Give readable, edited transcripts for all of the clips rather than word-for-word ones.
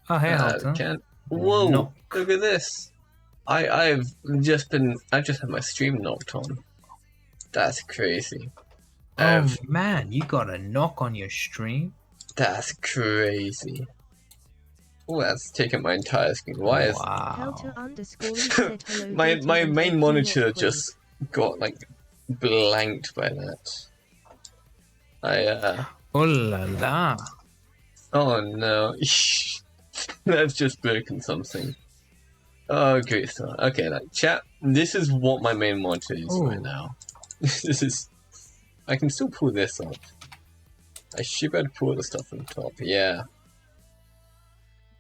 Oh, hey, Halter. Can't. Whoa! Knock. Look at this. I've just had my stream knocked on. That's crazy. Oh, man, you got a knock on your stream? That's crazy. Oh, that's taken my entire screen. Why is Wow. my main monitor just got like blanked by that? Oh la la. Oh no. That's just broken something. Oh, great stuff. Okay, like, chat, this is what my main monitor is right now. This is... I can still pull this up. I should be able to pull the stuff on top, yeah.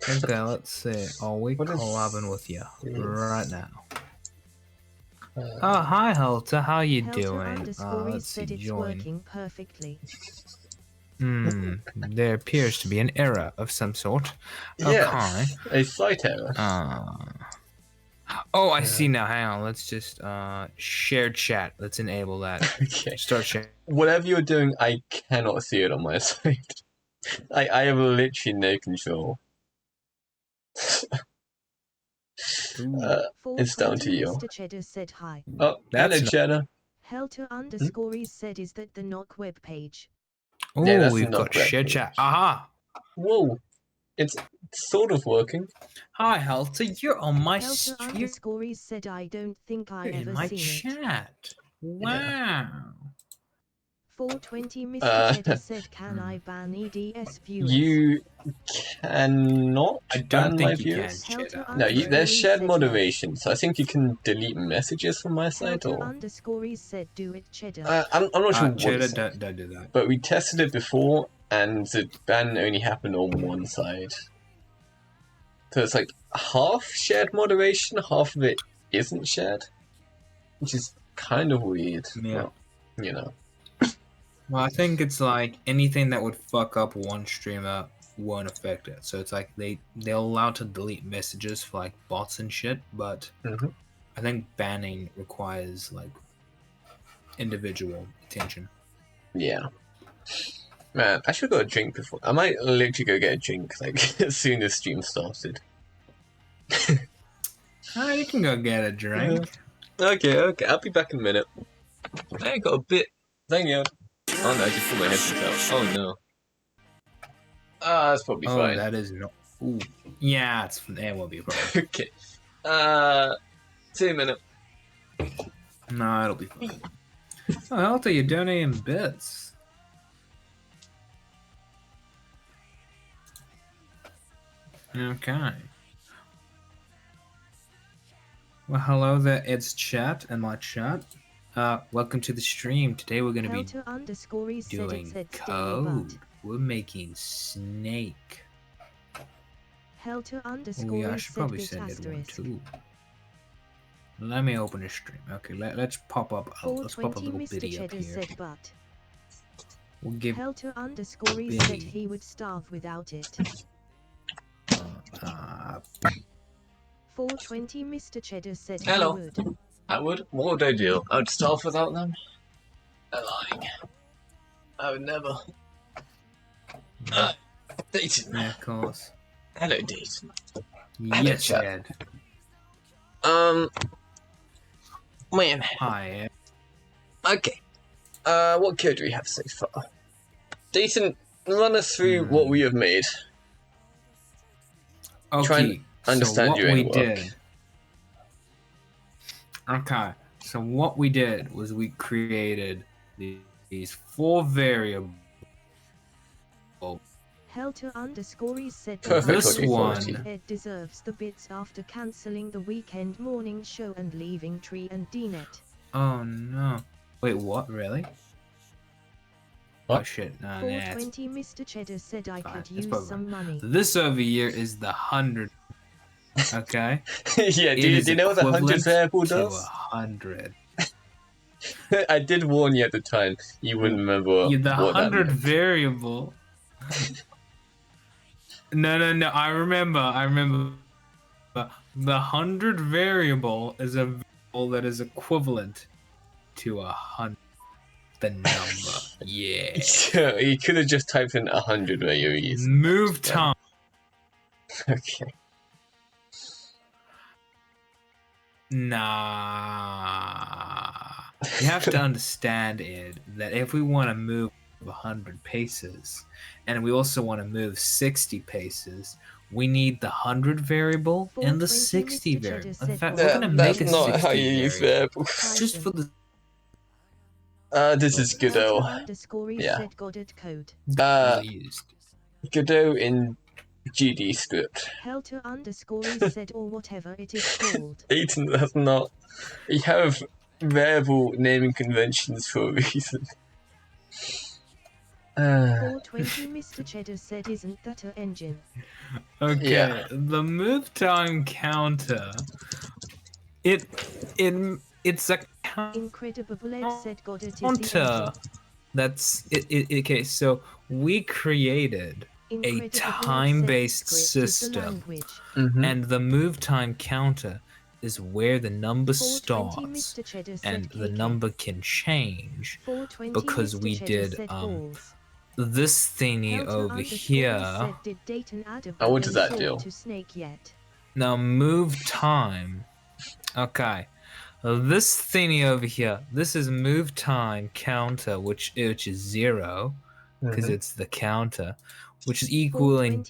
Okay, let's see. Are we collabing with you right now? Oh, hi, Halter. How you doing? Let's see, join. Perfectly. There appears to be an error of some sort. Yes, okay. a slight error. Oh, I see now. Hang on. Let's just share chat. Let's enable that. Okay. Start sharing. Whatever you're doing, I cannot see it on my side. I have literally no control. It's down to you. Mr. Cheddar said hi. Oh, hello, Cheddar. Helter_is said is that the knock web page. Oh, yeah, we've got share chat. Aha! Whoa, it's sort of working. Hi, Halter. You're on my stream. Helter_is said I don't think I You're ever in my seen chat. It. Wow. 420 Mr. Cheddar said, can I ban EDS viewers? You cannot ban my viewers. No, there's shared moderation, so I think you can delete messages from my side. Or Helter_is said, do it, Cheddar. I'm not sure what Cheddar, don't do that. But we tested it before, and the ban only happened on one side. So it's like half shared moderation, half of it isn't shared, which is kind of weird. Yeah. But, you know. Well, I think it's like anything that would fuck up one streamer won't affect it. So it's like they're allowed to delete messages for like bots and shit, but I think banning requires like individual attention. Yeah. Man, I should go a drink before. I might literally go get a drink like as soon as stream started. You can go get a drink. Okay. I'll be back in a minute. I got a bit. Dang it. Oh no, I just put my headphones out. Oh no. That's probably fine. Oh, that is no. Ooh. Yeah, it won't be a problem. Okay. 2 minutes. No, it'll be fine. Oh, Halter, you're donating bits. Okay. Well, hello there, it's chat and my chat. Welcome to the stream. Today we're going to be doing code. We're making Snake. Helter_is I should probably send it one too. Let me open the stream. Okay, let's pop up. Let's pop a little video up here. We'll give Helter_is said he would starve without it. 420 Mr. Cheddar said Hello. he would. I would? What would I do? I would starve without them? I'm lying. I would never. Dayton. Yeah, of course. Hello, Dayton. Yes, Ed. Man. Hi, Ed. Okay. What code do we have so far? Dayton, run us through what we have made. Okay. Try and understand your own work. Okay, so what we did was we created these 4 variables. Helter_is said this one Ed deserves the bits after cancelling the weekend morning show and leaving Tree and DNet. Oh no. Wait, what? Really? What? Oh shit, nah, 420 Mr. Cheddar said I could use some money. This over here is the 100. Okay? Yeah, do you know what the 100 variable does? 100. I did warn you at the time. You wouldn't remember. Yeah, the what 100 variable. No. I remember. The 100 variable is a variable that is equivalent to 100. The number. Yeah. You could have just typed in 100 where you're using. Move time. Okay. Nah. You have to understand, Ed, that if we want to move 100 paces, and we also want to move 60 paces, we need the 100 variable and the 60 variable. In fact, we're going to make a That's not 60 how you use variable. variables. Just for the... This is Godot. Yeah. used. Godot in GD script. Helter _ said or whatever it is called. Dayton does not. We have variable naming conventions for a reason. 420 Mr. Cheddar said isn't that a engine? Okay, Yeah. the move time counter. It's a Incredible Bled said Godot is the counter. engine. That's it. Okay, so we created a time-based system, and the move time counter is where the number starts, and the number can change because we did this thingy over here. What does that do? Now move time. Okay. This thingy over here, this is move time counter, which is 0, because it's the counter, which is equaling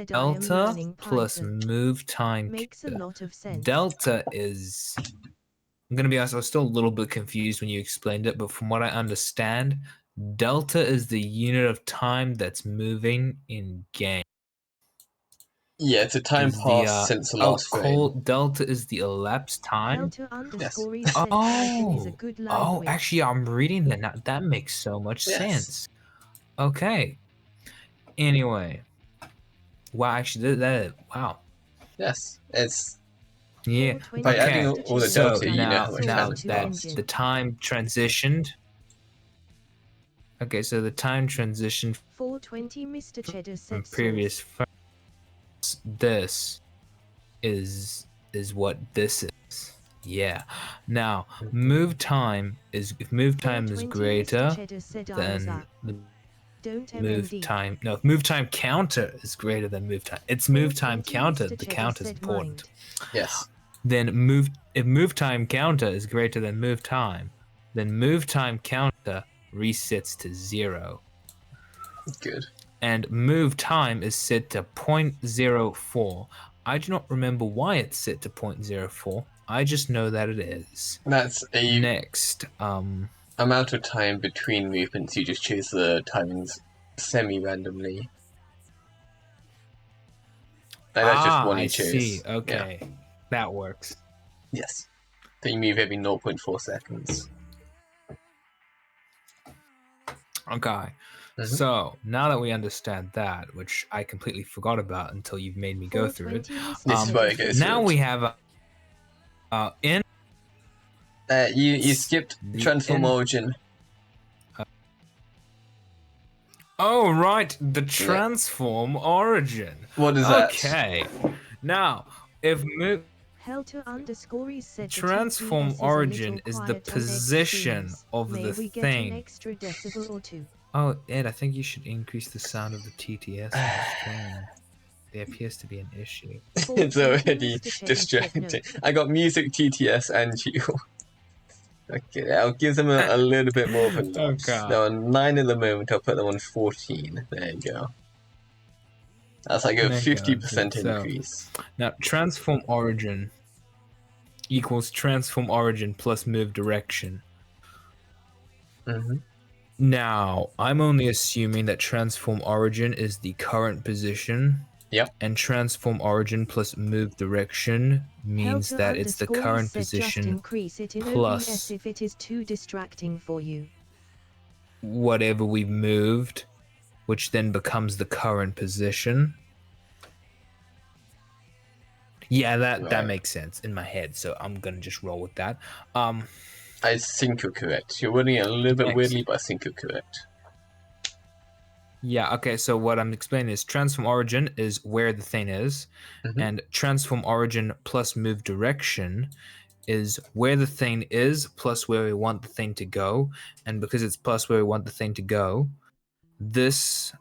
delta plus move time. Makes a lot of sense. Delta is, I'm gonna be honest, I was still a little bit confused when you explained it, but from what I understand, delta is the unit of time that's moving in game. Yeah, it's a time passed since the last frame. Delta is the elapsed time. Yes. Oh, actually, I'm reading that now. That makes so much sense. Okay. Anyway. Wow, actually, wow. Yes, it's... Yeah. By adding all the delta, you know how much now time has passed. the time transitioned. Okay, so the time transitioned 420 Mr. Cheddar said from previous frames. This is what this is. Yeah. Now, move time is, if move time is greater than the move time. No, if move time counter is greater than move time. It's move time counter. The counter is important. Yes. Then if move time counter is greater than move time, then move time counter resets to 0. Good. And move time is set to 0.04. I do not remember why it's set to 0.04. I just know that it is. That's a next amount of time between movements. You just choose the timings semi-randomly. And that's just one you choose. I see. Okay, yeah. That works. Yes. So you move every 0.4 seconds. Okay. So now that we understand that, which I completely forgot about until you've made me go through it, now we have you skipped transform origin. Oh right, the transform origin. What is that? Okay. Now, if transform origin is the position of the thing. Oh, Ed, I think you should increase the sound of the TTS on the stream. There appears to be an issue. It's already distracting. I got music, TTS, and you. Okay, I'll give them a little bit more of a notch. Okay. They're on 9 at the moment, I'll put them on 14. There you go. That's like a 50% increase. Now, transform origin equals transform origin plus move direction. Now, I'm only assuming that transform origin is the current position. Yep. And transform origin plus move direction means that it's the current position plus if it is too distracting for you. Whatever we've moved, which then becomes the current position. Yeah, that makes sense in my head, so I'm gonna just roll with that. I think you're correct. You're running a little bit weirdly, but I think you're correct. Yeah, okay, so what I'm explaining is transform origin is where the thing is, and transform origin plus move direction is where the thing is plus where we want the thing to go, and because it's plus where we want the thing to go, this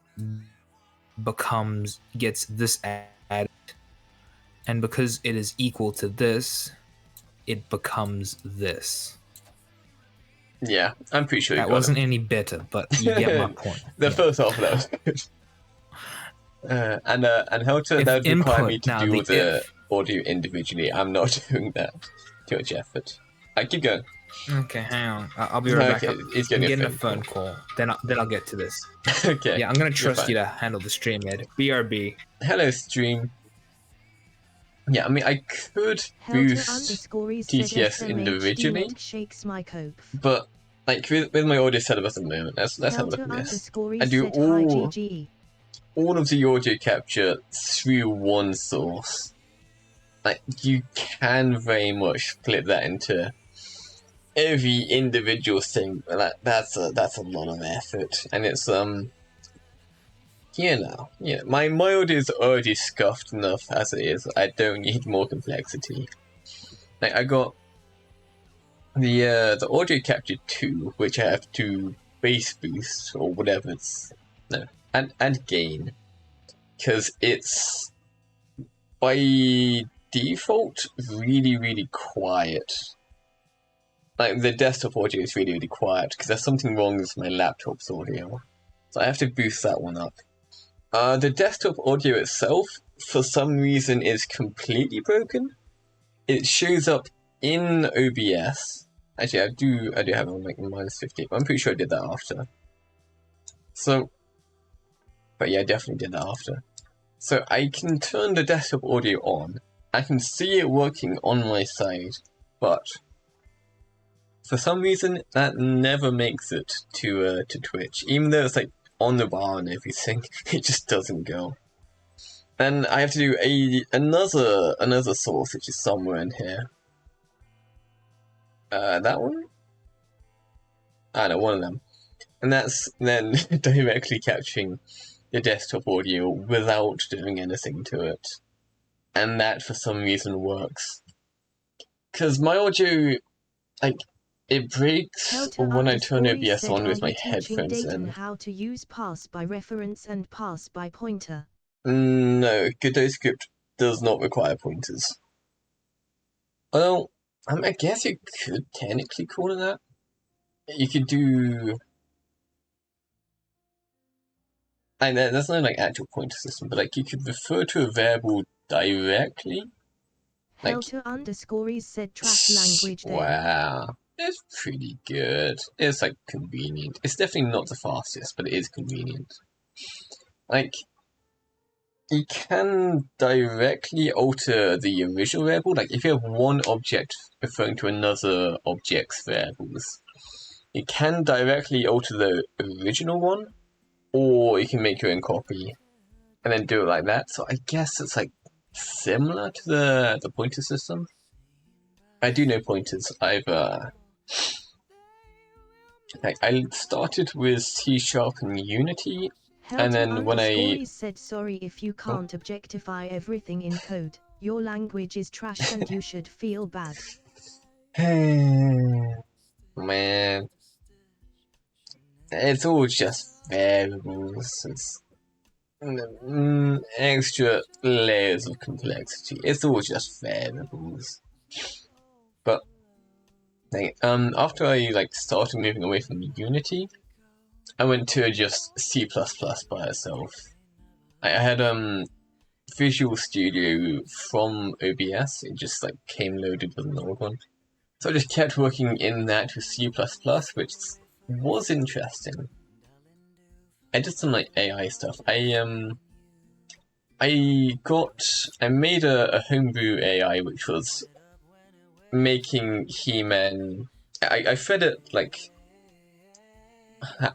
gets this added, and because it is equal to this, it becomes this. Yeah, I'm pretty sure that wasn't any better, but you get my point. The first half of that was good. And how to that would require me to do the audio individually. I'm not doing that. Too much effort. I keep going. Okay, hang on. I'll be right back. He's getting a phone call. Then I'll get to this. Okay. Yeah, I'm gonna trust you to handle the stream, Ed. BRB. Hello, stream. Yeah, I mean, I could boost TTS individually, but like with my audio setup at the moment, let's have a look at this. I do all of the audio capture through one source. Like, you can very much split that into every individual thing, but that's a lot of effort, and it's my audio is already scuffed enough as it is. I don't need more complexity. Like, I got the audio capture 2, which I have to bass boost or whatever and gain, because it's by default really quiet. Like, the desktop audio is really quiet because there's something wrong with my laptop's audio, so I have to boost that one up. The desktop audio itself, for some reason, is completely broken. It shows up in OBS. Actually, I do have it on like -50, but I'm pretty sure I did that after. So, but yeah, I definitely did that after. So I can turn the desktop audio on. I can see it working on my side, but for some reason that never makes it to Twitch, even though it's like on the bar and everything. It just doesn't go. And I have to do another source, which is somewhere in here. That one? I know, one of them. And that's then directly capturing the desktop audio without doing anything to it. And that, for some reason, works. Because my audio, like, it breaks when I turn OBS on with my headphones in. How to use pass by reference and pass by pointer. No, Godot script does not require pointers. Well, I guess you could technically call it that. You could do... And there's no like actual pointer system, but like you could refer to a variable directly. Like, Helter_is said trash language there. Wow. It's pretty good. It's like convenient. It's definitely not the fastest, but it is convenient. Like, you can directly alter the original variable. Like, if you have one object referring to another object's variables, you can directly alter the original one, or you can make your own copy and then do it like that. So I guess it's like similar to the pointer system. I do know pointers. I started with C# and Unity, and then when I said sorry if you can't objectify everything in code. Your language is trash and you should feel bad. Man, it's all just variables. It's extra layers of complexity. It's all just variables. But after I started moving away from Unity, I went to just C++ by itself. I had Visual Studio from OBS. It just came loaded with an old one, so I just kept working in that with C++, which was interesting. I did some AI stuff. I made a homebrew AI which was making He-Man. I fed it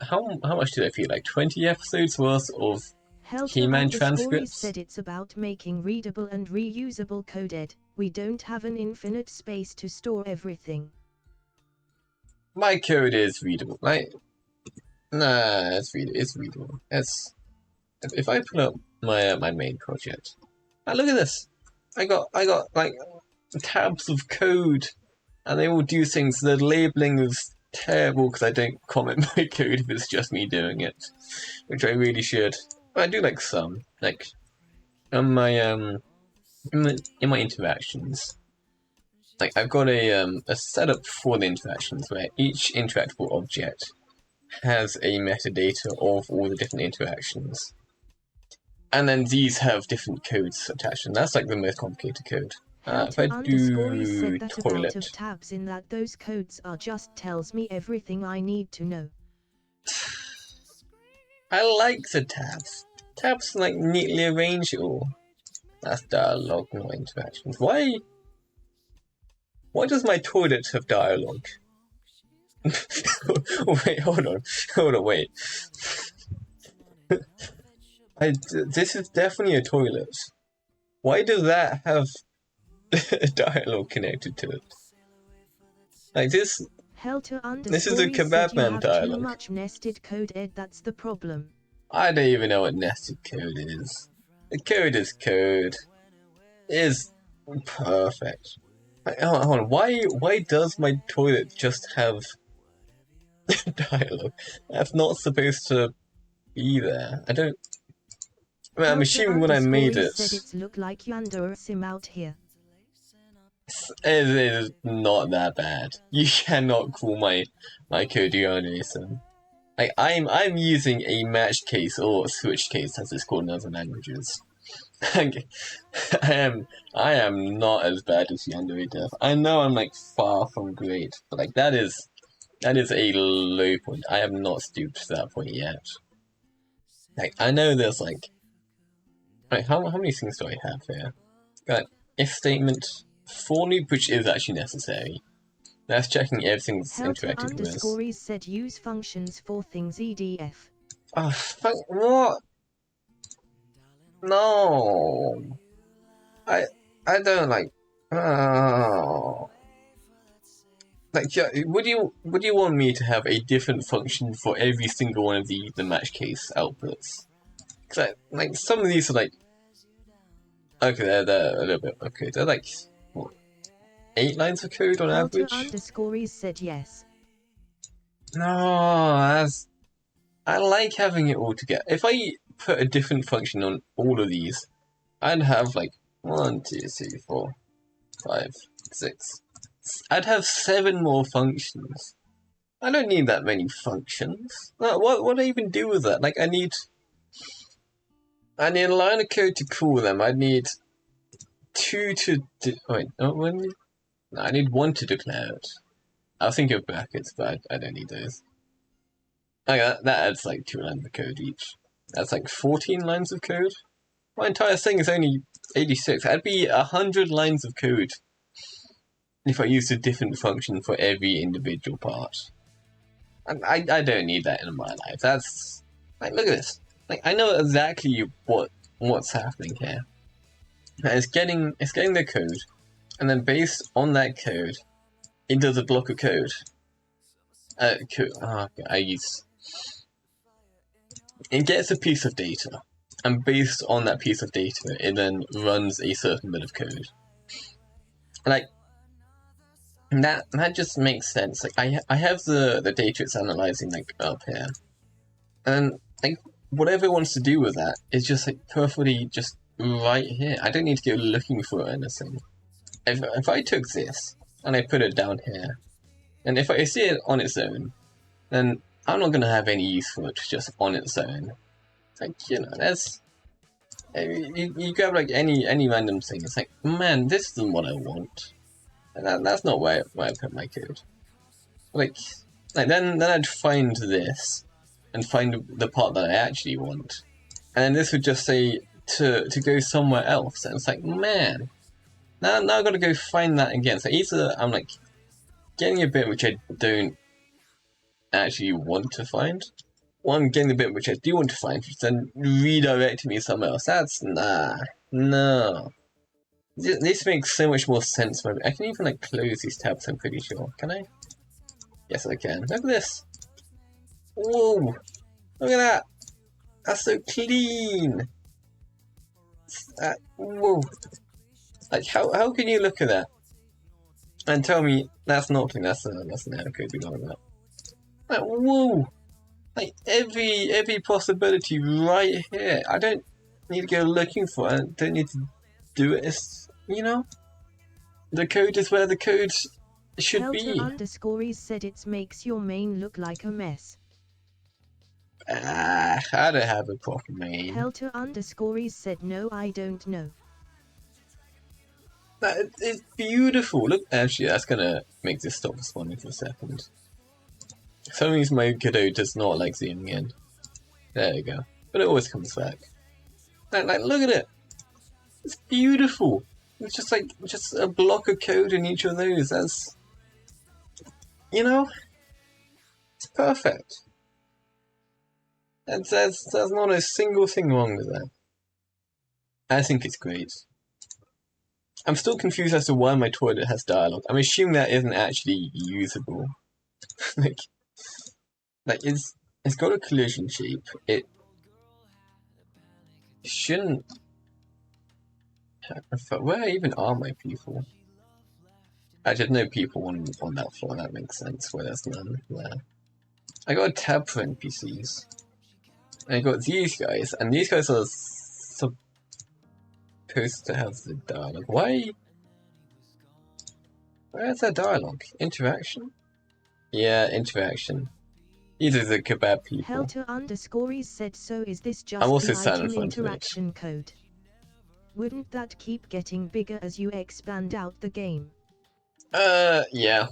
how much did I feed? 20 episodes worth of He-Man transcripts. Said it's about making readable and reusable coded. We don't have an infinite space to store everything. My code is readable. Nah, it's readable. If I pull up my main project. Now look at this. I got tabs of code, and they all do things. The labeling is terrible because I don't comment my code if it's just me doing it, which I really should. I do like some. Like, on my, in my interactions, like, I've got a setup for the interactions where each interactable object has a metadata of all the different interactions. And then these have different codes attached, and that's like the most complicated code. If I do said that toilet, amount of tabs in that those codes are just tells me everything I need to know. I like the tabs. Tabs like neatly arrange it all. That's dialogue, not interactions. Why does my toilet have dialogue? Wait, hold on, wait. This is definitely a toilet. Why does that have dialogue connected to it? Like this. This is a kebab man dialogue. Too much nested code, Ed. That's the problem. I don't even know what nested code is. The code is code. It is perfect. Hold on. Why does my toilet just have dialogue? That's not supposed to be there. I don't. Well, I'm assuming when I made it. Said it's look like you under a sim out here. It is not that bad. You cannot call my code under sim. Like I'm using a match case or switch case as it's called in other languages. I am not as bad as Yandere Dev. I know I'm like far from great, but like that is a low point. I have not stooped to that point yet. Like I know there's like how many things do I have here? Got if statement for loop, which is actually necessary. That's checking everything's interacted with. Said use functions for things EDF. Oh fuck what? No. I don't like. Oh. Like, yeah, would you want me to have a different function for every single one of the match case outputs? Cause like some of these are like, okay, they're a little bit okay. They're like what, 8 lines of code on average. Said yes. No, I like having it all together. If I put a different function on all of these, I'd have like 1, 2, 3, 4, 5, 6. I'd have 7 more functions. I don't need that many functions. What do I even do with that? Like I need a line of code to call them. I need 2 to I need 1 to declare it. I'll think of brackets, but I don't need those. Okay, that adds like 2 lines of code each. That's like 14 lines of code. My entire thing is only 86. That'd be 100 lines of code if I used a different function for every individual part. I don't need that in my life. That's like, look at this. Like I know exactly what's happening here. It's getting the code, and then based on that code, it does a block of code. It gets a piece of data, and based on that piece of data, it then runs a certain bit of code. Like that just makes sense. Like I have the data it's analyzing like up here, and like whatever it wants to do with that is just like perfectly just right here. I don't need to go looking for anything. If I took this and I put it down here, and if I see it on its own, then I'm not gonna have any use for it just on its own. Like that's you grab like any random thing. It's like, man, this isn't what I want. And that's not where I put my code. Like then I'd find this and find the part that I actually want, and then this would just say to go somewhere else. And it's like, man, now I've got to go find that again. So either I'm like getting a bit which I don't actually want to find, or I'm getting the bit which I do want to find, which then redirecting me somewhere else. That's no. This makes so much more sense. I can even like close these tabs, I'm pretty sure. Can I? Yes, I can. Look at this. Whoa! Look at that! That's so clean! Whoa! Like, how can you look at that and tell me that's not clean? That's an error code we got on that. Like, whoa! Like, every possibility right here. I don't need to go looking for it. I don't need to do it. It's, you know? The code is where the code should be. Helter_is said it makes your main look like a mess. I don't have a proper main. Helter_is said no, I don't know. That is beautiful. Look, actually, that's gonna make this stop responding for a second. For some reason, my kiddo does not like zooming in. There you go. But it always comes back. Like, look at it. It's beautiful. It's just like just a block of code in each of those. That's, you know, it's perfect. There's not a single thing wrong with that. I think it's great. I'm still confused as to why my toilet has dialogue. I'm assuming that isn't actually usable. like it's got a collision shape. It shouldn't. Where even are my people? There's no people on that floor. That makes sense. Where there's none there. I got a tab for NPCs. And I got these guys, and these guys are supposed to have the dialogue. Why? Where's that dialogue? Interaction? Yeah, interaction. These are the kebab people. Helter_is said so. Is this just I'm also the item silent interaction code? Wouldn't that keep getting bigger as you expand out the game? Yeah.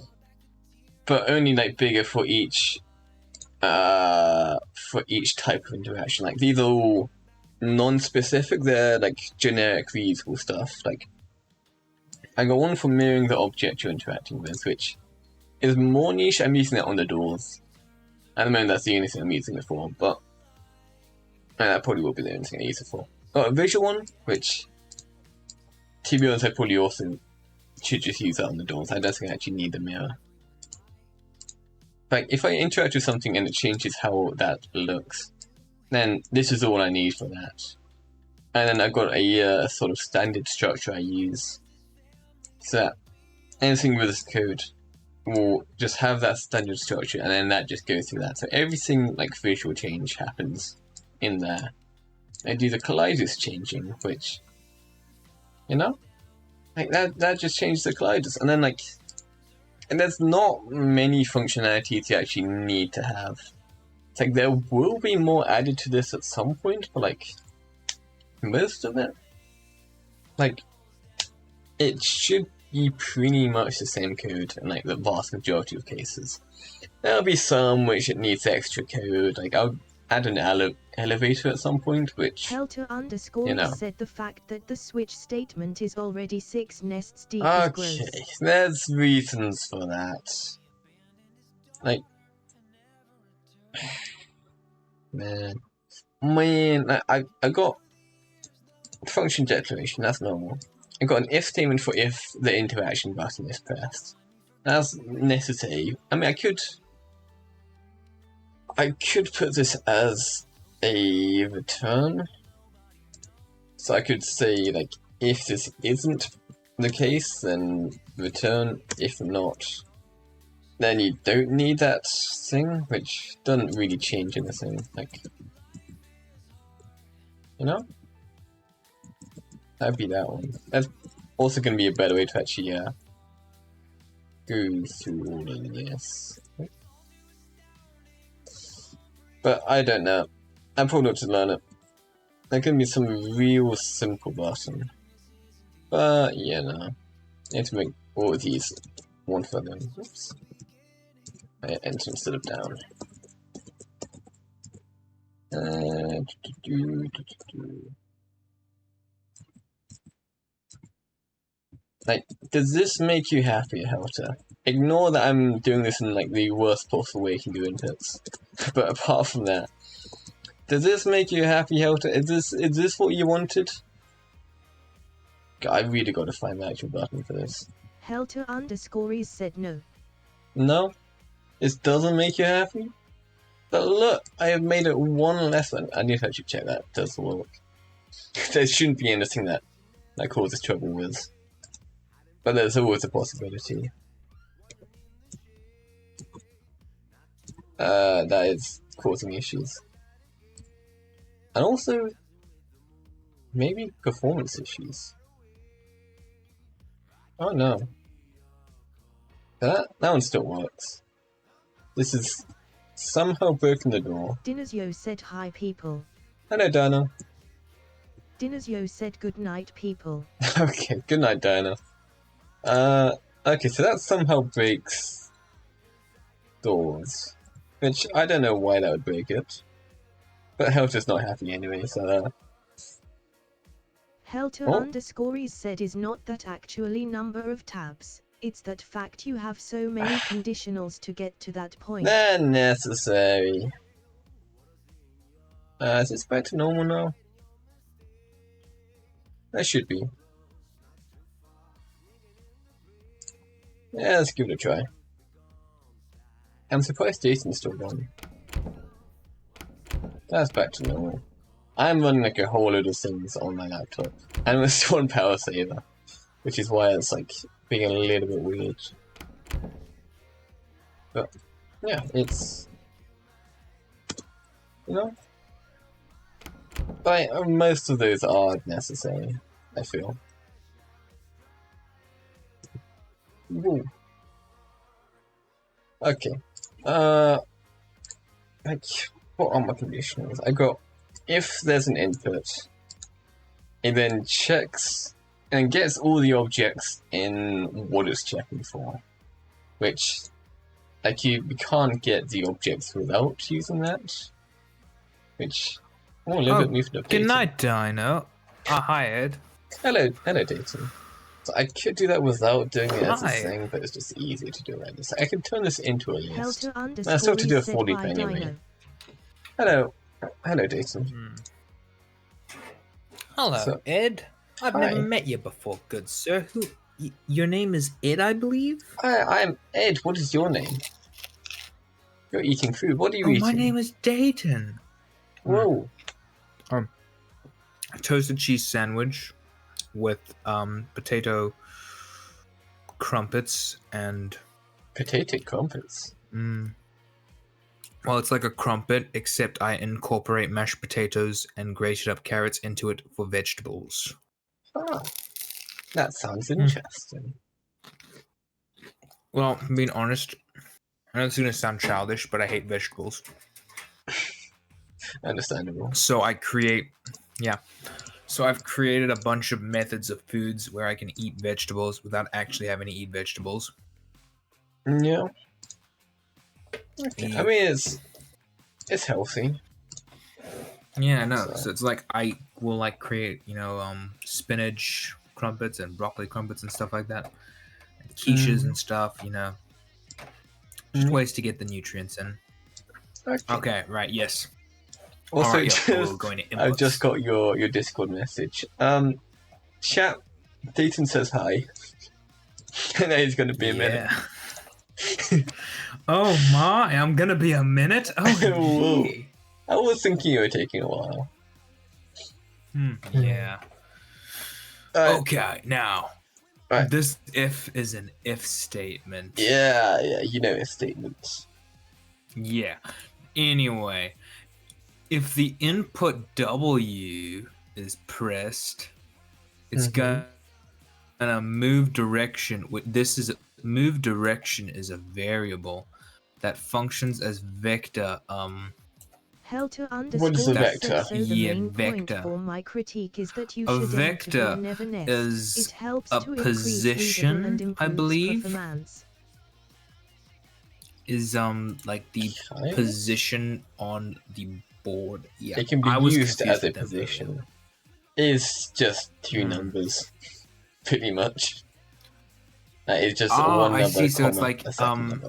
But only like bigger for each type of interaction. Like, these are all non-specific, they're like generic reusable stuff. Like, I got one for mirroring the object you're interacting with, which is more niche. I'm using it on the doors. At the moment, that's the only thing I'm using it for, but that probably will be the only thing I use it for. Got a visual one, which, to be honest, I probably also should just use that on the doors. I don't think I actually need the mirror. Like, if I interact with something and it changes how that looks, then this is all I need for that. And then I've got a sort of standard structure I use. So that anything with this code will just have that standard structure, and then that just goes through that. So everything like visual change happens in there. I do the colliders changing, which, you know, like that just changes the colliders, and then like, and there's not many functionalities you actually need to have. It's like there will be more added to this at some point, but like most of it, like, it should be pretty much the same code in like the vast majority of cases. There'll be some which it needs extra code. Like, I'll add an elevator at some point, which, Helter_is you know, said the fact that the switch statement is already 6 nests deep is okay, gross. there's reasons for that. Like, man, I got function declaration, that's normal. I got an if statement for if the interaction button is pressed. That's necessary. I mean, I could put this as a return. So I could say, like, if this isn't the case, then return. If not, then you don't need that thing, which doesn't really change anything. Like, you know? That'd be that one. That's also going to be a better way to actually go through all of this. But I don't know. I'm probably not to learn it. There can be some real simple button. But yeah, no. I have to make all of these one for them. Oops. I enter instead of down. Like, does this make you happy, Helter? Ignore that I'm doing this in like the worst possible way you can do inputs. But apart from that, does this make you happy, Helter? Is this what you wanted? God, I really got to find the actual button for this. Helter_is said no. No? This doesn't make you happy? But look, I have made it one less than. I need to actually check that does work. There shouldn't be anything that causes trouble with. But there's always a possibility. that is causing issues. And also, maybe performance issues. Oh no. That one still works. This is somehow broken the door. Dinazio said hi people. Hello, Diana. Dinazio said good night people. Okay, good night, Diana. Okay, so that somehow breaks doors. Which, I don't know why that would break it. But Helter's not happy anyway, so Helter underscores said is not that actually number of tabs. It's that fact you have so many conditionals to get to that point. They're necessary. Is this back to normal now? That should be. Yeah, let's give it a try. I'm surprised Dayton's still gone. That's back to normal. I'm running like a whole load of things on my laptop. And we're still on power saver. Which is why it's like being a little bit weird. But yeah, it's, you know, but most of those are necessary, I feel. Ooh. Okay. Like, what are my conditionals? I got, if there's an input, it then checks and gets all the objects in what it's checking for. Which, like, you can't get the objects without using that. Which, a little bit moved up. Good night, Dino. Hi, Ed. Hello, Dayton. So I could do that without doing it as a Hi. thing, but it's just easier to do it like this. I can turn this into a list. Helter I still have to do a said 40 bye anyway. Dino. Hello, Dayton. Hello, So- Ed. I've Hi. never met you before, good sir. Your name is Ed, I believe? I'm Ed. What is your name? You're eating food. What are you eating? My name is Dayton. Whoa. A toasted cheese sandwich with potato crumpets and Potato crumpets. well, it's like a crumpet, except I incorporate mashed potatoes and grated up carrots into it for vegetables. Ah, that sounds interesting. Well, being honest, I know it's gonna sound childish, but I hate vegetables. Understandable. So I've created a bunch of methods of foods where I can eat vegetables without actually having to eat vegetables. Yeah. Okay. I mean, it's healthy. Yeah, I know. So it's like I will like create, spinach crumpets and broccoli crumpets and stuff like that. And quiches and stuff, Just ways to get the nutrients in. Okay, right, yes. Also, Alright, yeah, we're going to I've inputs. just got your Discord message. Chat, Dayton says hi. And he's going to be a minute. Oh my, I'm gonna be a minute? Oh, Whoa. gee. I was thinking you were taking a while. Yeah. Okay, now. Right. This if is an if statement. Yeah, you know his statements. Yeah. Anyway, if the input W is pressed, it's gonna move direction. Move direction is a variable that functions as vector. Helter What is a vector? So the main point for my critique is that you should vector never nest. is It helps a to position, and I believe. Performance. Is like the position on the board. Yeah, It can be used as a position. It's just two numbers, pretty much. It's just one number. I see. So it's like a second number.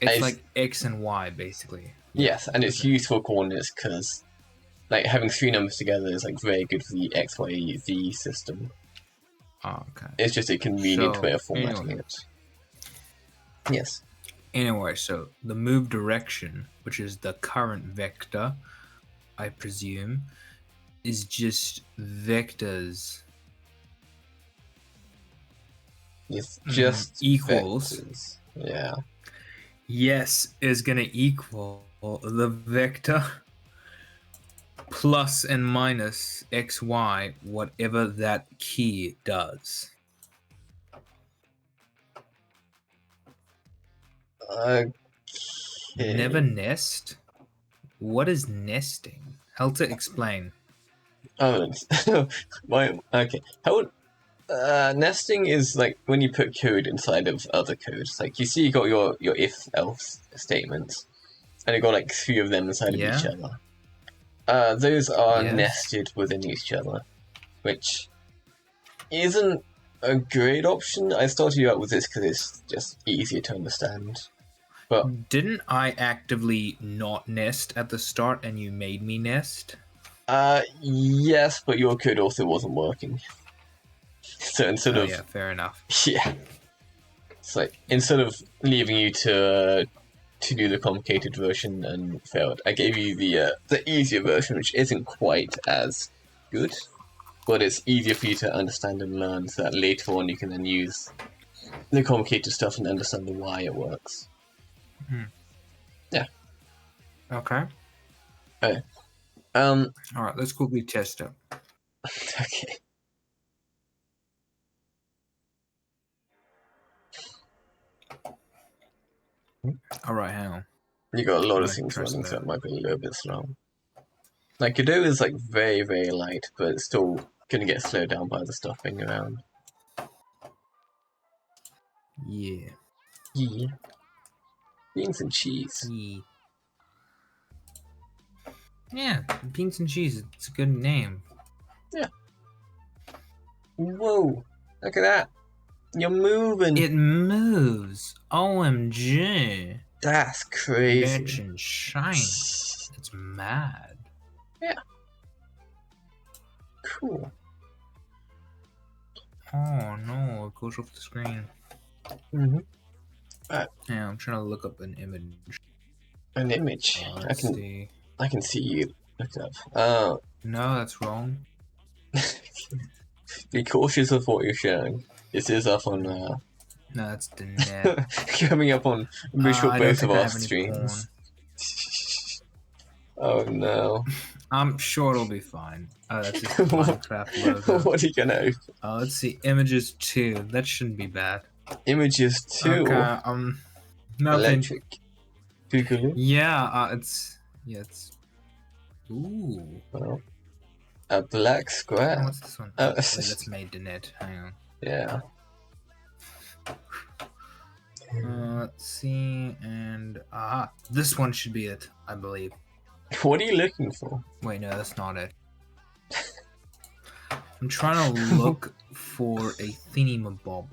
it's like X and Y basically. Yes, and it's used for coordinates because, like, having three numbers together is like very good for the X, Y, Z system. Oh, okay. It's just a convenient way of formatting it. Yes. Anyway, so the move direction, which is the current vector, I presume, is just vectors. It's just equals. vectors. Yeah. yes is gonna equal the vector plus and minus xy, whatever that key does. Okay. Never nest? What is nesting? Helter, explain. Oh, okay. How would nesting is like when you put code inside of other codes. Like you see, you got your if-else statements, and you got like 3 of them inside of each Yeah? other. Those are Yes. nested within each other, which isn't a great option. I started you out with this because it's just easier to understand. But Didn't I actively not nest at the start and you made me nest? yes, but your code also wasn't working. So instead of yeah, fair enough. yeah, it's like instead of leaving you to do the complicated version and failed, I gave you the easier version, which isn't quite as good, but it's easier for you to understand and learn, so that later on you can then use the complicated stuff and understand why it works. Yeah. Okay. Okay. Alright, let's quickly test it. Okay. Alright, hang on. You got a lot of Right, things trust running, so that. it might be a little bit slow. Like Godot is like very, very light, but it's still gonna get slowed down by the stuff being around. Yeah. Yeah. Beans and cheese. Yeah, beans and cheese. It's a good name. Yeah. Whoa! Look at that! You're moving! It moves. OMG. That's crazy. Bitch and shine. It's mad. Yeah. Cool. Oh no, it goes off the screen. Mm-hmm. Yeah, I'm trying to look up an image. An image. Let's see. I can see you. Look it up. No, that's wrong. Be cautious of what you're sharing. This is up on No, that's the net. coming up on visual I don't both think of I our have any streams. Oh no. I'm sure it'll be fine. Oh, that's just the Minecraft logo. What are you gonna open? Let's see. Images 2. That shouldn't be bad. Images 2. Okay, nothing. Electric. Google. Yeah, it's ooh. Well, a black square. Oh, what's this one? Wait, that's made to net. Hang on. Yeah. Let's see, and this one should be it, I believe. What are you looking for? Wait, no, that's not it. I'm trying to look for a thingamabob.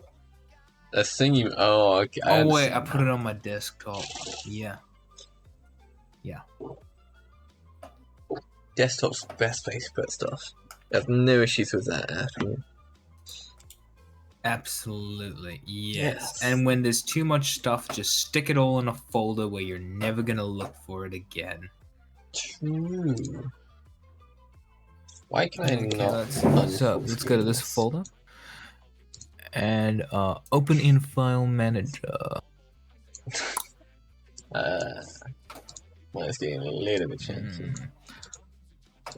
A thingy. Oh, okay. Oh wait, I put it on my desktop. Yeah. Desktop's best place to put stuff. There's no issues with that at all. Absolutely, yes. And when there's too much stuff, just stick it all in a folder where you're never gonna look for it again. True. Why can I not? So let's go to this folder and open in File Manager. Well, it's getting a little bit changed.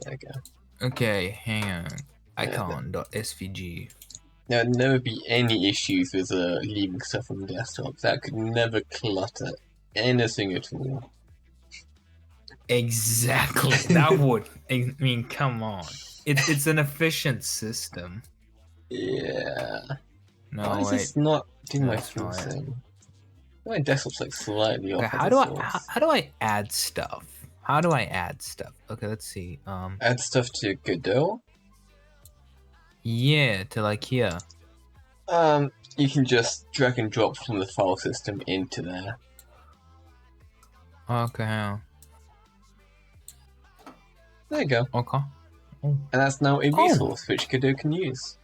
There we go. Okay, hang on. Icon.svg. There'd never be any issues with leaving stuff on the desktop. That could never clutter anything at all. Exactly. That would. I mean, come on. It's an efficient system. Yeah. No, why is this not doing my full thing? My desktop's like slightly off. Okay, how do I add stuff? How do I add stuff? Okay, let's see. Add stuff to Godot? Yeah, to like here. You can just drag and drop from the file system into there. Okay. There you go. Okay. Oh. And that's now a resource which Godot can use.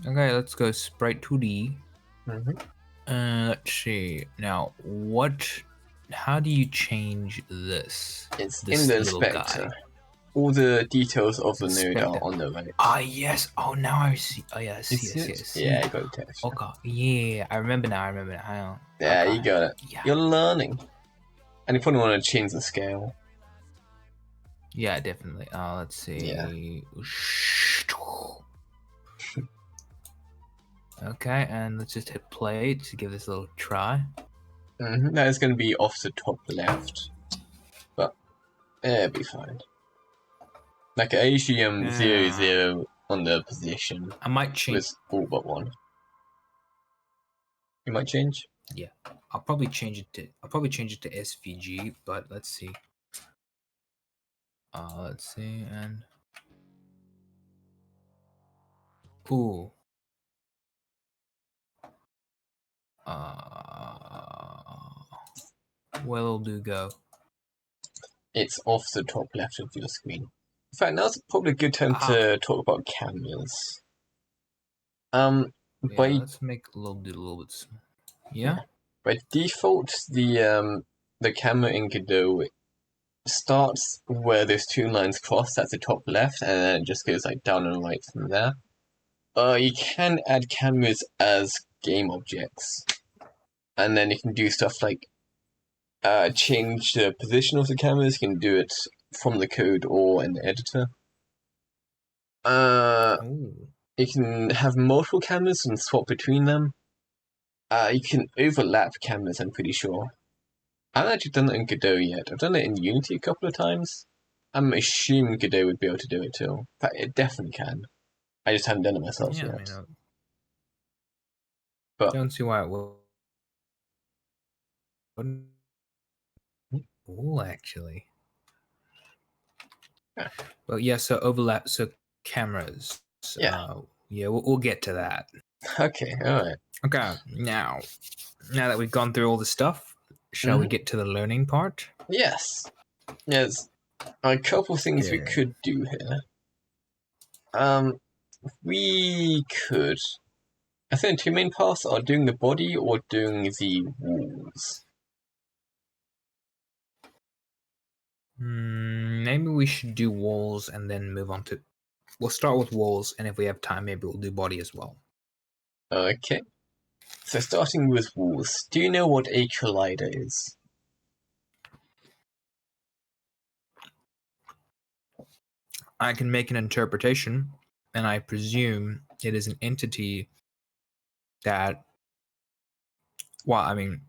Okay, let's go Sprite 2D. Mm-hmm. Let's see. Now, how do you change this? It's this in the little inspector. guy? all the details of the node Inspector. are on the right. Ah, yes. Oh, now I see. Oh, yeah. I see. You I see. I see it? see. Yeah, I got the texture. Okay. Yeah, I remember now. I remember now. Hang on. Yeah, Okay. you got it. Yeah. You're learning. And you probably want to change the scale. Yeah, definitely. Let's see. Yeah. Okay, and let's just hit play to give this a little try. That is going to be off the top left. But it'll be fine. Like, I usually am 0-0 on the position. I might change. With all but one. You might change? Yeah. I'll probably change it to SVG, but let's see. Let's see, and ooh. Where'll do go? It's off the top left of your screen. In fact, now's probably a good time to talk about cameras. Yeah, let's make a little bit small. Yeah? By default, the camera in Godot starts where those two lines cross at the top left, and then it just goes like down and right from there. You can add cameras as game objects, and then you can do stuff like change the position of the cameras. You can do it from the code or in the editor. You can have multiple cameras and swap between them. You can overlap cameras, I'm pretty sure. I haven't actually done it in Godot yet. I've done it in Unity a couple of times. I'm assuming Godot would be able to do it too. In fact, it definitely can. I just haven't done it myself yet. I mean, but don't see why it will. Oh, actually. Yeah. Well, yeah. So overlap. So cameras. Yeah. Yeah. We'll get to that. Okay. All right. Okay. Now that we've gone through all the stuff, shall we get to the learning part? Yes. There's a couple things we could do here. We could. I think two main paths are doing the body or doing the walls. Maybe we should do walls and then move on to. We'll start with walls, and if we have time, maybe we'll do body as well. Okay. So starting with walls, do you know what a collider is? I can make an interpretation, and I presume it is an entity that, well, I mean,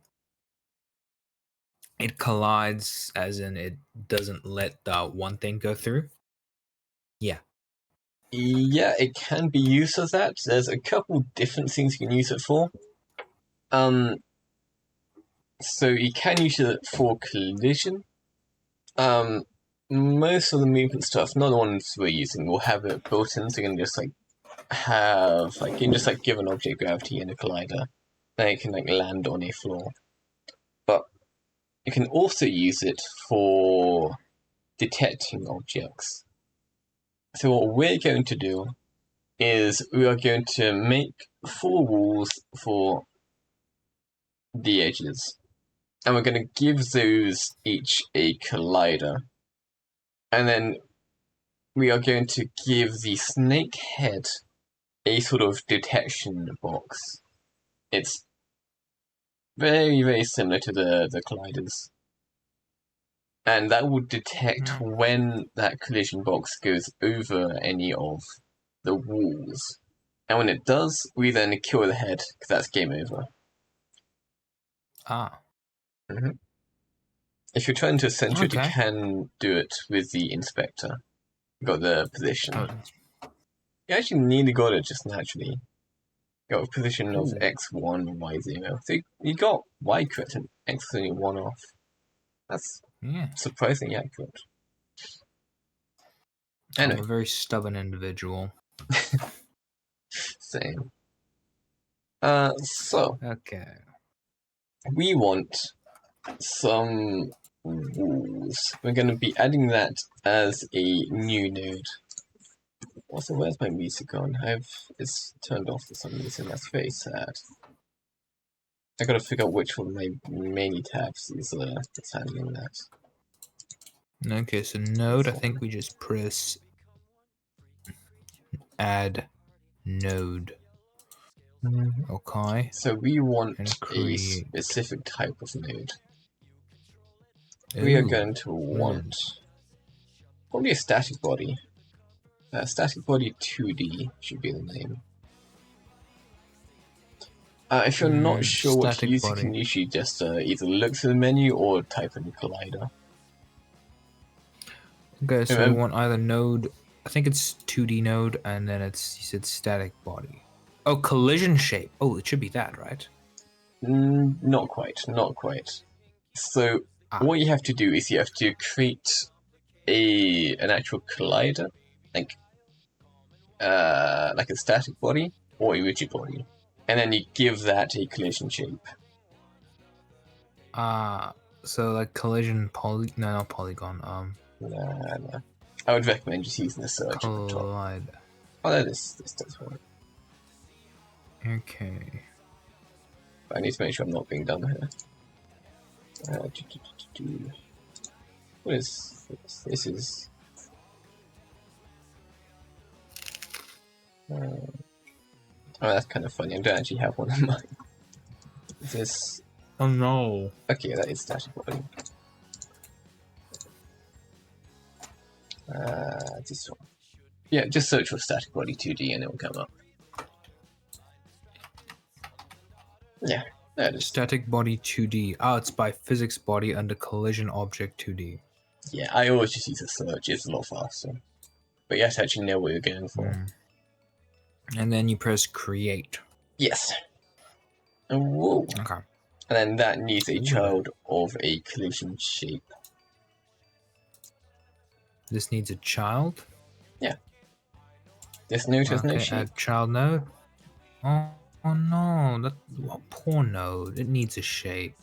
it collides as in it doesn't let the one thing go through. Yeah. Yeah, it can be used as that. There's a couple different things you can use it for. So you can use it for collision. Most of the movement stuff, not the ones we're using, will have it built in, so you can just like have you can just like give an object gravity in a collider, then it can like land on a floor. But you can also use it for detecting objects. So what we're going to do is we are going to make 4 walls for the edges. And we're going to give those each a collider. And then we are going to give the snake head a sort of detection box. It's very, very similar to the colliders. And that will detect when that collision box goes over any of the walls. And when it does, we then kill the head, because that's game over. If you're trying to center it, you can do it with the inspector. You got the position. You actually nearly got it just naturally. You got a position of x1 and y0. So you got y correct and x is only 1 off. That's surprisingly accurate. Anyway. I'm a very stubborn individual. Same. So. Okay. We want some walls. We're going to be adding that as a new node. Also, where's my music gone? It's turned off for some reason. That's very sad. I gotta figure out which one of my many tabs is handling that. Okay, so node, I think we just press add node. Okay. So we want And a create. specific type of node. We are going to what is want probably a static body. Static body 2D should be the name. If you're not sure what to static use, you body. can usually just either look to the menu or type in Collider. Okay, so we want either node. I think it's 2D node, and then it's, you said static body. Oh, collision shape. Oh, it should be that, right? Not quite, not quite. So what you have to do is you have to create an actual collider, like a static body or a rigid body, and then you give that a collision shape. So like collision no, not polygon. No. I would recommend just using the search at the top. Collide. Oh, this does work. Okay. But I need to make sure I'm not being dumb here. What is this? This is... oh, that's kind of funny. I don't actually have one in mind. Is this... Oh no. Okay, that is static body. This one. Yeah, just search for static body 2D and it will come up. Yeah, that is. Static body 2D. Oh, it's by physics body under collision object 2D. Yeah, I always just use a search. It's a lot faster. But you have to actually know what you're going for. And then you press create. Yes. Whoa. Okay. And then that needs a child of a collision shape. This needs a child? Yeah. This node has no shape. Add child node. Oh no, that poor node. It needs a shape.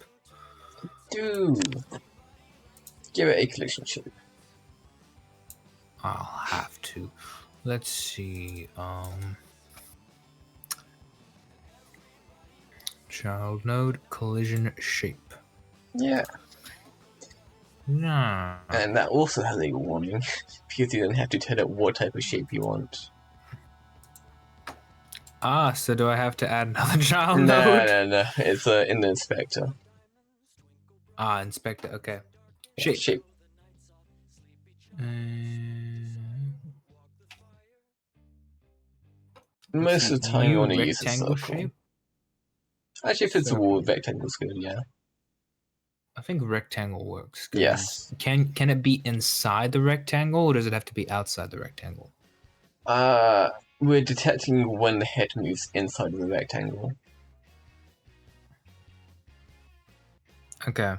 Dude. Give it a collision shape. I'll have to. Let's see. Child node collision shape. Yeah. Nah. And that also has a warning, because you don't have to tell it what type of shape you want. So do I have to add another child node? No. It's in the inspector. Inspector. Okay. Shape. Shape. Most of the time you want to use a circle. Shape? Actually, if it's a wall, rectangle's good, yeah. I think rectangle works. Yes. Can it be inside the rectangle, or does it have to be outside the rectangle? We're detecting when the head moves inside of the rectangle. Okay.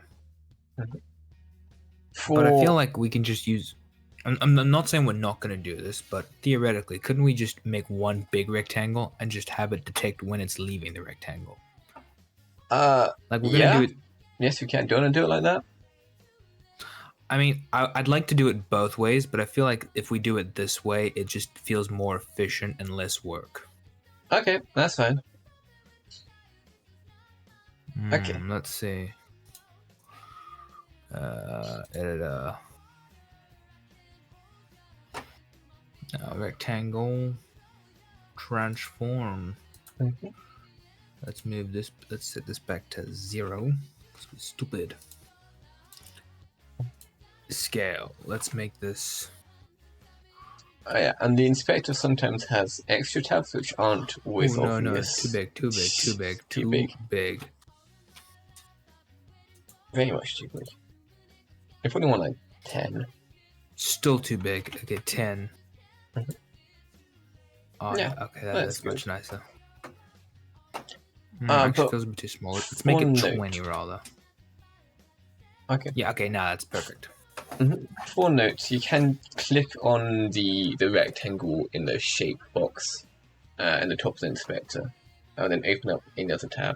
But I feel like we can just use... I'm not saying we're not going to do this, but theoretically, couldn't we just make one big rectangle and just have it detect when it's leaving the rectangle? Like we're gonna do it. Yes, we can. Do you want to do it like that? I mean, I'd like to do it both ways, but I feel like if we do it this way, it just feels more efficient and less work. Okay, that's fine. Okay. Let's see. Edit rectangle transform. Let's move this. Let's set this back to 0. Because we're stupid. Scale. Let's make this. Oh yeah, and the inspector sometimes has extra tabs which aren't always obvious. No, too big. Very much too big. You probably want like 10. Still too big. Okay, 10. Oh yeah, okay, that's much nicer. Actually feels a bit too small. Let's make it 20 rather. Okay. Yeah, okay, now that's perfect. For notes, you can click on the rectangle in the shape box in the top of the inspector, and then open up another tab.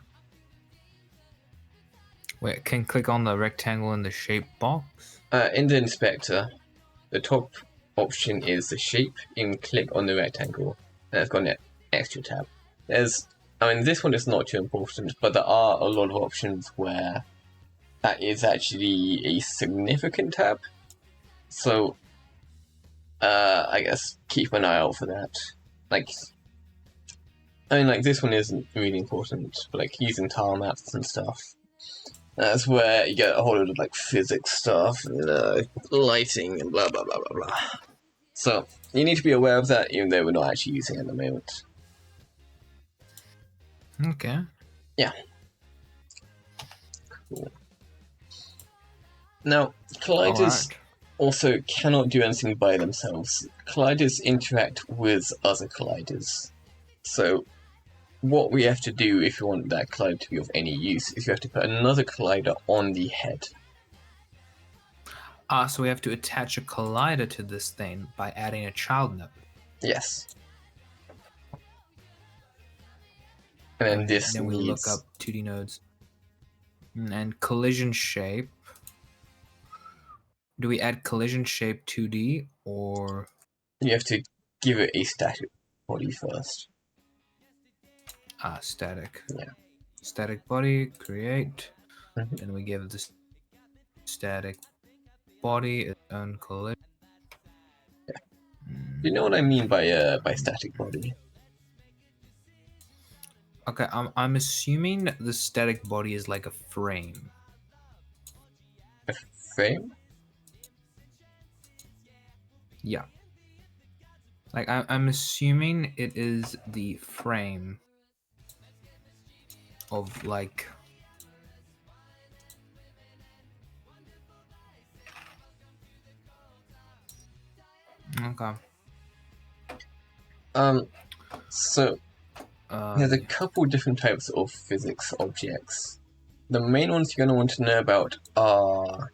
Wait, I can click on the rectangle in the shape box? In the inspector, the top option is the shape. You can click on the rectangle, and it's got an extra tab. This one is not too important, but there are a lot of options where that is actually a significant tab. So, I guess keep an eye out for that. Like, I mean, like, this one isn't really important, but like using tile maps and stuff. That's where you get a whole lot of like physics stuff and lighting and blah blah blah blah blah. So you need to be aware of that, even though we're not actually using it at the moment. Okay. Yeah. Cool. Now, colliders also cannot do anything by themselves. Colliders interact with other colliders. So what we have to do if you want that collider to be of any use is you have to put another collider on the head. So we have to attach a collider to this thing by adding a child node. Yes. And then this then we look up 2D nodes. And collision shape. Do we add collision shape 2D or... You have to give it a static body first. Static. Yeah. Static body, create. Mm-hmm. Then we give the static body its own collision. Yeah. Do you know what I mean by static body? Okay, I'm assuming the static body is like a frame. A frame? Yeah. Like, I'm assuming it is the frame of, like... Okay. So... there's a couple different types of physics objects. The main ones you're going to want to know about are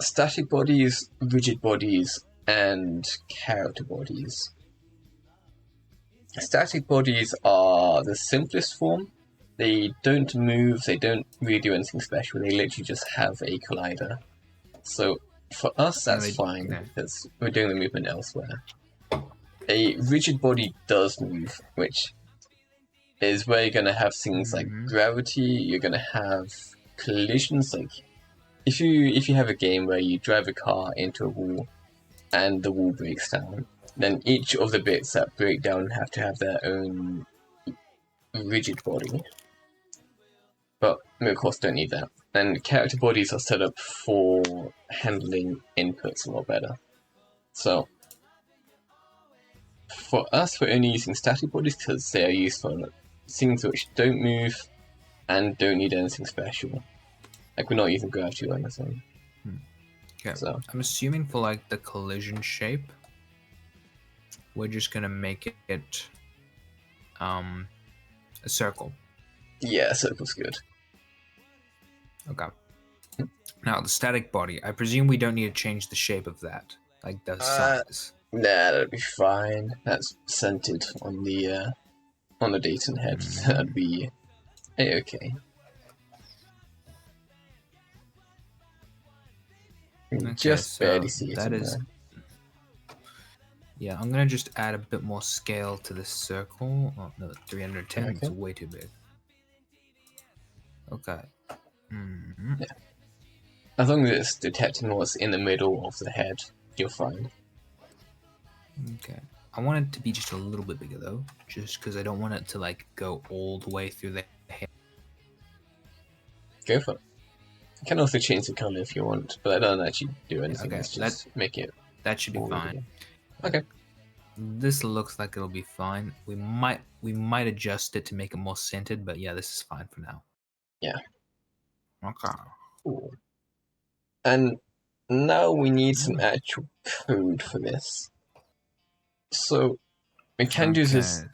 static bodies, rigid bodies, and character bodies. Static bodies are the simplest form. They don't move, they don't really do anything special, they literally just have a collider. So for us that's fine, because we're doing the movement elsewhere. A rigid body does move, which is where you're going to have things like gravity, you're going to have collisions, like if you have a game where you drive a car into a wall and the wall breaks down, then each of the bits that break down have to have their own rigid body. But we of course don't need that. And character bodies are set up for handling inputs a lot better. So for us, we're only using static bodies because they are used for things which don't move and don't need anything special. Like, we're not using gravity or anything. Okay. So I'm assuming for, like, the collision shape, we're just gonna make it a circle. yeah, a circle's good. Okay. Now, the static body, I presume we don't need to change the shape of that, like the size. Nah, that'd be fine. That's centered on the Dayton head. That'd be okay. Just so barely see it. That is. Yeah, I'm gonna just add a bit more scale to this circle. Oh no, 310. Okay. It's way too big. Okay. Yeah. As long as it's detecting what's in the middle of the head, you're fine. Okay. I want it to be just a little bit bigger though, just because I don't want it to like go all the way through the head. Go for it. You can also change the color if you want, but I don't actually do anything. Okay, it's just make it. That should be fine. Bigger. Okay. This looks like it'll be fine. We might adjust it to make it more centered, but yeah, this is fine for now. Yeah. Okay. Cool. And now we need some actual code for this. So we can do this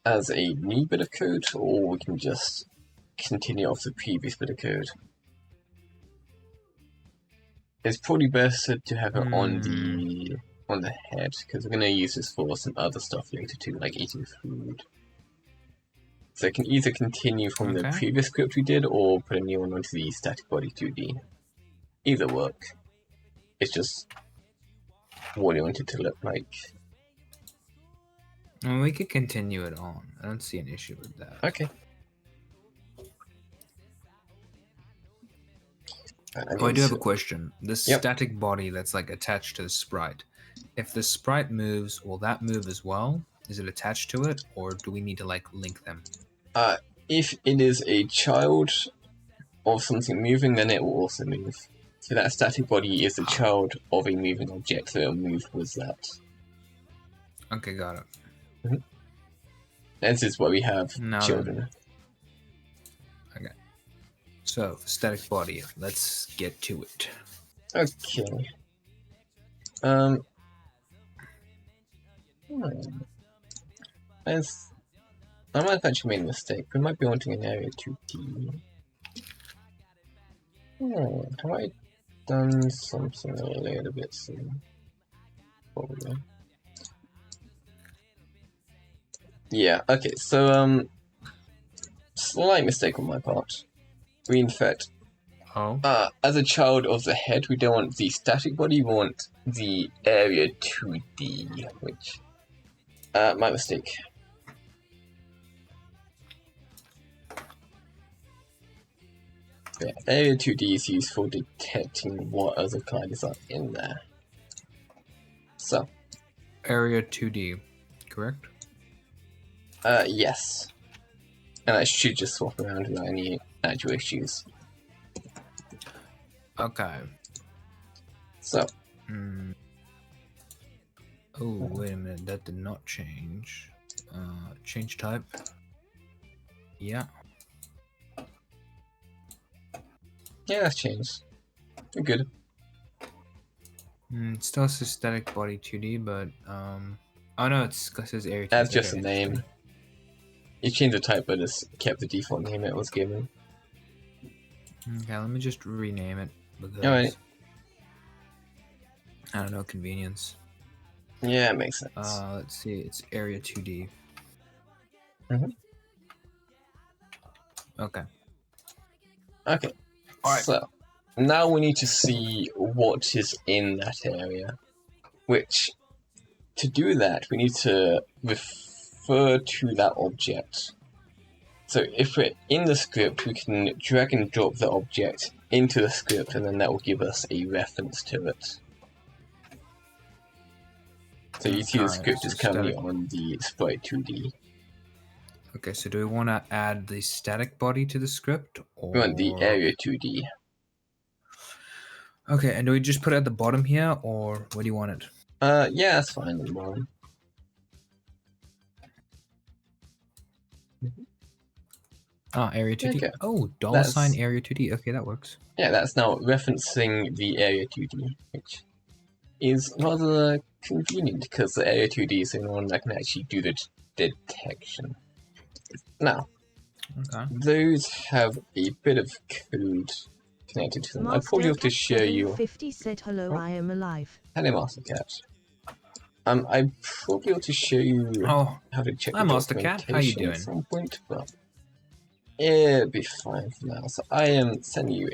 as a new bit of code, or we can just continue off the previous bit of code. It's probably best to have it on the head, because we're going to use this for some other stuff later too, like eating food. So it can either continue from the previous script we did, or put a new one onto the static body 2D. Either work. It's just what you want it to look like. Well, we could continue it on. I don't see an issue with that. Okay. Oh, I do have a question. The Yep. static body that's like attached to the sprite. If the sprite moves, will that move as well? Is it attached to it, or do we need to like link them? If it is a child of something moving, then it will also move. So that static body is the child of a moving object, so it'll move with that. Okay, got it. This is why we have Now children. Okay. So, static body. Let's get to it. Okay. I might have actually made a mistake. We might be wanting an area 2D. Have I done something a little bit soon? Probably. Yeah, okay, so, slight mistake on my part. We, in fact, as a child of the head, we don't want the static body, we want the area 2D, which, my mistake. Yeah, area 2D is used for detecting what other collides are in there. So. Area 2D, correct? Yes. And I should just swap around without any actual issues. Okay. So. Oh, wait a minute. That did not change. Change type. Yeah. Yeah, that's changed. We're good. Still says static body 2D, but oh no, it says area 2D. That's just a name. You changed the type, but it's kept the default name it was given. Okay, let me just rename it because Alright. I don't know, convenience. Yeah, it makes sense. Let's see, it's area 2D. Okay. Okay. Alright. So now we need to see what is in that area. Which, to do that, we need to refer to that object. So if we're in the script, we can drag and drop the object into the script, and then that will give us a reference to it. So you see the script is currently on the sprite 2D. Okay, so do we want to add the static body to the script? Or... We want the area 2D. Okay, and do we just put it at the bottom here, or where do you want it? Yeah, that's fine at the bottom. Area 2D. Okay. Oh, $ area 2D. Okay, that works. Yeah, that's now referencing the area 2D, which is rather convenient because the area 2D is the only one that can actually do the detection. Now, those have a bit of code connected to them. I probably have to show you. 50 said hello, I am alive. Hello, Master Cat. I probably ought to show you how to check the Master Cat. How you doing? At some point, but it'll be fine for now. So I am sending you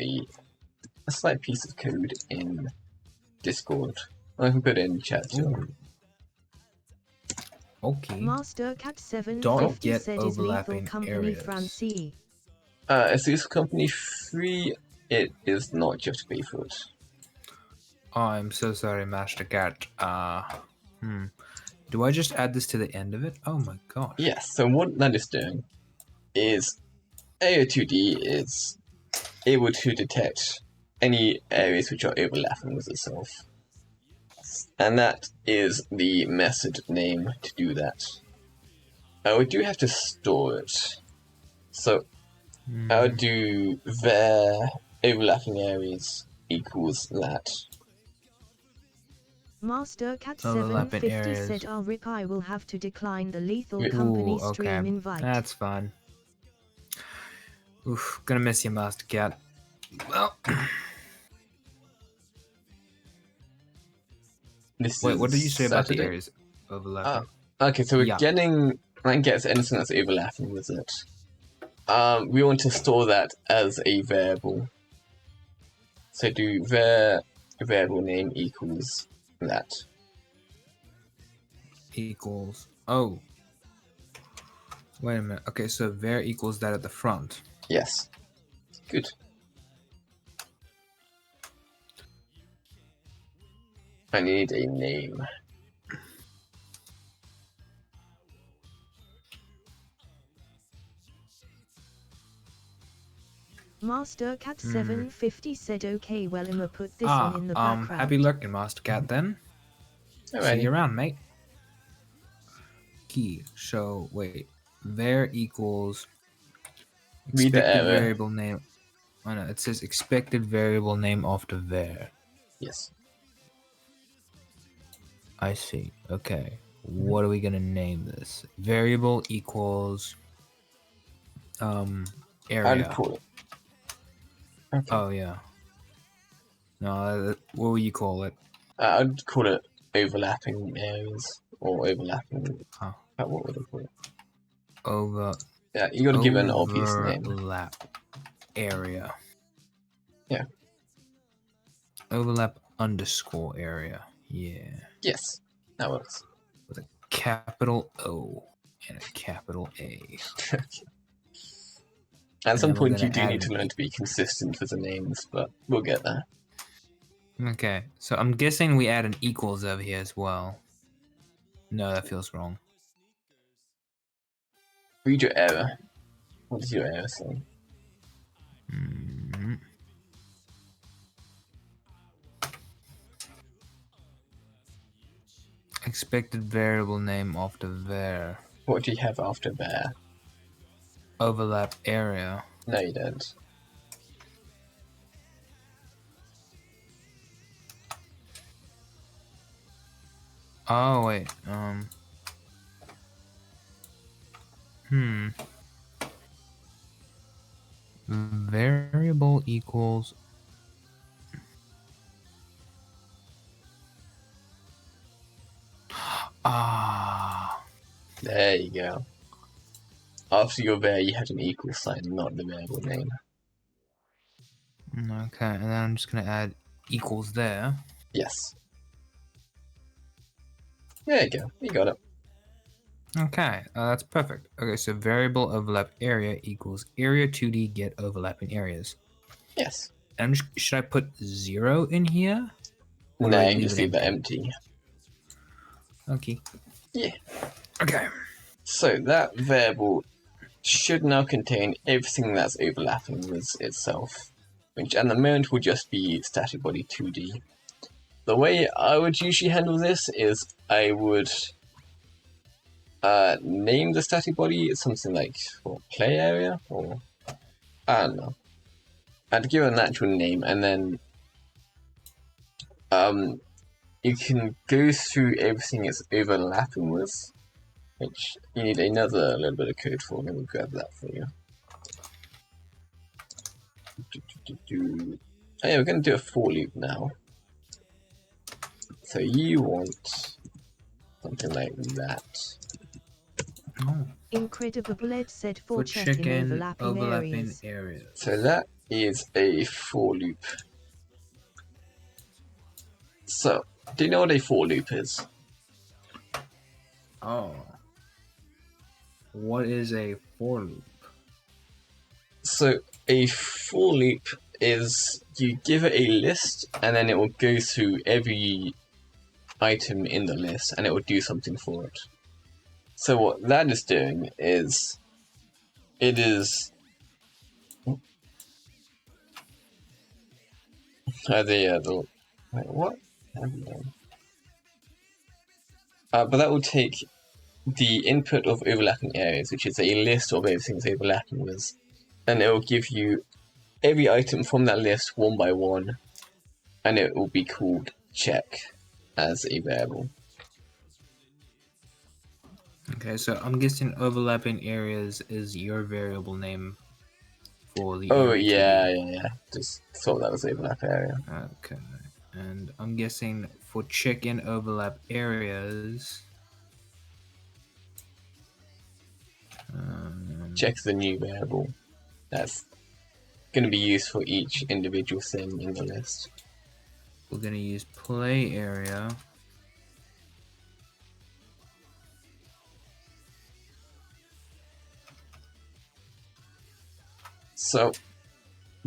a slight piece of code in Discord. I can put it in the chat too. Okay. Master Cat 750 said is lethal company areas. Francie. Is this company free? It is not just pay for it. Oh, I'm so sorry, Master Cat. Do I just add this to the end of it? Oh my gosh. Yes, so what that is doing is AO2D is able to detect any areas which are overlapping with itself. And that is the method name to do that. We do have to store it. So I would do var overlapping areas equals that. Master Cat 750 said, "Oh rip, I will have to decline the Lethal Company stream invite." That's fine. Oof, gonna miss you, Master Cat. Well, wait, what did you say about the areas overlapping? Okay, so we're getting that gets anything that's overlapping with it. We want to store that as a variable. So do var variable name equals that. Equals. Oh. Wait a minute. Okay, so var equals that at the front. Yes. Good. I need a name. Master Cat 750 said okay, well I'ma put this on in the background. Happy lurking, Master Cat, then. Alrighty. See you around, mate. Key. So, wait. Var equals Read the expected error. variable name. Oh no, it says expected variable name after var. Yes. I see. Okay. What are we gonna name this? Variable equals area. I'd call it. Okay. Oh yeah. No, what will you call it? I'd call it overlapping areas or overlapping. Huh. What would I call it? Yeah, you got to give it an obvious name. Overlap area. Yeah. Overlap underscore area. Yeah. Yes, that works. With a capital O and a capital A. At some point, you do need to learn to be consistent with the names, but we'll get there. Okay, so I'm guessing we add an equals over here as well. No, that feels wrong. Read your error. What does your error say? Expected variable name after var. What do you have after var? Overlap area. No, you don't. Oh wait. Variable equals. Ah. There you go. After your var, you had an equal sign, not the variable name. Okay, and then I'm just gonna add equals there. Yes. There you go. You got it. Okay, that's perfect. Okay, so variable overlap area equals area 2D get overlapping areas. Yes. And should I put 0 in here? No, you just leave that empty. Okay. Yeah. Okay. So that variable should now contain everything that's overlapping with itself, which at the moment will just be static body 2D. The way I would usually handle this is I would name the static body something like play area, or I don't know. I'd give it an actual name, and then you can go through everything it's overlapping with, which you need another little bit of code for. Let me grab that for you. Oh yeah, we're going to do a for loop now. So you want something like that. Oh. Incredible Bled said for chicken overlapping areas. So that is a for loop. So, do you know what a for loop is? Oh. What is a for loop? So, a for loop is you give it a list and then it will go through every item in the list and it will do something for it. So what that is doing is it is wait, what have you done? But that will take the input of overlapping areas, which is a list of everything it's overlapping with, and it will give you every item from that list one by one, and it will be called check as a variable. Okay, so I'm guessing overlapping areas is your variable name for the Oh area. yeah. Just thought that was overlap area. Okay, and I'm guessing for chicken overlap areas. Check the new variable. That's going to be used for each individual thing in the list. We're going to use play area. So,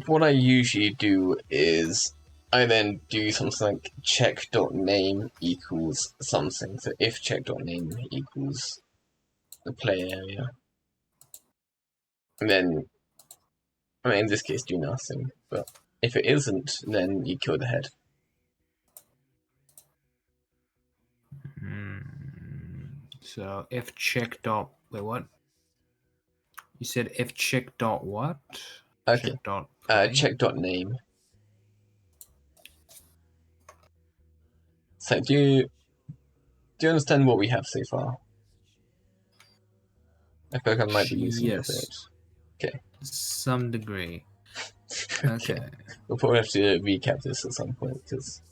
what I usually do is I then do something like check.name equals something. So if check.name equals the play area, and then, I mean, in this case, do nothing. But if it isn't, then you kill the head. So if check dot wait, what? You said if check dot what? Okay. Check dot play? Check.name. So do you understand what we have so far? I feel like I might be losing you a bit. Okay. Some degree. Okay. We'll probably have to recap this at some point because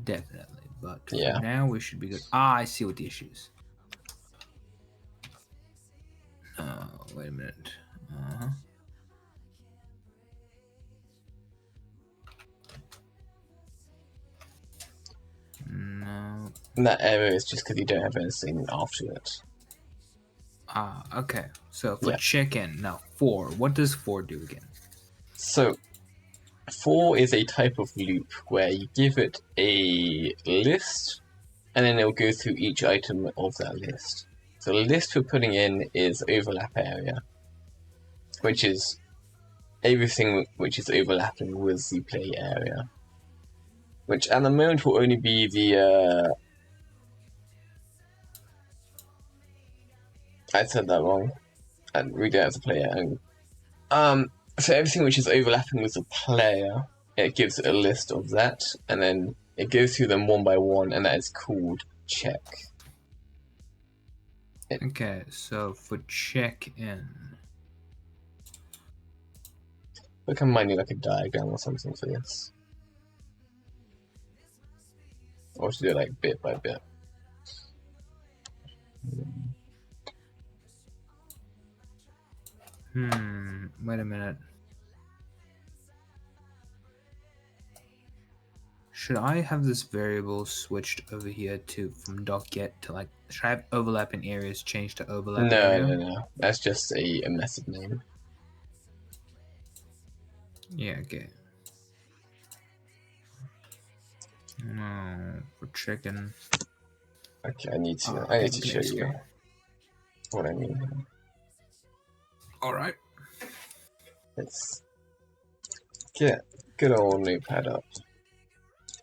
Definitely. But yeah. for now we should be good. Ah, I see what the issue is. Wait a minute. No. That error is just because you don't have anything after it. Ah, okay. So for check-in, now for, what does for do again? So for is a type of loop where you give it a list and then it'll go through each item of that list. So the list we're putting in is overlap area, which is everything which is overlapping with the play area. Which at the moment will only be the I said that wrong. And we don't have the player. So everything which is overlapping with the player, it gives it a list of that, and then it goes through them one by one, and that is called check. Okay, so for check-in. I think I might need like a diagram or something for this. Or to do it like bit by bit. Wait a minute. Should I have this variable switched over here to from .get to like, should I have overlapping areas changed to overlap area? No. That's just a method name. Yeah, okay. No, for chicken. Okay, I need to show you what I mean. Alright. Let's get good old notepad up.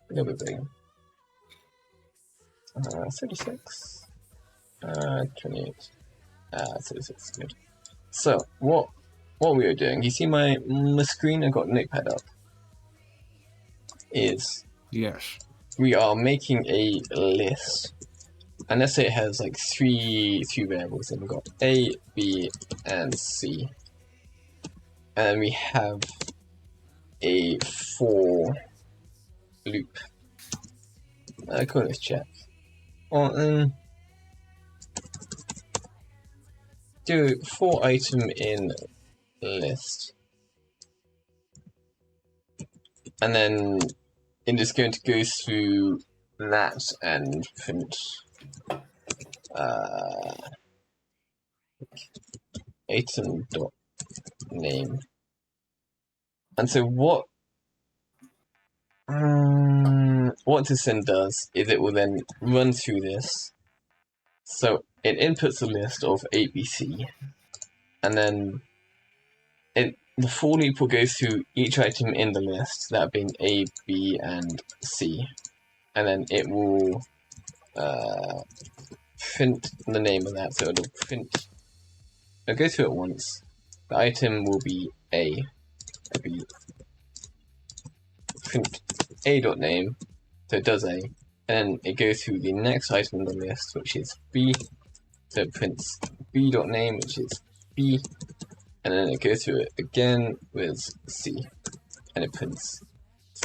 A little bit bigger. 36. 28. 36, good. So, what we are doing, you see my screen, I've got notepad up, is... Yes. We are making a list. And let's say it has like three variables, and we've got A, B, and C. And we have a for loop. I call this check. Do for item in list. And then it is going to go through that and print item.name. And so what this then does is it will then run through this. So it inputs a list of ABC, and then the for loop will go through each item in the list, that being A, B, and C, and then it will print the name of that. So it'll go through it once. The item will be A. It'll be print A.name, so it does A, and then it goes through the next item on the list, which is B, so it prints B.name, which is B, and then it goes through it again with C, and it prints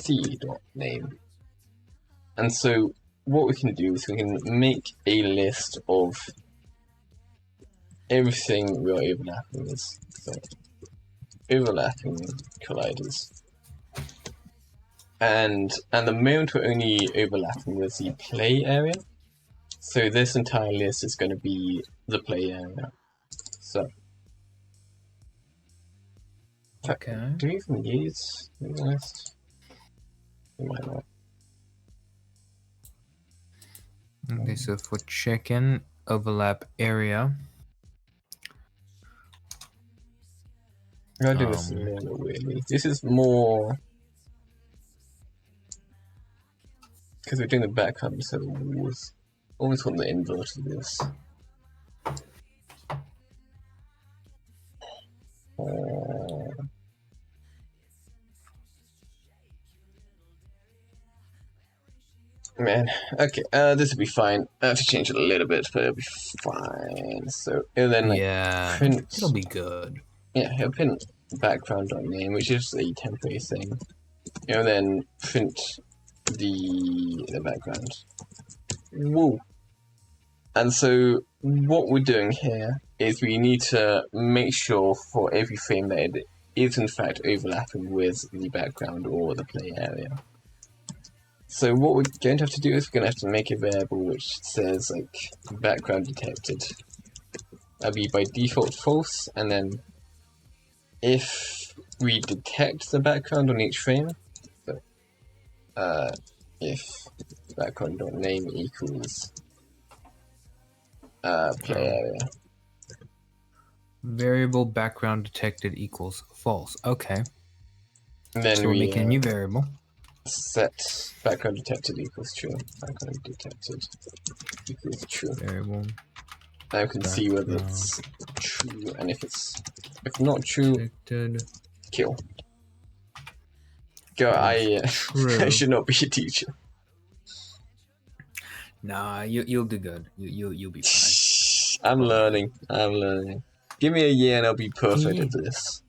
C.name. And so what we can do is we can make a list of everything we are overlapping with. So overlapping colliders. And the moment we're only overlapping with the play area, so this entire list is going to be the play area. So, okay. Do we even use the list? Why not? Okay, so for check-in overlap area. I'm gonna do this more weirdly. This is more because we're doing the background instead of walls. Almost want the inverse of this. Man, okay, this will be fine. I have to change it a little bit, but it'll be fine. So, and then like print. It'll be good. Yeah, he'll print background.name, which is a temporary thing. And then print the background. Woo! And so what we're doing here is we need to make sure for every frame that it is in fact overlapping with the background or the play area. So what we're going to have to do is we're going to have to make a variable which says like background detected. That'll be by default false, and then if we detect the background on each frame, so, if background.name equals play area. Variable background detected equals false. Okay. Then so we're making a new variable. Set background detected equals true. Background detected equals true. Variable. Now we can see whether it's true, and if not true, detected. Kill. Go. I should not be a teacher. Nah, you'll do good. You'll be fine. I'm learning. Give me a year and I'll be perfect at this.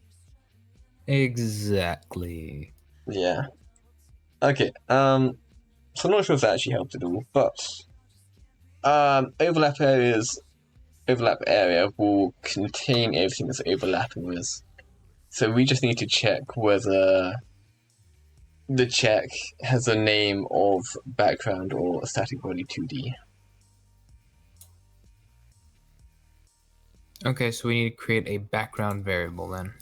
Exactly. Yeah. Okay. So I'm not sure if that actually helped at all, but overlap area will contain everything that's overlapping with. So we just need to check whether the check has a name of background or a static body 2D. Okay, so we need to create a background variable then.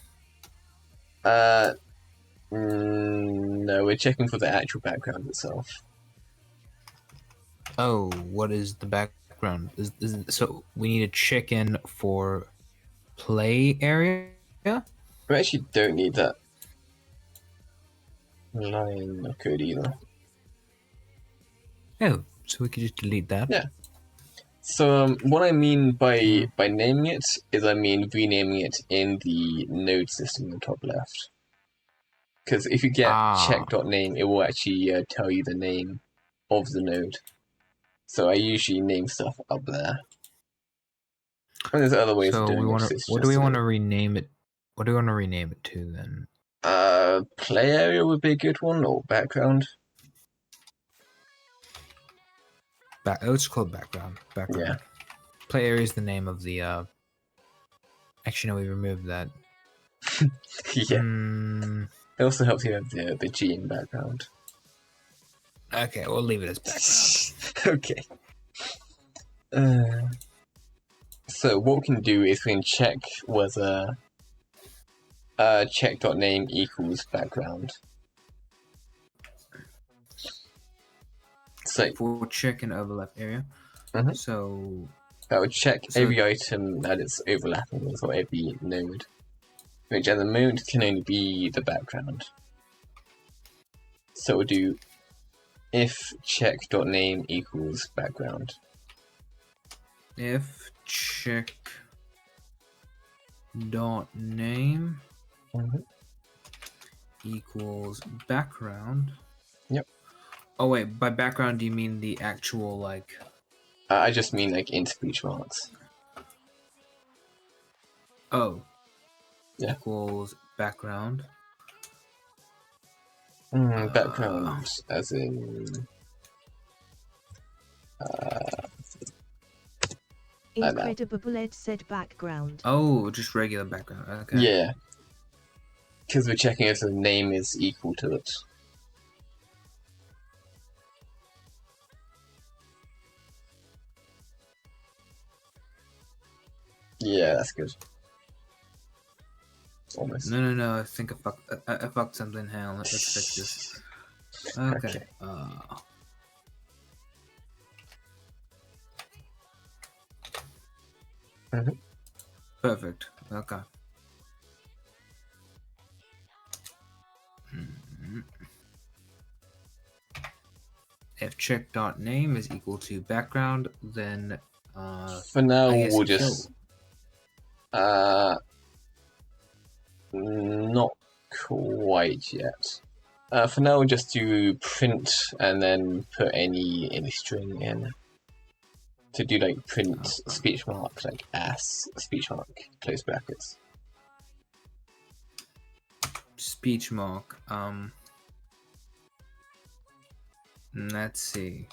No, we're checking for the actual background itself. Oh, what is the background? So we need to check in for play area? We actually don't need that line of code either. Oh, so we could just delete that. Yeah. So what I mean by naming it is I mean renaming it in the node system in the top left. Because if you get check.name, it will actually tell you the name of the node. So I usually name stuff up there. And there's other ways of doing it. What do we want to rename it? What do we want to rename it to then? Play area would be a good one, or background. Let's call it background. Yeah. Play area is the name of the. Actually, no, we removed that. Yeah. It also helps you have the G in background. Okay, we'll leave it as background. Okay. So what we can do is we can check whether check.name equals background. So for check and overlap area. So that would check every item that it's overlapping with, or every node, which at the moment can only be the background. So we'll do if check.name equals background. If check.name equals background. Yep. Oh wait, by background do you mean the actual like? I just mean like in speech marks. Oh. Yeah. Equals background. Background as in. Incredible Ed said background. Oh, just regular background. Okay. Yeah. Because we're checking if the name is equal to it. Yeah, that's good. Almost. No. I think I fucked something. Hang on, let's fix this. Okay. Perfect. Okay. If check.name is equal to background, then For now, I guess we'll kill. just not quite yet. For now, we'll just do print and then put any string in. To do like print speech mark, like ass speech mark, close brackets. Speech mark. Let's see.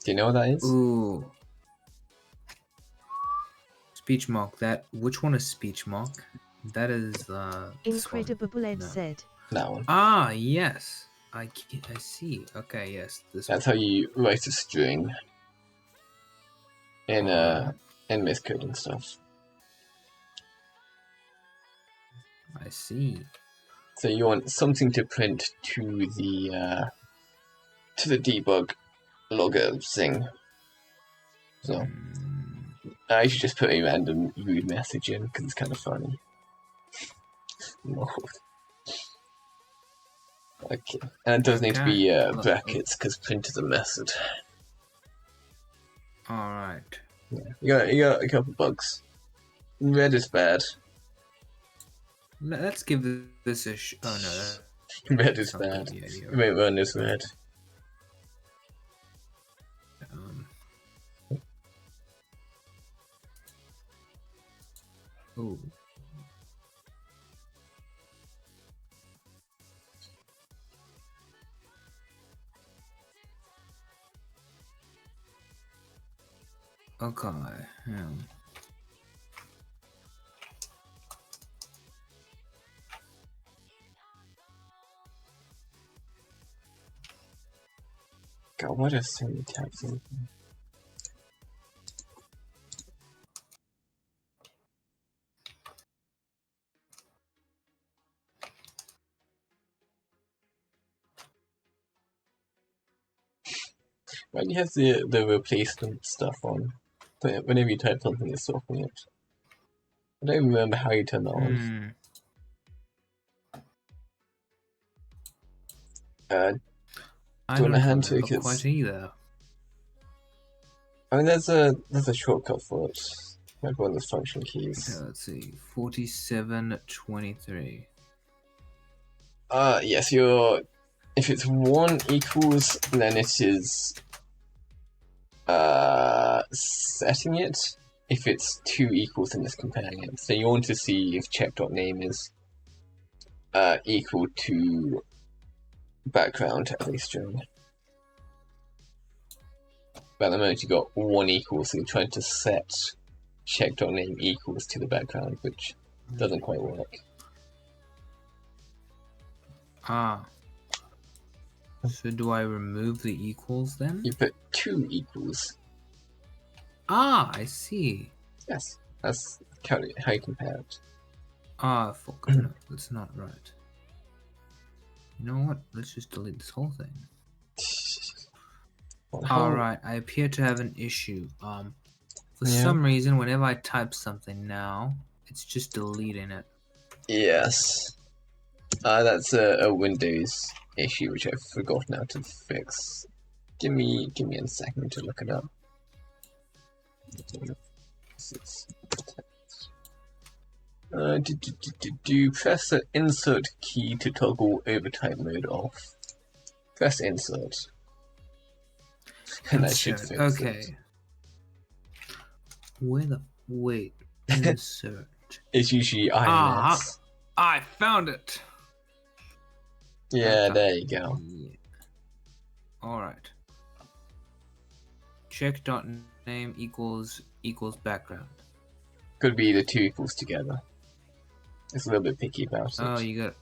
Do you know what that is? Ooh. Speech mark. Which one is speech mark? That is Incredible Ed said. That one. Ah, yes. I see. Okay, yes. That's how you write a string in miscode and stuff. I see. So you want something to print to the debug logger thing. So I should just put a random rude message in because it's kind of funny. No. Okay, and it does need to be brackets because print is a method. All right. Yeah, you got a couple bugs. Red is bad. Let's give this a oh no. Red is bad. Wait, run is red. Ooh. Okay. Yeah. God, what are so many tabs in? Why do you have the replacement stuff on? Whenever you type something, it's stopping it. I don't remember how you turn that on. I don't remember quite either. I mean, there's a shortcut for it. Like one of the function keys. Okay, let's see, 4723. Yes, if it's 1 equals, then it is setting it. If it's 2 equals, then it's comparing it. So you want to see if check.name is equal to background at least string. But at the moment you got 1 equals, so you're trying to set check.name equals to the background, which doesn't quite work. So do I remove the equals then? You put 2 equals. I see. Yes, that's how you compare it. Fuck, no, that's not right. You know what? Let's just delete this whole thing. Alright, I appear to have an issue. For some reason, whenever I type something now, it's just deleting it. Yes. That's a Windows issue which I've forgotten how to fix. Give me a second to look it up. Press the insert key to toggle overtype mode off. Press insert. And that should fix it. Wait, insert. It's usually INS. I found it! Yeah, there you go. Yeah. Alright. Check.name equals background. Could be the 2 equals together. It's a little bit picky about it. Oh, you got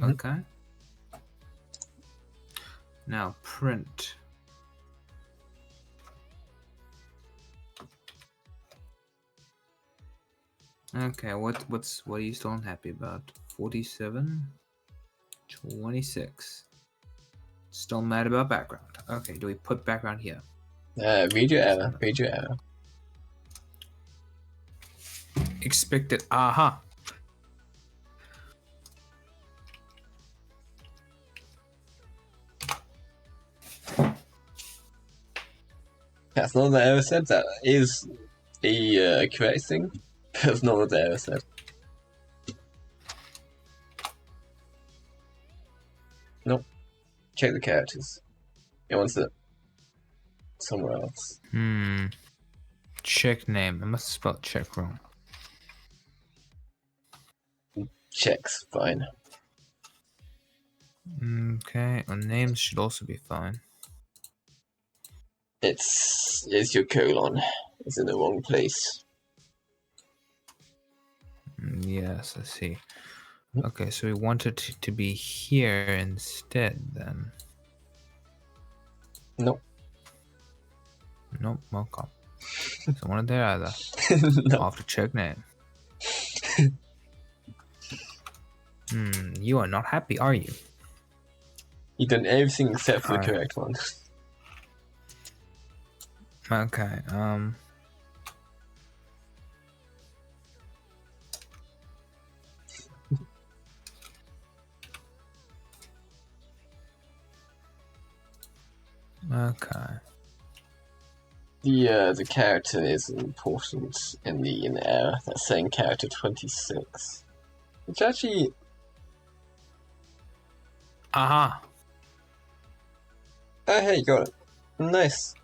it. Okay. Now print. Okay, what are you still unhappy about? 47, 26. Still mad about background. Okay, do we put background here? Read your error. Read your error. Expected. Aha. That's not what the error said. That is a correct thing. That's not what the error said. Nope. Check the characters. It wants it somewhere else. Check name. I must have spelled check wrong. Check's fine. Okay, and names should also be fine. It's your colon. It's in the wrong place. Yes, I see. Okay, so we want it to be here instead then. Nope. Nope, okay. So one there either. No. I'll have to check name. You are not happy, are you? You've done everything except for the Alright. correct one. Okay, okay. The character is important in the error. That's saying character 26. Which actually... Aha! Oh hey, got it. Nice.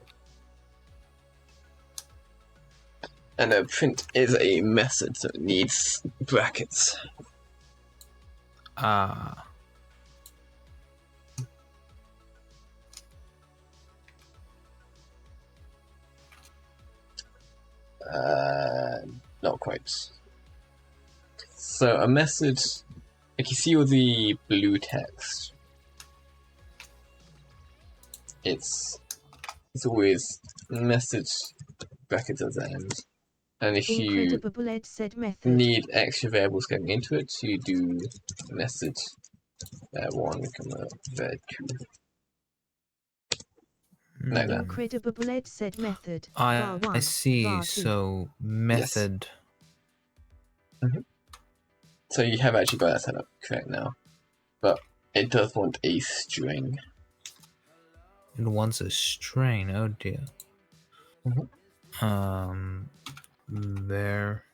And a print is a method, so it needs brackets. Ah. Not quite. So a method, like you see all the blue text, it's always message brackets at the end. And if you Incredible Ed said method. need extra variables going into it, you do message var1, var2. Like that. Incredible Ed said method. I see. var2. So method. So you have actually got that set up correct now, but it does want a string. It wants a string. Oh dear. There.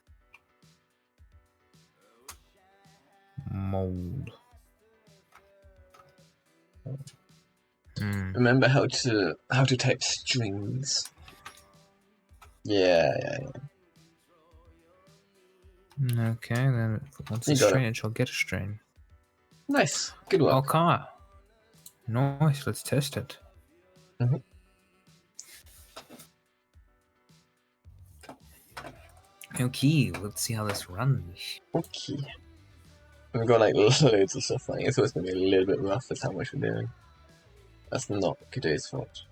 Mold. Remember how to type strings. Yeah. Okay, then if it wants a string, it shall get a string. Nice. Good work. Okay. Nice, let's test it. Okay, let's see how this runs. Okay. We've got like loads of stuff running. It's always going to be a little bit rough with how much we're doing. That's not Godot's fault.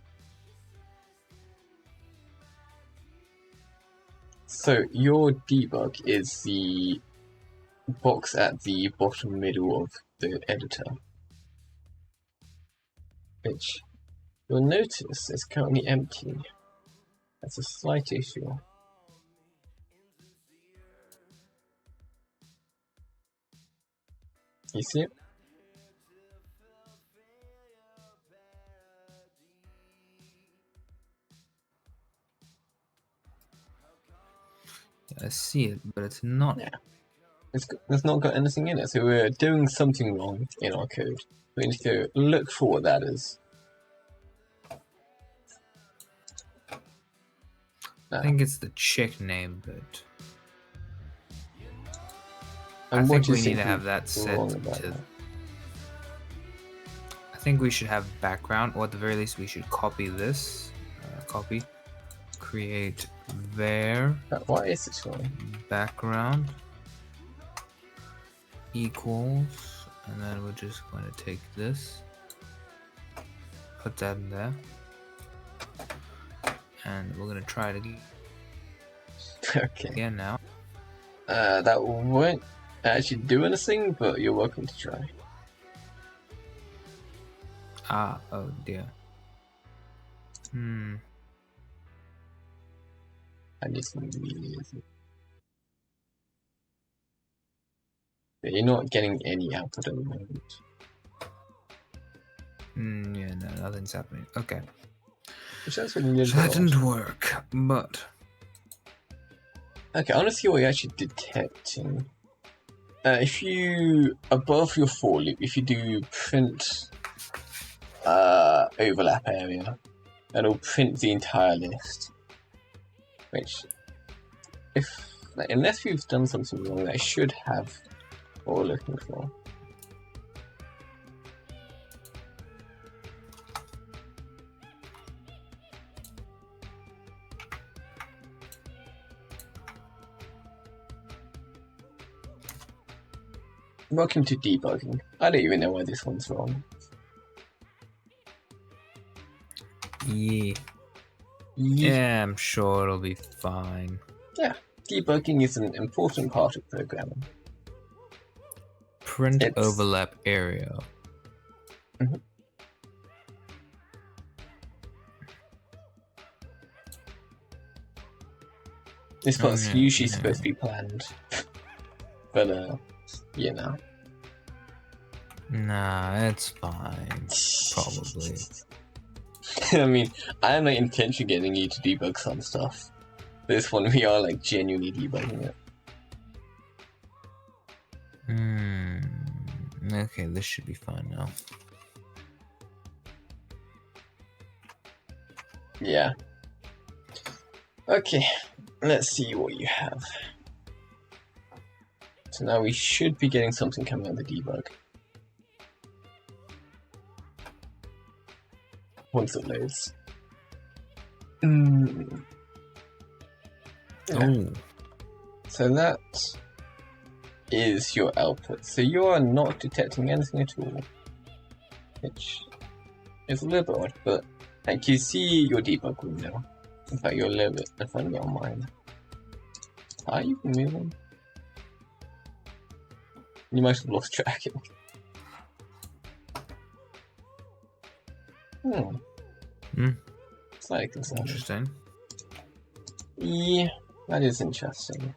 So your debug is the box at the bottom middle of the editor, which you'll notice is currently empty. That's a slight issue. You see it? I see it, but it's not. Yeah. It's not got anything in it, so we're doing something wrong in our code. We need to go look for what that is. I think it's the check name, but And I what think do we you need think to have that set wrong about to. that? I think we should have background, or at the very least, we should copy this. Copy. Create var Why is it wrong? background equals, and then we're just going to take this, put that in there, and we're going to try it again. Okay. Again now. That won't actually do anything, but you're welcome to try. Ah, oh dear. I need some music. But you're not getting any output at the moment. Yeah, no, nothing's happening. Okay. Which sounds really So that didn't work, but... Okay, I want to see what you're actually detecting. If you, above your for loop, if you do print overlap area, it'll print the entire list. Which, unless we've done something wrong, that should have what we're looking for. Welcome to debugging. I don't even know why this one's wrong. Yeah, I'm sure it'll be fine. Yeah, debugging is an important part of programming. Print overlap area. This part's usually supposed to be planned. But, you know. Nah, it's fine. Probably. I mean, I am like intentionally getting you to debug some stuff. This one, we are like genuinely debugging it. Okay, this should be fine now. Yeah. Okay, let's see what you have. So now we should be getting something coming out of the debug. Once it loads. Yeah. Oh. So that is your output. So you are not detecting anything at all. Which is a little bit odd, but I can see your debug window. In fact, you're a little bit in front of me on mine. Are you moving? You might have lost tracking. It's like Interesting. Yeah, that is interesting.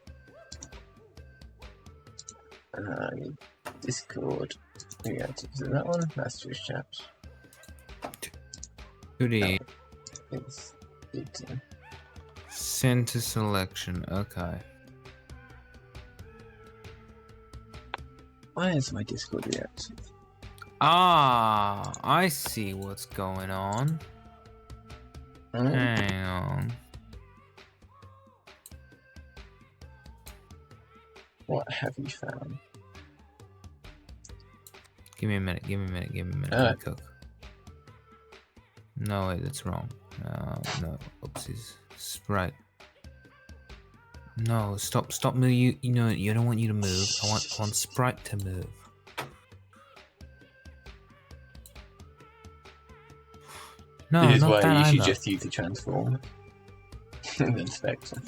Discord. Yeah, is it that one? That's just chat. 2D. It's Dayton. Center selection. Okay. Why is my Discord reactive? Ah, I see what's going on. Hang on. What have you found? Give me a minute. Give me a minute. Give me a minute. Let me cook. No, wait, that's wrong. No. Oopsies. Sprite. No, stop move. You know, you don't want you to move. I want Sprite to move. No, this is not why that you should either. just use the transform. And inspector.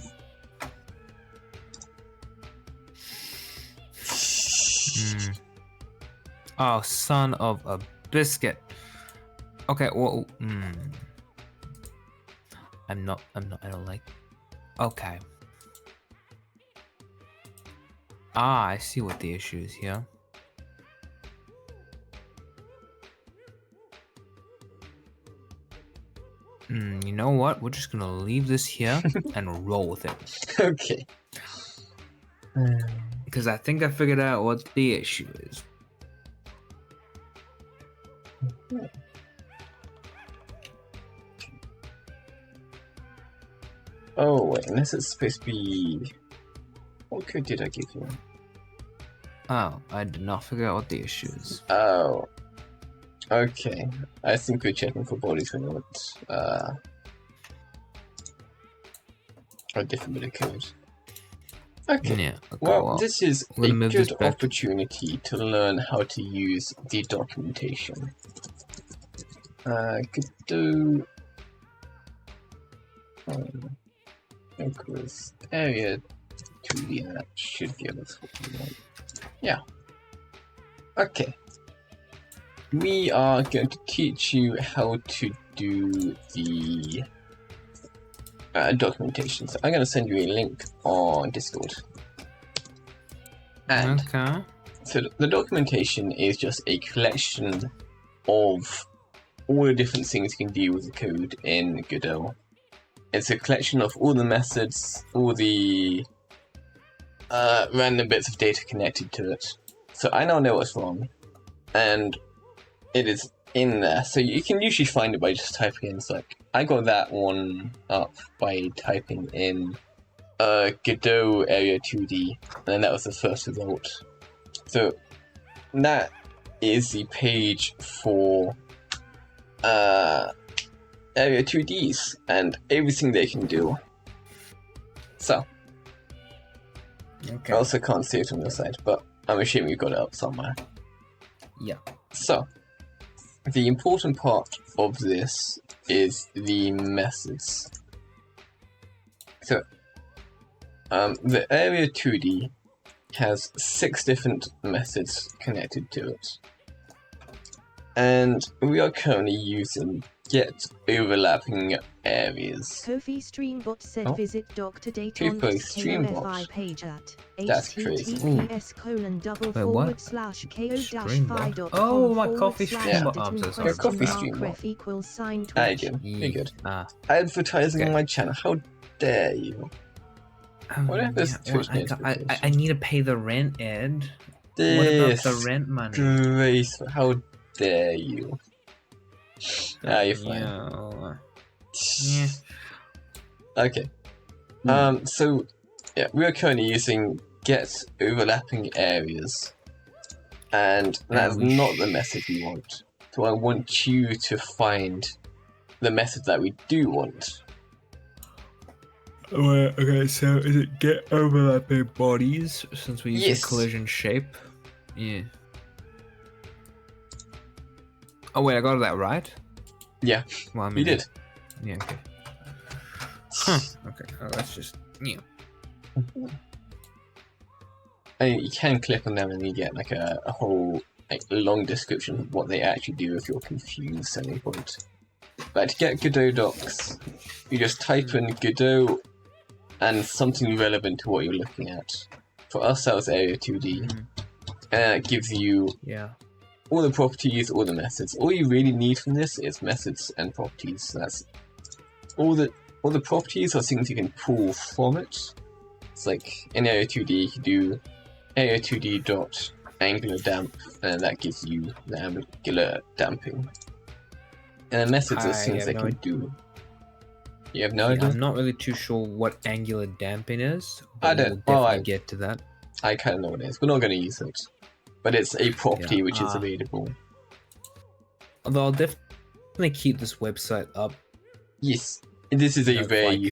Oh, son of a biscuit. Okay, well, I don't like. Okay. Ah, I see what the issue is here. You know what? We're just gonna leave this here and roll with it. Okay. Because I think I figured out what the issue is. Oh wait, unless it's supposed to be... What code did I give you? Oh, I did not figure out what the issue is. Oh. Okay. I think we're checking for bodies when it's a different bit of code. Okay. Yeah. Okay, Well, this is a good back. opportunity to learn how to use the documentation. Could do equals area 2D, and that should give us what we want. Yeah. Okay. We are going to teach you how to do the documentation. So I'm going to send you a link on Discord. And okay. so the documentation is just a collection of all the different things you can do with the code in Godot. It's a collection of all the methods, all the random bits of data connected to it. So I now know what's wrong, and it is in there. So you can usually find it by just typing in. So like, I got that one up by typing in Godot area 2D, and then that was the first result. So that is the page for area 2Ds and everything they can do. So Okay. I also can't see it on your side, but I'm assuming you got it up somewhere. Yeah. So the important part of this is the methods. So the area 2D has 6 different methods connected to it. And we are currently using get overlapping areas. Kofi Streambot said visit Dr. Dayton Kofi Streambot? KOFI page at That's crazy. https://ko-fi.com/. Oh, my Coffee Streambot. Yeah. I'm so sorry. Your Coffee Streambot. equals sign There you Twitch. go. Very good. Ah. Advertising Okay. on my channel. How dare you? What if this Twitch notification? I need to pay the rent, Ed. What about the rent money? Disgraceful. How dare you? You're fine. Yeah. Okay. So yeah, we are currently using get overlapping areas, and that's not the method we want. So I want you to find the method that we do want. Okay, so is it get overlapping bodies since we use Yes. a collision shape? Yeah. Oh wait, I got that right? Yeah, Well, I you mean, did. Yeah, okay. Huh. Okay, let's just, yeah. And you can click on them and you get like a whole like long description of what they actually do if you're confused at any point. But to get Godot docs, you just type in Godot and something relevant to what you're looking at. For us, that was Area 2D. And it gives you all the properties, all the methods. All you really need from this is methods and properties. So that's all the properties are things you can pull from it. It's like in Area 2D, you can do Area 2D dot angular damp, and that gives you the angular damping. And the methods are things they can do. You have no idea? I'm not really too sure what angular damping is. I But don't. we'll definitely get to that. I kind of know what it is. We're not going to use it, but it's a property which is available. Although I'll definitely keep this website up. Yes, this is a very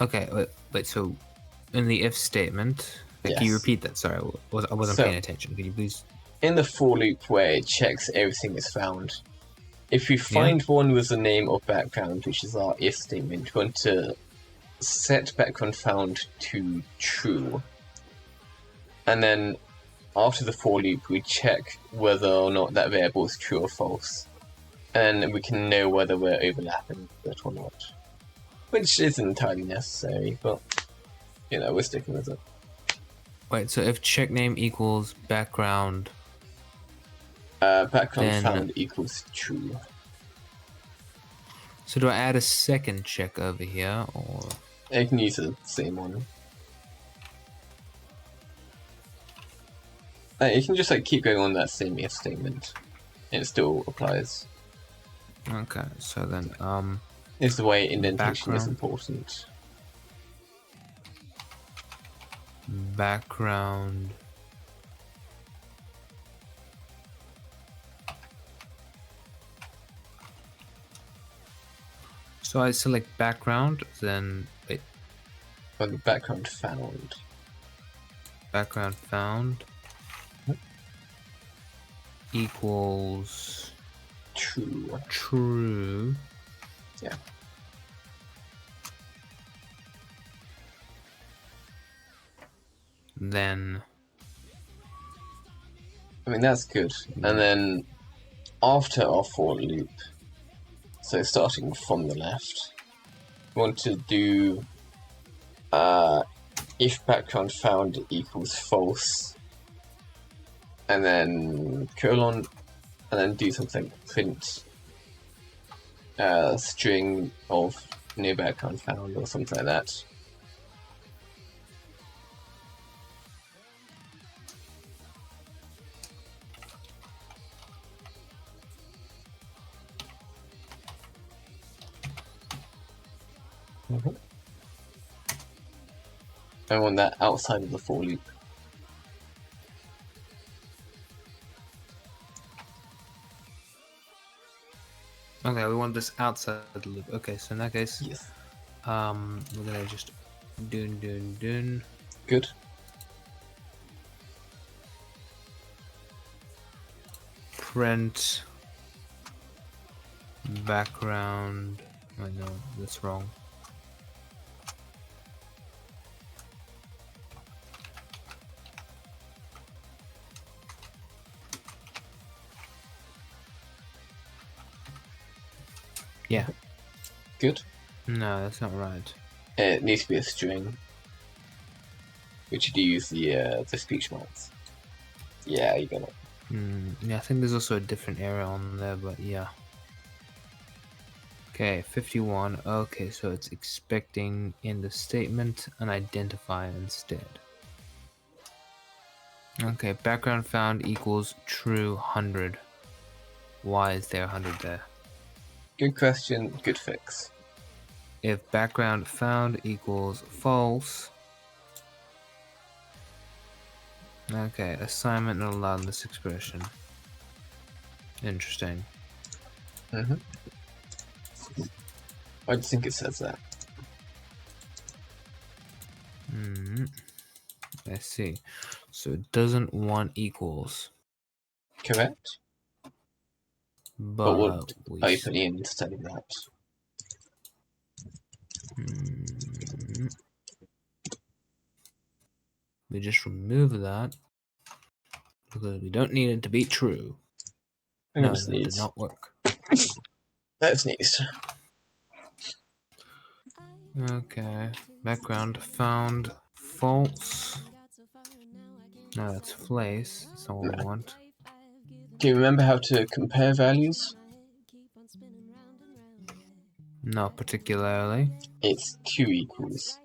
Okay, wait. So, in the if statement, can you Yes. repeat that? Sorry, I wasn't So- paying attention. Can you please? In the for loop where it checks everything is found, if we find one with the name of background, which is our if statement, we want to set background found to true. And then after the for loop, we check whether or not that variable is true or false. And we can know whether we're overlapping it or not. Which isn't entirely necessary, but, you know, we're sticking with it. Wait, so if check name equals background, Background then found equals true. so do I add a second check over here, or You can use the same one. You can just like keep going on that same if statement. It still applies. okay? So then, It's the way indentation is Background. important. background. So I select background, then wait, But the background found. background found equals True. true. Yeah. Then I mean, that's good. And then after our for loop, so starting from the left, we want to do if background found equals false, and then colon, and then do something print string of no background found or something like that. I want that outside of the for loop. okay, we want this outside the loop. Okay, so in that case, Yes. we're gonna just dun. Good. Print background. I know that's wrong. Yeah. Good. No, that's not right. It needs to be a string, which you do use the speech marks. Yeah, you got it. Yeah, I think there's also a different error on there, but yeah. Okay, 51. Okay, so it's expecting in the statement an identifier instead. Okay, background found equals true 100. Why is there 100 there? Good question, good fix. If background found equals false. Okay, assignment not allowed in this expression. Interesting. I just think it says that. I see. So it doesn't want equals. Correct? But what we are you putting in instead of that? We just remove that because we don't need it to be true. No, that did not work. That sneezed. Okay, background found false. No, that's place. That's all we want. Do you remember how to compare values? Not particularly. It's 2 equals.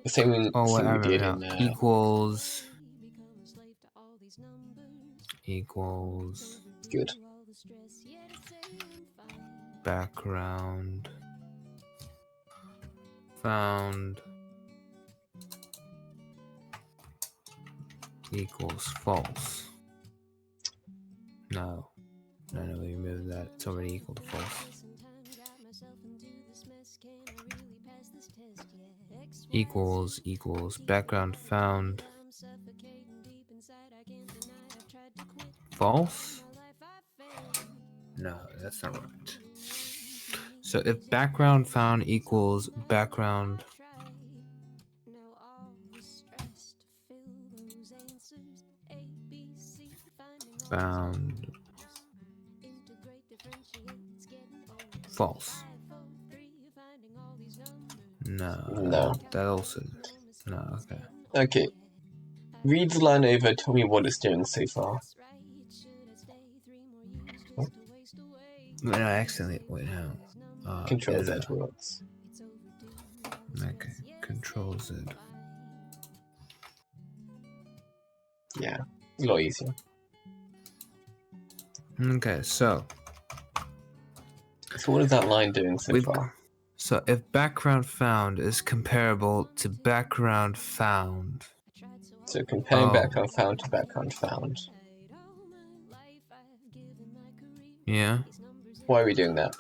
The same thing Oh, wait, I we did remember in now. Equals. Good. Background found equals false. No, we remove that. It's already equal to false. equals background found false. No, that's not right. So if background found equals background found false. No. That also no. Okay. Okay. Read the line over. Tell me what it's doing so far. Oh. Wait, no, accidentally. Wait, no. Control Z works. Okay. Control Z. Yeah, a lot easier. Okay, so what is that line doing so far? So if background found is comparable to background found. So comparing background found to background found. Yeah. Why are we doing that?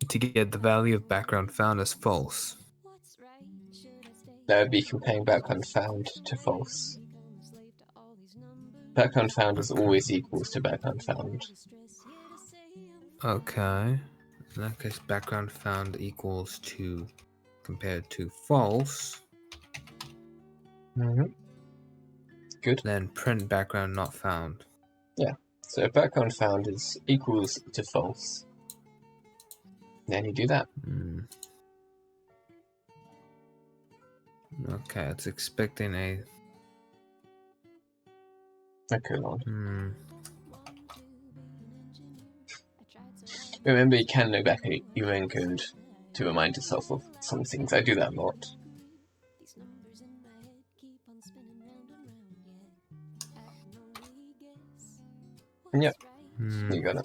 To get the value of background found as false. That would be comparing background found to false. Background found is always equals to background found. Okay. In that case, background found equals to compared to false. Good. Then print background not found. Yeah. So if background found is equals to false, then you do that. Okay, it's expecting a colon. Remember, you can look back at your own code to remind yourself of some things. I do that a lot. Yep, you got it.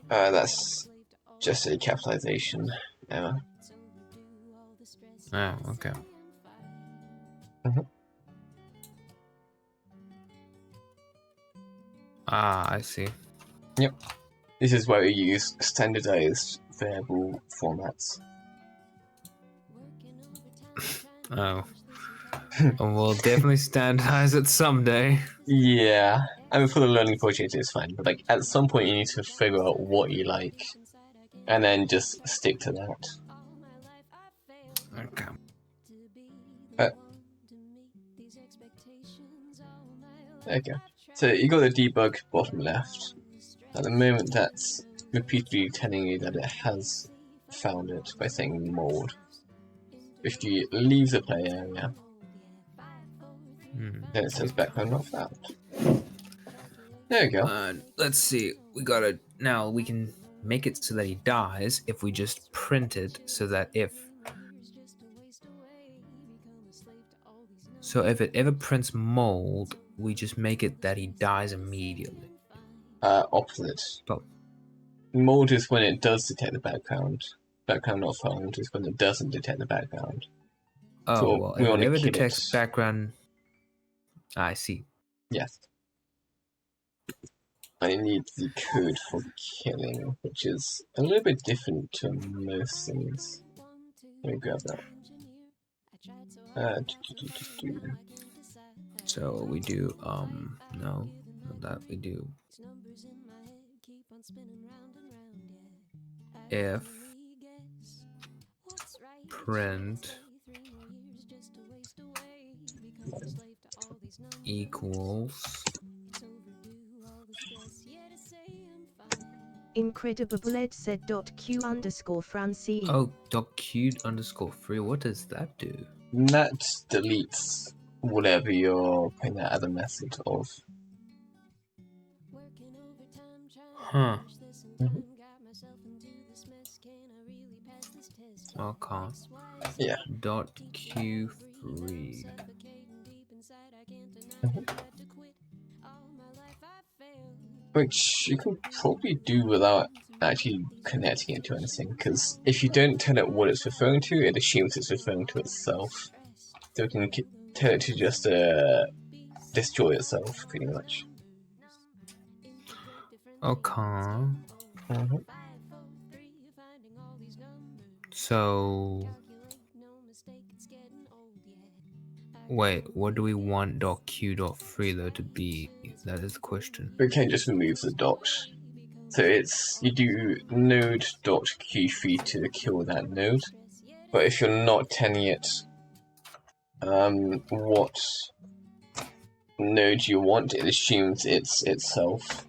That's just a capitalization error. Oh, okay. I see. Yep. This is where we use standardized variable formats. Oh. We'll definitely standardize it someday. Yeah. I mean, for the learning project, it's fine. But, like, at some point, you need to figure out what you like. And then just stick to that. Okay. Okay. So you got the debug bottom left. At the moment, that's repeatedly telling you that it has found it by saying mold. If you leave the play area, then it says background not found. There you go. Let's see. Now we can make it so that he dies if we just print it so that if it ever prints mold, we just make it that he dies immediately. Opposite. But mold is when it does detect the background. Background not found is when it doesn't detect the background. Oh, so well, if it ever detects background... I see. Yes. I need the code for killing, which is a little bit different to most things. Let me grab that. So we do, no, that we do. If print equals Incredible said .q_Francine. Oh, .q_free. What does that do? That deletes whatever you're putting that as a method of. Huh. Okay. Yeah. .q_free. Which you can probably do without actually connecting it to anything, because if you don't tell it what it's referring to, it assumes it's referring to itself. So it can tell it to just destroy itself, pretty much. Okay. So wait, what do we want .q.free though to be? That is the question. We can just remove the dot. So it's you do node.q3 to kill that node. But if you're not telling it what node you want, it assumes it's itself.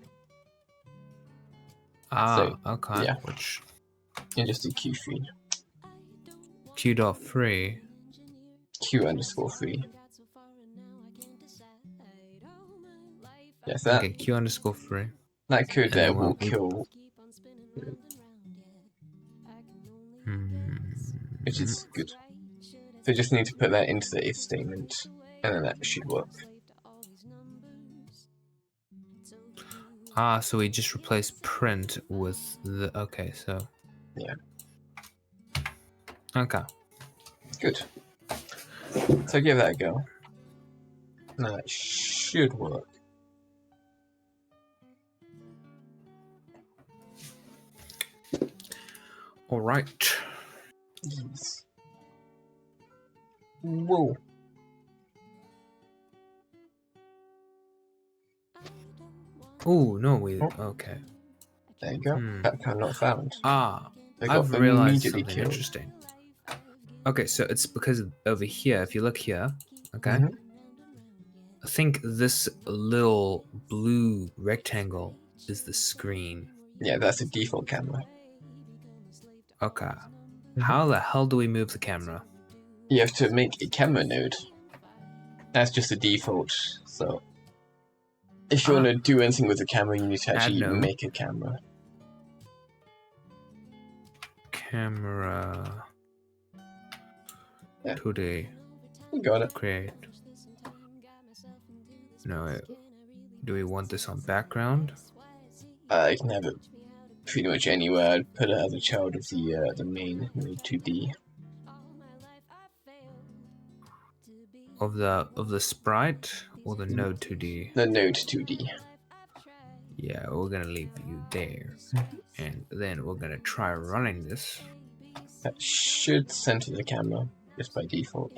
Ah, So, okay. yeah. Which You just do q3. q.free. q_free. Yes, that Okay, q_free. that code And there then will kill, which is good. So you just need to put that into the if statement, and then that should work. Ah, so we just replace print with the. Okay, so. Yeah. Okay. Good. So give that a go. Now that should work. All right. Yes. Whoa. Oh no, we. Oh. Okay. There you go. Background not found. Ah, They I've got realized immediately something killed. interesting. Okay, so it's because over here, if you look here, okay, I think this little blue rectangle is the screen. Yeah, that's a default camera. Okay. How the hell do we move the camera? You have to make a camera node. That's just a default. So if you want to do anything with the camera, you need to actually node. make a camera. Camera. Yeah. Today. You got it. Create. No, do we want this on background? You can have it pretty much anywhere. I'd put it as a child of the main node 2D. Of the sprite or the node 2D? The node 2D. Yeah, we're gonna leave you there, and then we're gonna try running this. That should center the camera just by default.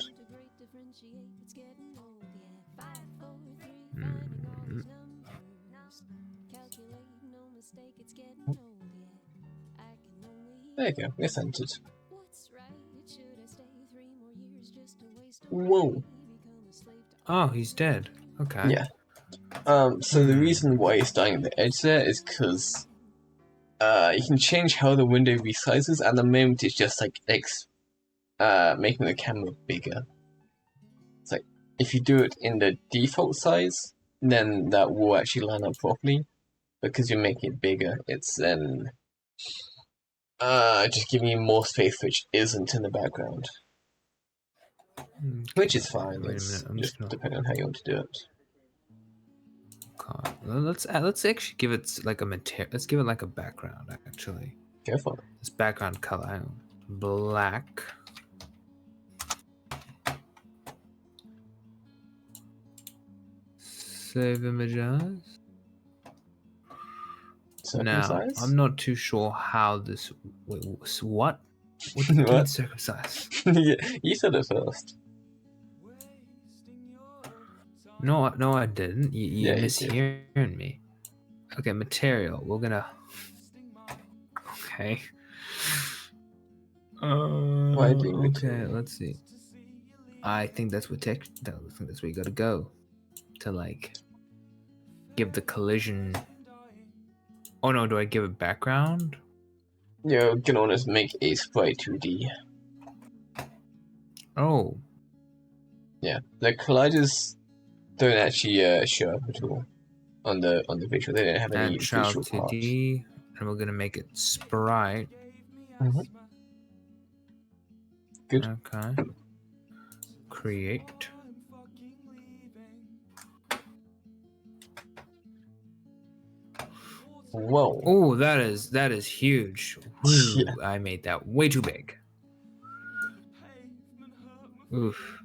There you go, we're centered. Whoa. Oh, he's dead. Okay. Yeah. So the reason why it's dying at the edge there is because you can change how the window resizes. At the moment, it's just like making the camera bigger. It's like if you do it in the default size, then that will actually line up properly. Because you're making it bigger, it's then just giving you more space, which isn't in the background. Which is fine. Wait a It's minute, I'm just gonna... depending on how you want to do it. God. Let's actually give it like a material. Let's give it like a background. Actually, Go for it. this background color, hang on. Black. Save images. Circumcise? Now, I'm not too sure how this. Wait, what? What do you mean circumcise? Yeah, you said it first. No, I didn't. You're Yeah, mishearing me. Okay, material. We're gonna. Okay. Okay, let's see. I think that's what I think that's where you gotta go to like give the collision. Oh no, do I give it background? You're gonna want to make a sprite 2D. Oh. Yeah, the colliders don't actually show up at all on the visual. They don't have any Child visual 2D, and we're gonna make it sprite. Good. Okay. Create. Whoa. Oh, that is huge. Woo, Yeah. I made that way too big. Oof.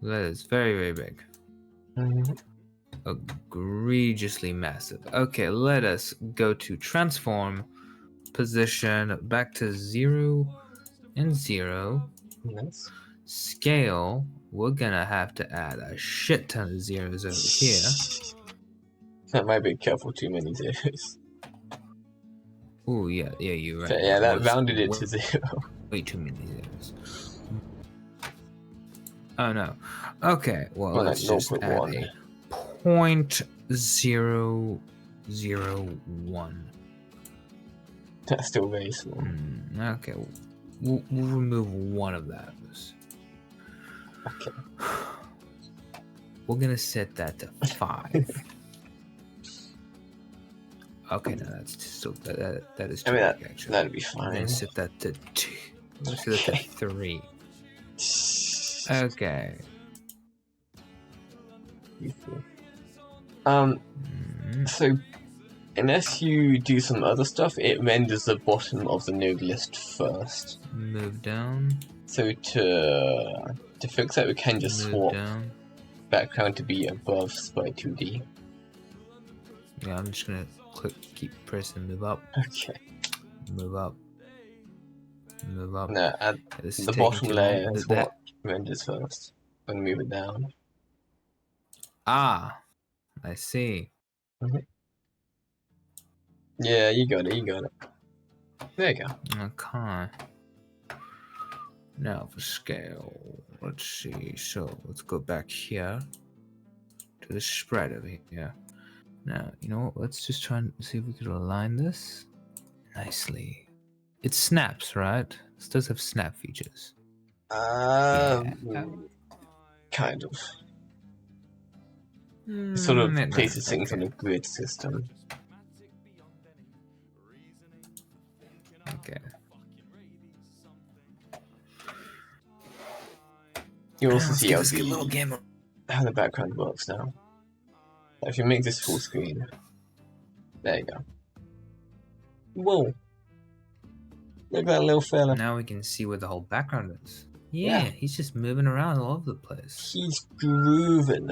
That is very, very big. Egregiously massive. Okay, let us go to transform, position back to 0, and 0. Yes. Scale, we're gonna have to add a shit ton of zeros over here. That might be careful, too many zeros. Oh yeah, you're right. But yeah, that was rounded it to 0. way too many zeros. Oh no. Okay, well, let's just add 0.1. a 0.001. That's still very small. Okay, we'll remove one of those. Okay. We're gonna set that to 5. Okay, no, that's still that is too big, actually. That'd be I'm fine. gonna set that to 2. Let's set that to 3. Okay. So unless you do some other stuff, it renders the bottom of the node list first. Move down. So to fix that, we can just swap background to be above Spy 2D. Yeah, I'm just gonna keep pressing move up. Okay. Move up. Move up. No, add the bottom layer is what renders first. And move it down. Ah, I see. Yeah, you got it. There you go. Okay. Now for scale, let's see. So let's go back here to the spread over here. Now, you know what? Let's just try and see if we can align this nicely. It snaps, right? This does have snap features. Kind of. It sort of places things on a grid system. Okay. You also see how the background works now. If you make this full screen, there you go. Whoa! Look at that little fella. Now we can see where the whole background is. Yeah, he's just moving around all over the place. He's grooving.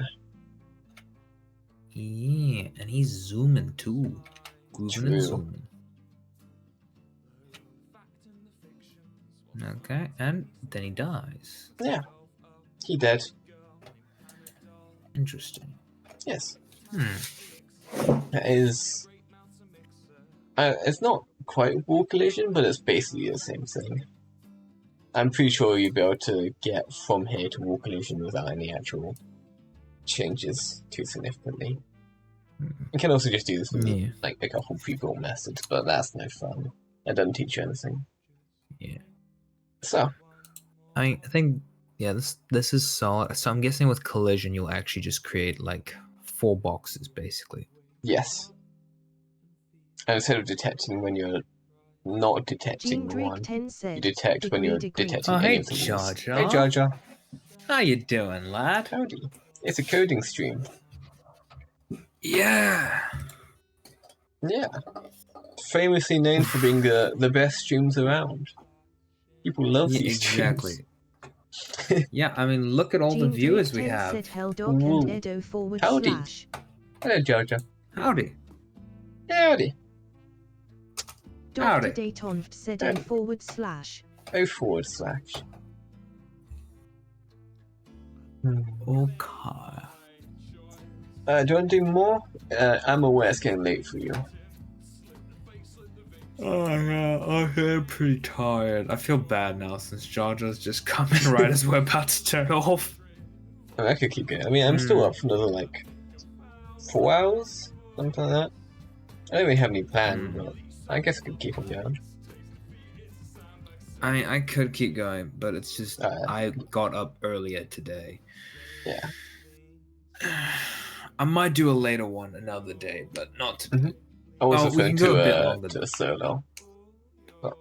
Yeah, and he's zooming too. Grooving and zooming. Okay, and then he dies. Yeah. He dead. Interesting. Yes. That is... it's not quite wall collision, but it's basically the same thing. I'm pretty sure you'll be able to get from here to wall collision without any actual changes too significantly. You can also just do this with like a couple pre-built methods, but that's no fun. It doesn't teach you anything. Yeah. So, I think this is solid. So I'm guessing with collision you'll actually just create like 4 boxes basically. Yes. And instead of detecting when you're not detecting one, you detect when you're detecting any of the walls. Hey Jar Jar. How you doing, lad? Howdy. It's a coding stream. Yeah. Yeah. Famously known for being the best streams around. People love these streams. Exactly. Yeah, I mean, look at all the viewers we have. Howdy. Hello, Jar Jar. Howdy. Howdy. Dr. Dayton said /. O//. Okay. Do you want to do more? I'm aware it's getting late for you. Oh no, I'm pretty tired. I feel bad now since Georgia's just coming right as we're about to turn off. I mean, I could keep going. I mean, I'm still up for another like 4 hours, something like that. I don't really have any plan, but I guess I could keep on going. I mean, I could keep going, but it's just I got up earlier today. Yeah. I might do a later one another day, but not today. I was referring to a solo. Oh.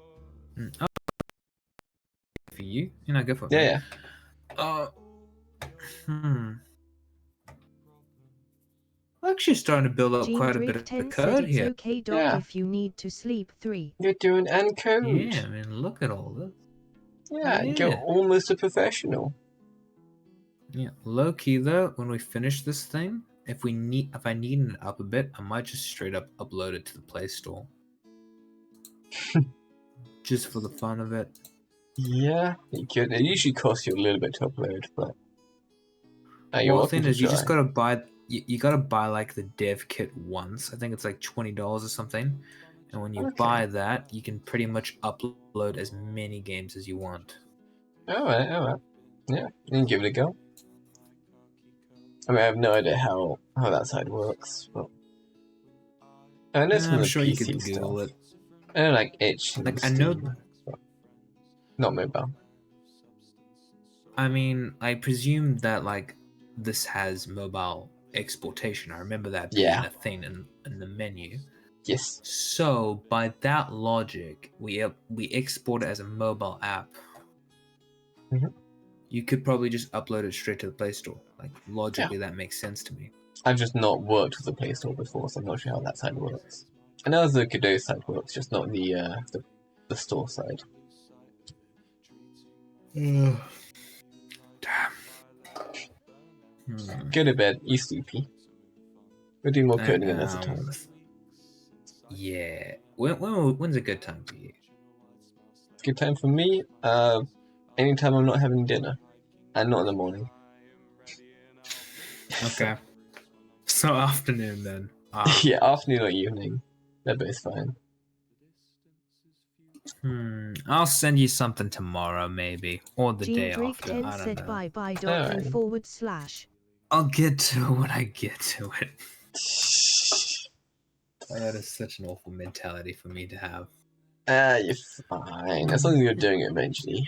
For you? You know, go for it. Yeah. I'm actually starting to build up quite a bit of code here. Okay, Doc, if you need to sleep 3. You're doing encode. Yeah, I mean, look at all this. Yeah, you're almost a professional. Yeah, low key though, when we finish this thing, if I neaten it up a bit, I might just straight up upload it to the Play Store. Just for the fun of it. Yeah, you could. It usually costs you a little bit to upload, but you're Well, the welcome thing to is, you just try. gotta buy. You gotta buy like the dev kit once. I think it's like $20 or something. And when you Okay. buy that, you can pretty much upload as many games as you want. Alright, alright. Yeah, you can give it a go. I mean, I have no idea how that side works, but I know some I'm of the sure you PC could Google stuff. it. I know like itch and Like I know. Steam, but not mobile. I mean, I presume that like this has mobile exportation. I remember that being Yeah. a thing in the menu. Yes. So by that logic, we export it as a mobile app. Mhm. You could probably just upload it straight to the Play Store. Like Yeah. logically, that makes sense to me. I've just not worked with the Play Store before, so I'm not sure how that side works. I know the Godot side works, just not the store side. Damn. Go to bed, you sleepy. We'll do more coding another Um, time. yeah. When's a good time for you? Good time for me. Anytime I'm not having dinner, and not in the morning. Okay. So afternoon then. Yeah, afternoon or evening. They're both fine. I'll send you something tomorrow, maybe, or the day Jean-Freak after. 10 I don't said know. bye.o/. I'll get to it when I get to it. That is such an awful mentality for me to have. You're fine. As long as you're doing it eventually.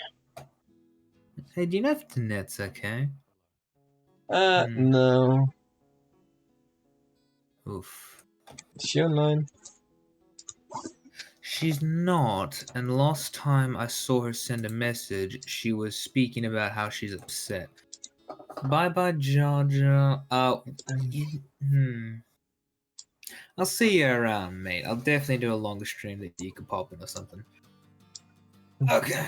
Hey, do you know if Danette's okay? No. Oof. Is she online? She's not, and last time I saw her send a message, she was speaking about how she's upset. Bye bye, Georgia. I'll see you around, mate. I'll definitely do a longer stream that you could pop in or something. Okay.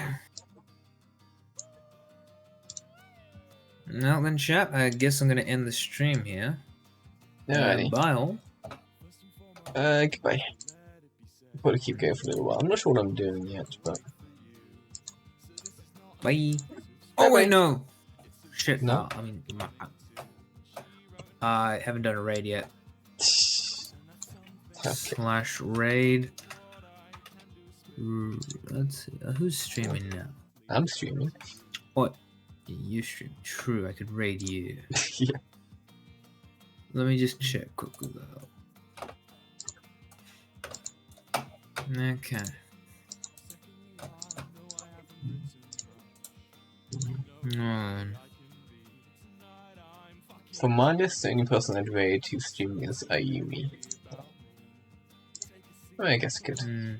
Now then, chap, I guess I'm gonna end the stream here. Alrighty. Bye all. Goodbye. I'll probably keep going for a little while. I'm not sure what I'm doing yet, but... Bye. Bye Oh, wait, bye. no. Shit, No? I haven't done a raid yet. Okay. /raid. Let's see. Who's streaming now? I'm streaming. What? You stream. True, I could raid you. Yeah. Let me just check quickly though. Okay. For my list, the only person I'd raid to streaming is Ayumi. I guess I could.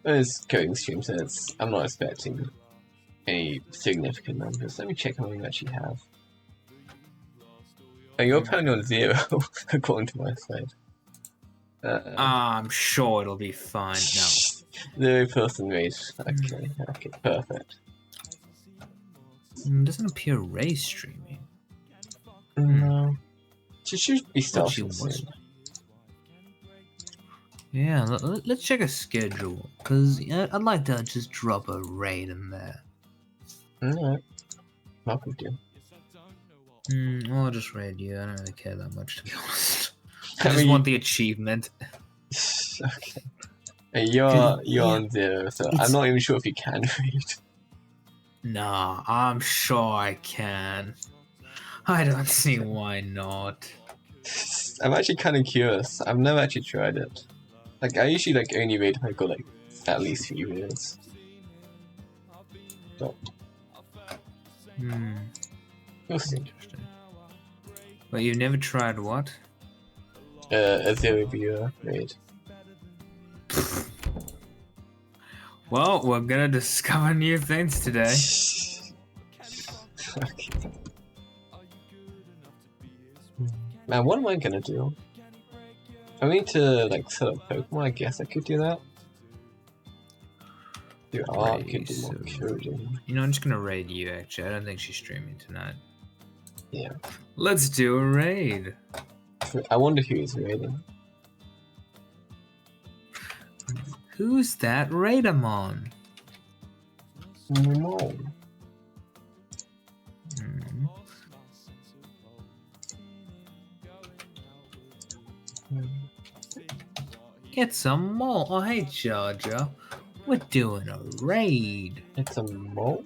It's coding stream, so I'm not expecting any significant numbers. Let me check how many you actually have. Oh, you're apparently on 0, according to my side. I'm sure it'll be fine. No. 0% rate. Okay, okay, perfect. Doesn't appear Ray streaming. No. She should be Thought she starting was. soon. Yeah, let's check a schedule, because I'd like to just drop a raid in there. Alright. Welcome to. I'll just raid you. I don't really care that much, to be honest. I just want the achievement. Okay. Hey, you're on 0, so I'm not even sure if you can raid. Nah, I'm sure I can. I don't see why not. I'm actually kind of curious. I've never actually tried it. Like, I usually like only raid if I got like at least 3 raids. So. We'll see. Interesting. But you've never tried what? A 0 viewer raid. Well, we're gonna discover new things today. Okay. Man, what am I gonna do? I need to like set up Pokemon. I guess I could do that. Do art, could do more coding. You know, I'm just gonna raid you. Actually, I don't think she's streaming tonight. Yeah. Let's do a raid. I wonder who is raiding. Who's that Raidamon? No. Get some more. Oh, hey, Georgia. We're doing a raid. It's a mole?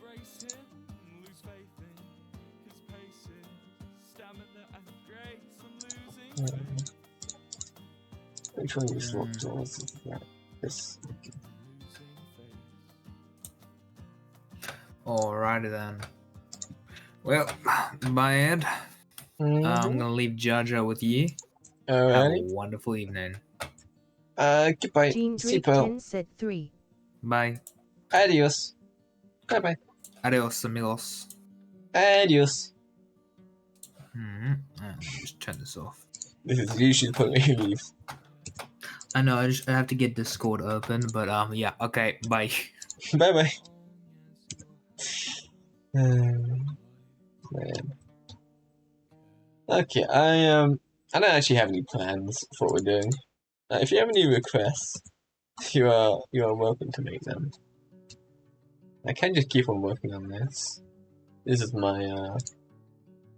Which one is locked doors is that? This. Alrighty then. Well, bye, Ed. I'm gonna leave Jaja with you. Have a wonderful evening. Goodbye. Gene Drake 10 said 3. Bye. Adios. Bye bye. Adios, amigos. Adios. Just turn this off. This is usually the point where you leave. I know, I have to get Discord open, but yeah, okay, bye. Bye bye. Man. Okay, I don't actually have any plans for what we're doing. If you have any requests, you are welcome to make them. I can just keep on working on this. This is my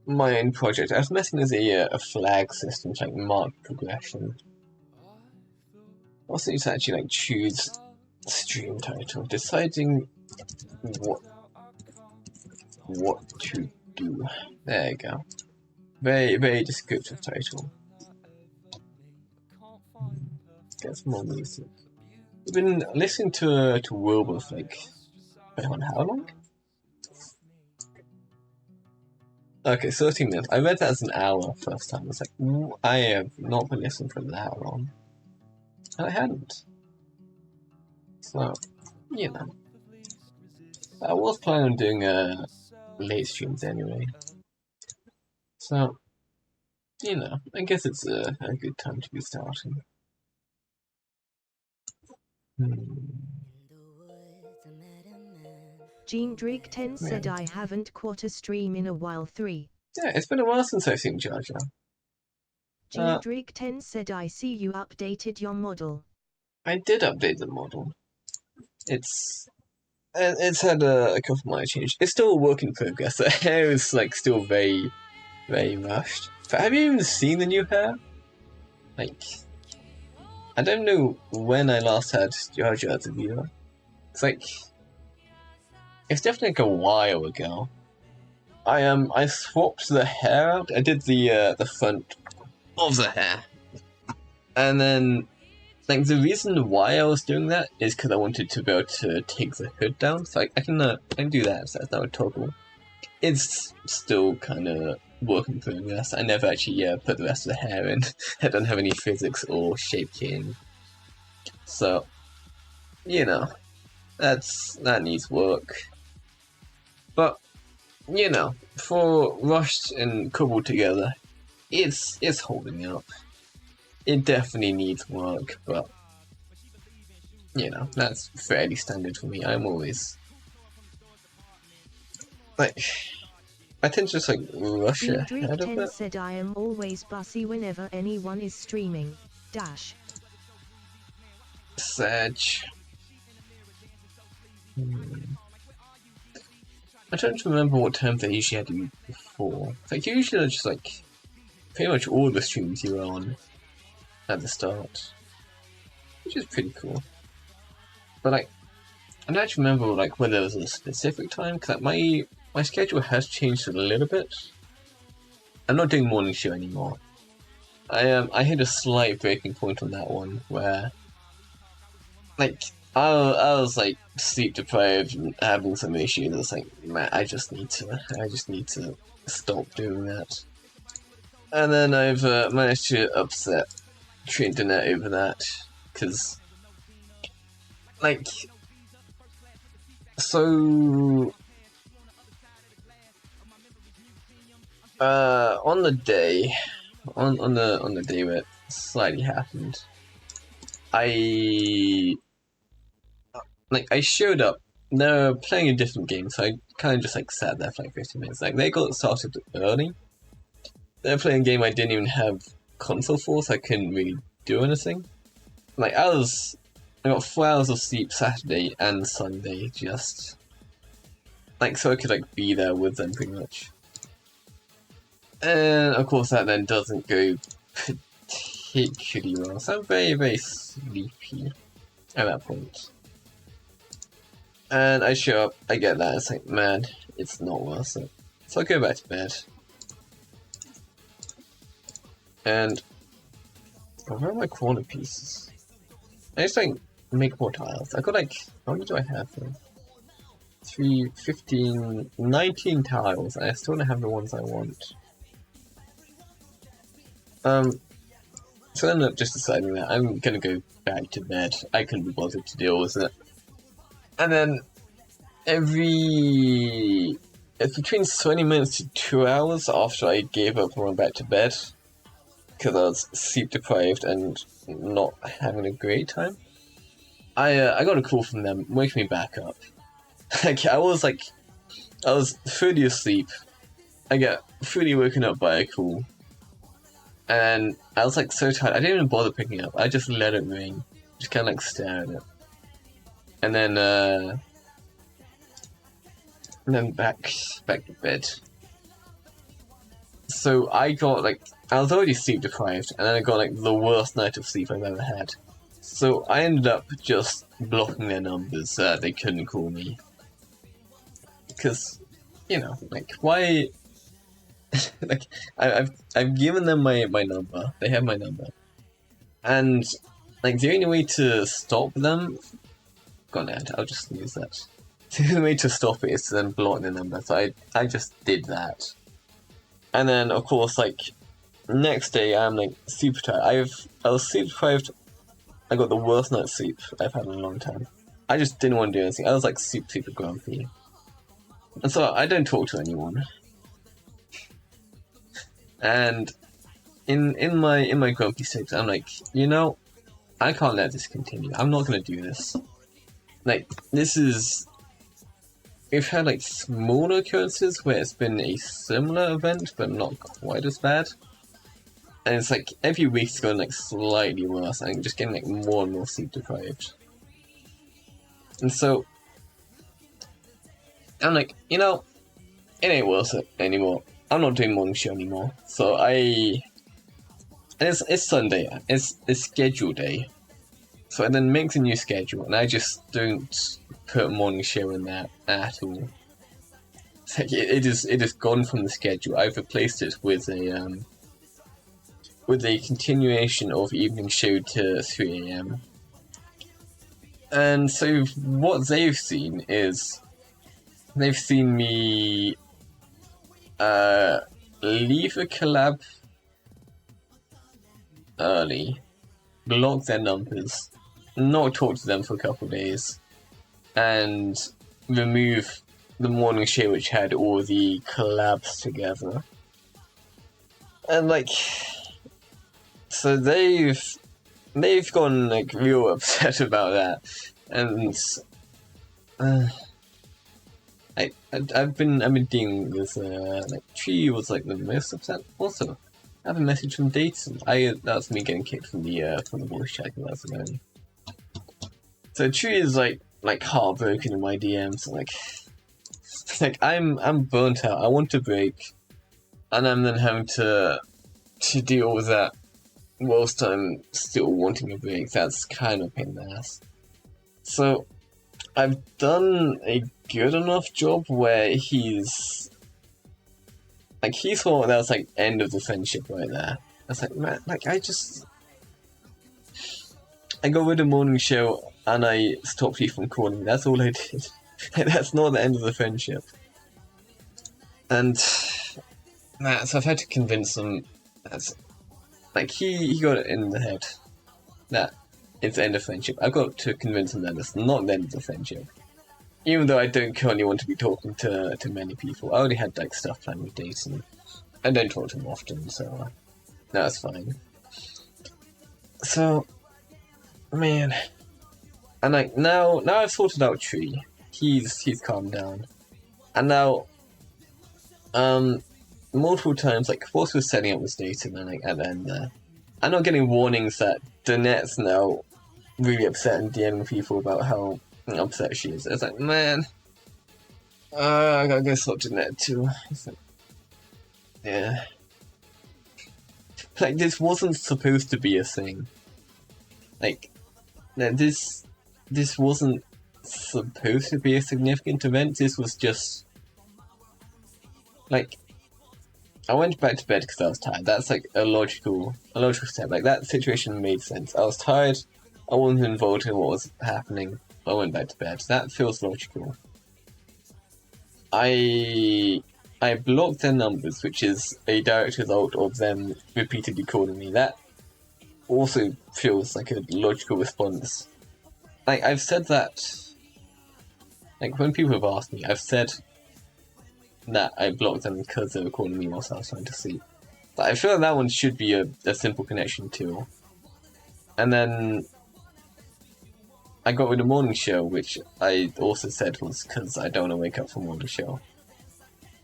my own project. I was messing with a flag system to like mark progression. Also, you to actually like choose stream title, deciding what to do. There you go. Very descriptive title. Get some more music. We've been listening to Wilbur for like, wait on how long? Okay, 13 minutes. I read that as an hour first time. It's like, I have not been listening for that long. And I hadn't. So, you know. I was planning on doing late streams anyway. So, you know, I guess it's a good time to be starting. Gene Drake 10 said I haven't caught a stream in a while 3. Yeah, it's been a while since I've seen Jar Jar. Gene Drake 10 said I see you updated your model. I did update the model. It's had a couple of minor changes. It's still a work in progress. The hair is like still very rushed. But have you even seen the new hair? Like, I don't know when I last had Jar Jar as a viewer. It's like, it's definitely like a while ago. I swapped the hair out. I did the front of the hair, and then like the reason why I was doing that is because I wanted to be able to take the hood down. So I can do that. So that's not a toggle. It's still kind of work in progress. I never actually put the rest of the hair in. I don't have any physics or shape keying. So, you know, that needs work. But, you know, for rushed and cobbled together, it's holding up. It definitely needs work, but, you know, that's fairly standard for me. I'm always like, I tend to just like rush ahead of it. Said I am always bussy whenever anyone is streaming. Dash. Sedge. I don't remember what terms they usually had you before. Like usually just like pretty much all the streams you were on at the start, which is pretty cool. But like, I don't actually remember like whether there was a specific time because like, my schedule has changed a little bit. I'm not doing morning show anymore. I hit a slight breaking point on that one where like I was like sleep deprived and having some issues. I was like, man, I just need to stop doing that. And then I've managed to upset Internet over that because like so. On the day where it slightly happened, I showed up. They were playing a different game, so I kind of just like sat there for like 15 minutes. Like they got started early. They were playing a game I didn't even have console for, so I couldn't really do anything. Like I got 4 hours of sleep Saturday and Sunday just like, so I could like be there with them pretty much. And of course that then doesn't go particularly well, so I'm very, very sleepy at that point. And I show up, I get that, it's like, man, it's not worth it. So I go back to bed. And where are my corner pieces? I just like make more tiles. I got like, how many do I have here? 3, 15, 19 tiles, and I still don't have the ones I want. So I ended up just deciding that I'm gonna go back to bed. I couldn't be bothered to deal with it. And then it's between 20 minutes to 2 hours after I gave up and went back to bed, because I was sleep deprived and not having a great time. I got a call from them, waking me back up. I was fully asleep. I get fully woken up by a call. And I was like so tired, I didn't even bother picking up. I just let it ring. Just kinda like stare at it. And then back to bed. So I got like, I was already sleep deprived, and then I got like the worst night of sleep I've ever had. So I ended up just blocking their numbers so that they couldn't call me. Because, you know, like, why... like, I've given them my number, they have my number. And, like, the only way to stop them... God, I'll just use that. The only way to stop it is to then block the number, so I just did that. And then, of course, like, next day I'm, like, super tired. I was sleep deprived. I got the worst night's sleep I've had in a long time. I just didn't want to do anything. I was, like, super grumpy. And so I don't talk to anyone. And in my grumpy state, I'm like, you know, I can't let this continue. I'm not gonna do this. Like, this is... We've had, like, smaller occurrences where it's been a similar event, but not quite as bad. And it's like, every week it's going, like, slightly worse. I'm just getting, like, more and more sleep deprived. And so... I'm like, you know, it ain't worth it anymore. I'm not doing morning show anymore. So it's Sunday. It's schedule day. So I then make a new schedule, and I just don't put morning show in there at all. It's like it is gone from the schedule. I've replaced it with a continuation of evening show to 3 AM. And so what they've seen is they've seen me leave a collab early, block their numbers, not talk to them for a couple of days, and remove the morning show which had all the collabs together. And like, so they've gone like real upset about that, and I've been dealing with like Tree was like the most upset. Also, I have a message from Dayton. That's me getting kicked from the voice chat. That's annoying. So Tree is like heartbroken in my DMs. Like I'm burnt out. I want to break, and I'm then having to deal with that whilst I'm still wanting a break. That's kind of a pain in the ass. So I've done a good enough job where he's thought that was like end of the friendship right there. I was like, man, like I got rid of morning show and I stopped you from calling. That's all I did. That's not the end of the friendship. And man, so I've had to convince him. That's like he got it in the head that it's the end of friendship. I've got to convince him that it's not the end of the friendship. Even though I don't currently want to be talking to many people. I already had like stuff planned with Dayton. I don't talk to him often, so that's fine. So, man, and like now I've sorted out Tree. He's calmed down, and now multiple times like whilst we're setting up this Dayton, and like at the end there, I'm not getting warnings that Danette's now really upset and DMing people about how upset she is. It's like, man, I gotta go sort to net too. Yeah. Like, this wasn't supposed to be a thing. Like, this wasn't supposed to be a significant event. This was just like, I went back to bed because I was tired. That's like a logical step. Like, that situation made sense. I was tired. I wasn't involved in what was happening. I went back to bed. That feels logical. I blocked their numbers, which is a direct result of them repeatedly calling me. That also feels like a logical response. Like, I've said that. Like, when people have asked me, I've said that I blocked them because they were calling me whilst I was trying to sleep. But I feel like that one should be a simple connection too. And then I got with the morning show, which I also said was because I don't want to wake up for morning show.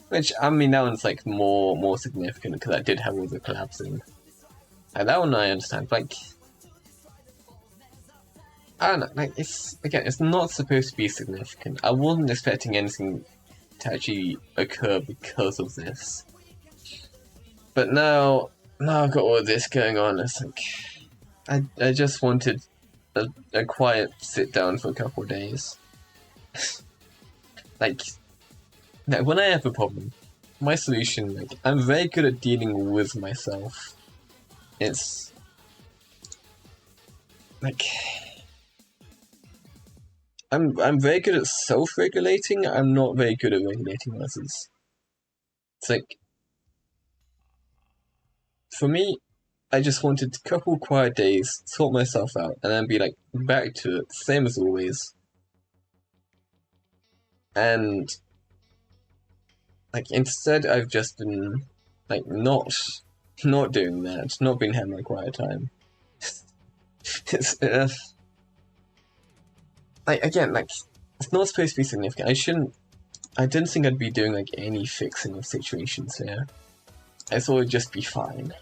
Which, I mean, that one's like more significant because I did have all the collapsing. And that one I understand. Like, I don't know. Like, it's not supposed to be significant. I wasn't expecting anything to actually occur because of this. But now I've got all this going on. It's like I just wanted a quiet sit down for a couple of days. like when I have a problem, my solution, like, I'm very good at dealing with myself. It's like I'm very good at self-regulating. I'm not very good at regulating others. It's like, for me, I just wanted a couple quiet days, sort myself out, and then be like back to it, same as always. And like, instead, I've just been like not doing that, not been having my quiet time. It's like, again, like, it's not supposed to be significant. I didn't think I'd be doing like any fixing of situations here. I thought it'd just be fine.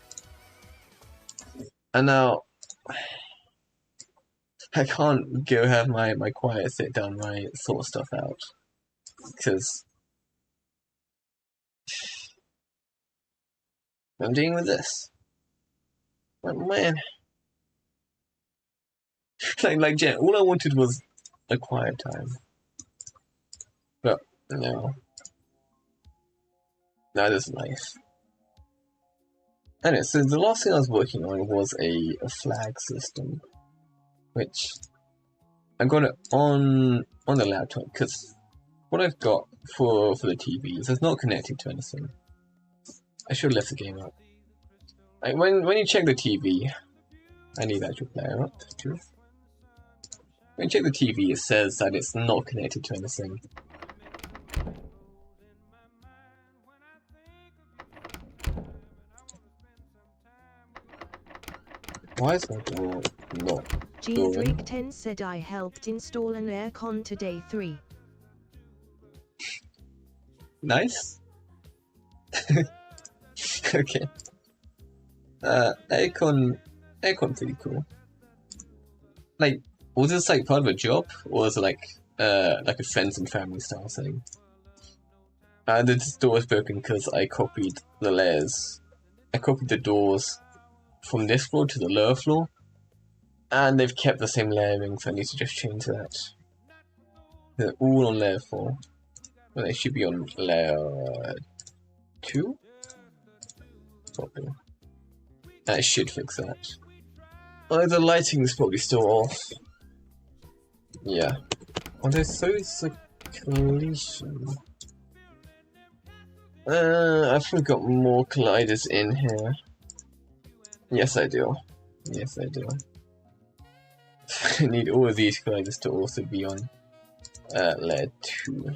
And now I can't go have my quiet sit down, my sort stuff out, because I'm dealing with this. Like, man, like Jen, all I wanted was a quiet time, but no, that is life. Anyway, so the last thing I was working on was a flag system, which I got it on the laptop, because what I've got for the TV is it's not connected to anything. I should have left the game up. Like, when you check the TV, I need that to player up too. When you check the TV, it says that it's not connected to anything. Why is my door not going? G10 said I helped install an aircon today 3. Nice. Okay. Aircon pretty cool. Like, was this like part of a job, or was it like a friends and family style thing? This door is broken because I copied the layers. I copied the doors from this floor to the lower floor, and they've kept the same layering, so I need to just change that. They're all on layer 4. Well, they should be on layer 2? Probably. That should fix that. Oh, the lighting's probably still off. Yeah. Although so is the collision. I've probably got more colliders in here. Yes, I do. Yes, I do. I need all of these colliders to also be on layer 2.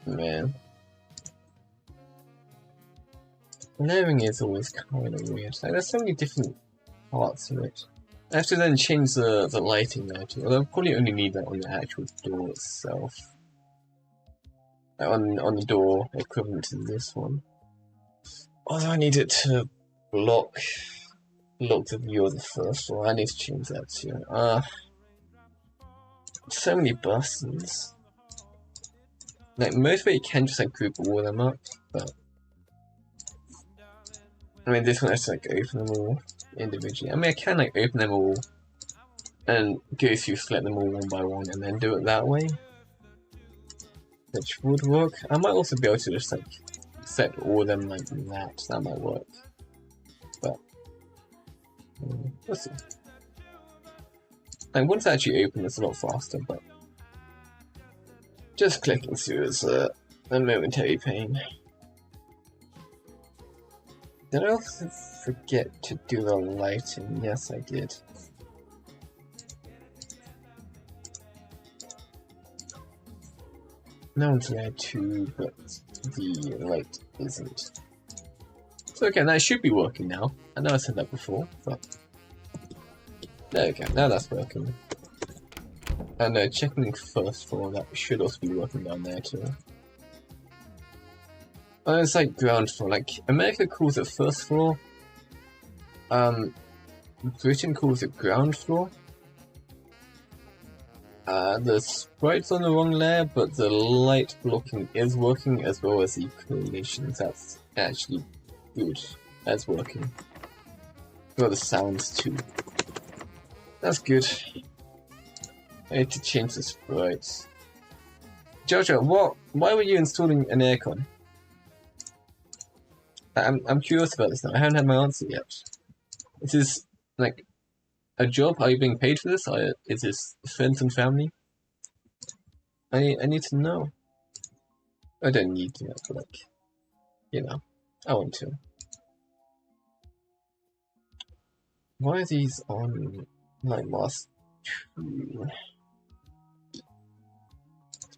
Man. Layering is always kind of weird. Like, there's so many different parts of it. I have to then change the lighting there too. Although I'll probably only need that on the actual door itself. Like, on the door equivalent to this one. Although I need it to block the view of the first floor. I need to change that too. So many buttons. like most way you can just like group all of them up, but I mean this one has to like open them all individually. I mean I can like open them all and go through select them all one by one and then do it that way, which would work. I might also be able to just like set all of them like that. That might work, but let's see. And once I actually open, it's a lot faster, but just clicking through is a momentary pain. Did I also forget to do the lighting? Yes, I did. Now one's layer 2, but the light isn't. So okay, that should be working now. I know I said that before, but there we go, now that's working. And checking first floor, that should also be working down there too. Oh, it's like ground floor, like America calls it first floor. Britain calls it ground floor. The sprite's on the wrong layer, but the light blocking is working as well as the correlations. That's actually good as working. Well, the sounds too. That's good. I need to change the sprites. Jojo, why were you installing an aircon? I'm curious about this now. I haven't had my answer yet. Is this like a job? Are you being paid for this? Or is this friends and family? I need to know. I don't need to know, but like, you know, I want to. Why are these on like last two?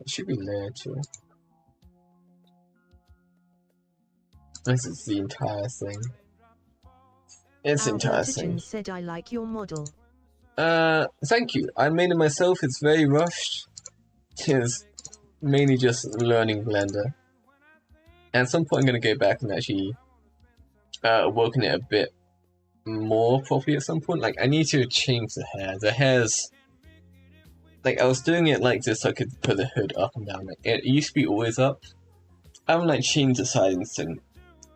It should be layer 2. This is the entire thing. It's the entire thing. Said I like your model. Thank you. I made it myself. It's very rushed. It's mainly just learning Blender. And at some point I'm gonna go back and actually work on it a bit more properly at some point. Like I need to change the hair. The hair's like I was doing it like this so I could put the hood up and down. Like it used to be always up. I haven't like changed the sizing thing,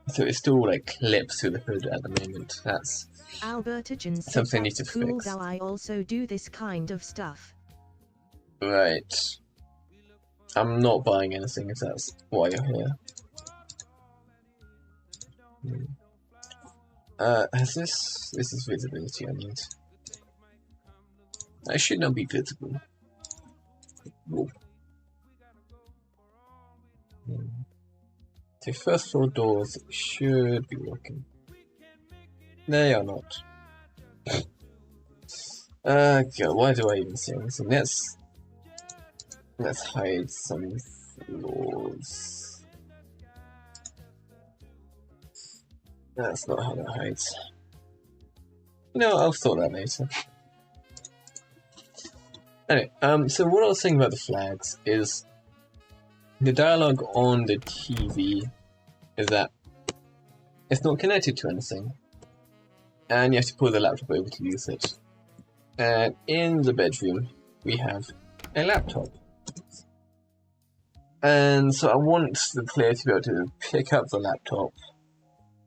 so it's still like clips through the hood at the moment. That's something I need to fix. How I also do this kind of stuff. Right. I'm not buying anything if that's why you're here. This is visibility I need. I should not be visible. Whoa. The first floor doors should be working. They are not. God, why do I even say anything? Let's hide some floors. That's not how that hides. No, I'll sort that later. Anyway, so what I was saying about the flags is the dialogue on the TV is that it's not connected to anything, and you have to pull the laptop over to use it. And in the bedroom, we have a laptop. And so I want the player to be able to pick up the laptop,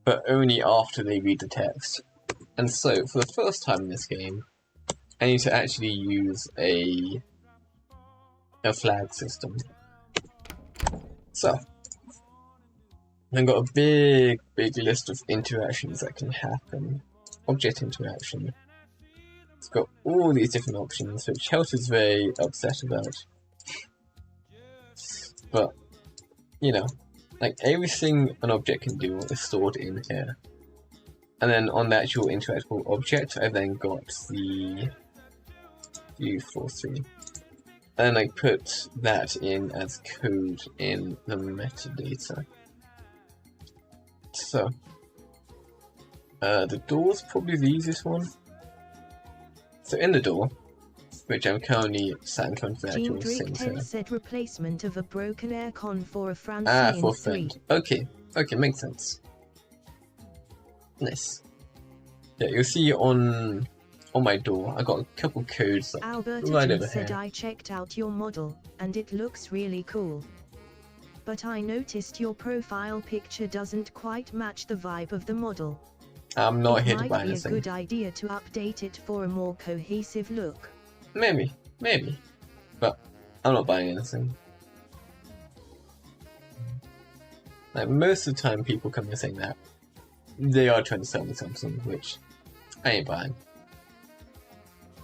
but only after they read the text. And so, for the first time in this game, I need to actually use a flag system. So, I've got a big list of interactions that can happen. Object interaction. It's got all these different options, which Health is very upset about. But, you know, like everything an object can do is stored in here. And then on the actual interactable object, I then got the U43. And I put that in as code in the metadata. So, the door's probably the easiest one. So in the door, which I'm currently sat in front of the actual thing here. Said replacement of a broken aircon for a Francine for friend. Okay, makes sense. Nice. Yeah, you'll see on my door, I got a couple codes like, right over said here. I checked out your model, and it looks really cool. but I noticed your profile picture doesn't quite match the vibe of the model. I'm not here to It buy might be a anything. good idea to update it for a more cohesive look. Maybe. But I'm not buying anything. Like, most of the time people come in saying that they are trying to sell me something, which I ain't buying.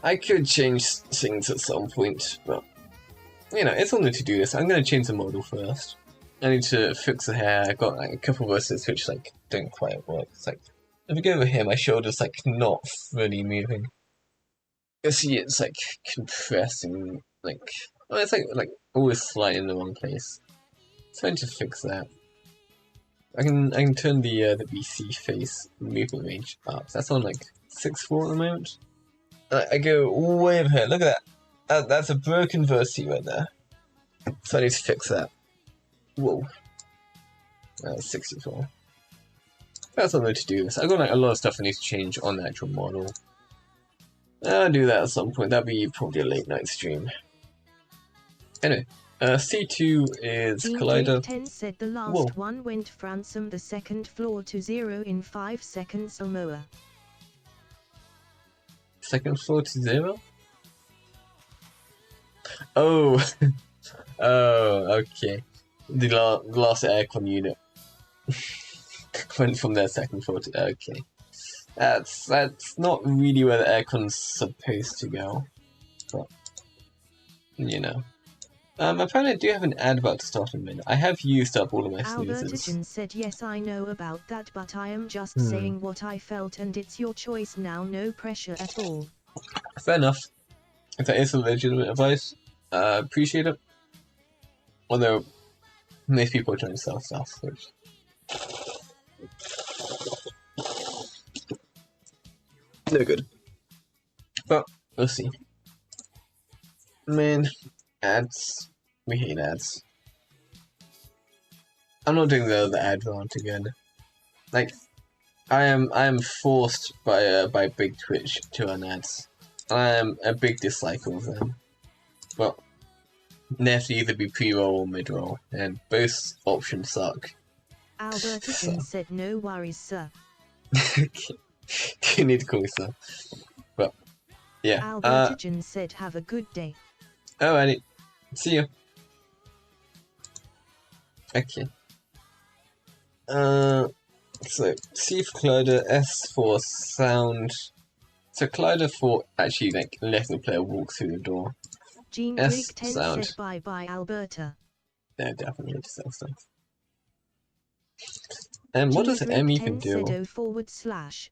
I could change things at some point, but you know, it's only to do this. I'm gonna change the model first. I need to fix the hair. I got like a couple of verses which like don't quite work. It's like if I go over here, my shoulder's like not fully moving. You see, it's like compressing, like it's like always slight in the wrong place. So I need to fix that. I can turn the BC face movement range up. That's on like 6.4 at the moment. I go way over here. Look at that. That's a broken versi right there. So I need to fix that. Whoa. 64. That's not going to do this. I've got like a lot of stuff I need to change on the actual model. I'll do that at some point. That'll be probably a late night stream. Anyway, C2 is Collider. 10 said the last one went from the second floor to 0 in 5 seconds or more. Second floor to 0? Oh, oh, okay. The last aircon unit went from their second floor to okay. That's not really where the aircon's supposed to go, but you know. Apparently I do have an ad about to start in a minute. I have used up all of my snoozes. Albertigen said yes, I know about that, but I am just saying what I felt and it's your choice now, no pressure at all. Fair enough. If that is some legitimate advice, appreciate it. Although, most people are trying to sell stuff, which... no good. But, we'll see. Man, ads. We hate ads. I'm not doing the ad rant again. Like, I am forced by Big Twitch to run ads. I am a big disliker of them. Well, they have to either be pre-roll or mid-roll, and both options suck. Albertigen said no worries, sir. You need to call me sir. But, yeah. Albertigen said have a good day. Alrighty. See you. Okay. So, C for Collider, S for sound. So Collider for actually like letting the player walk through the door. Gene S Greek 10 sound. said bye bye Alberta. Yeah, definitely to sell stuff. And what does M even do? /.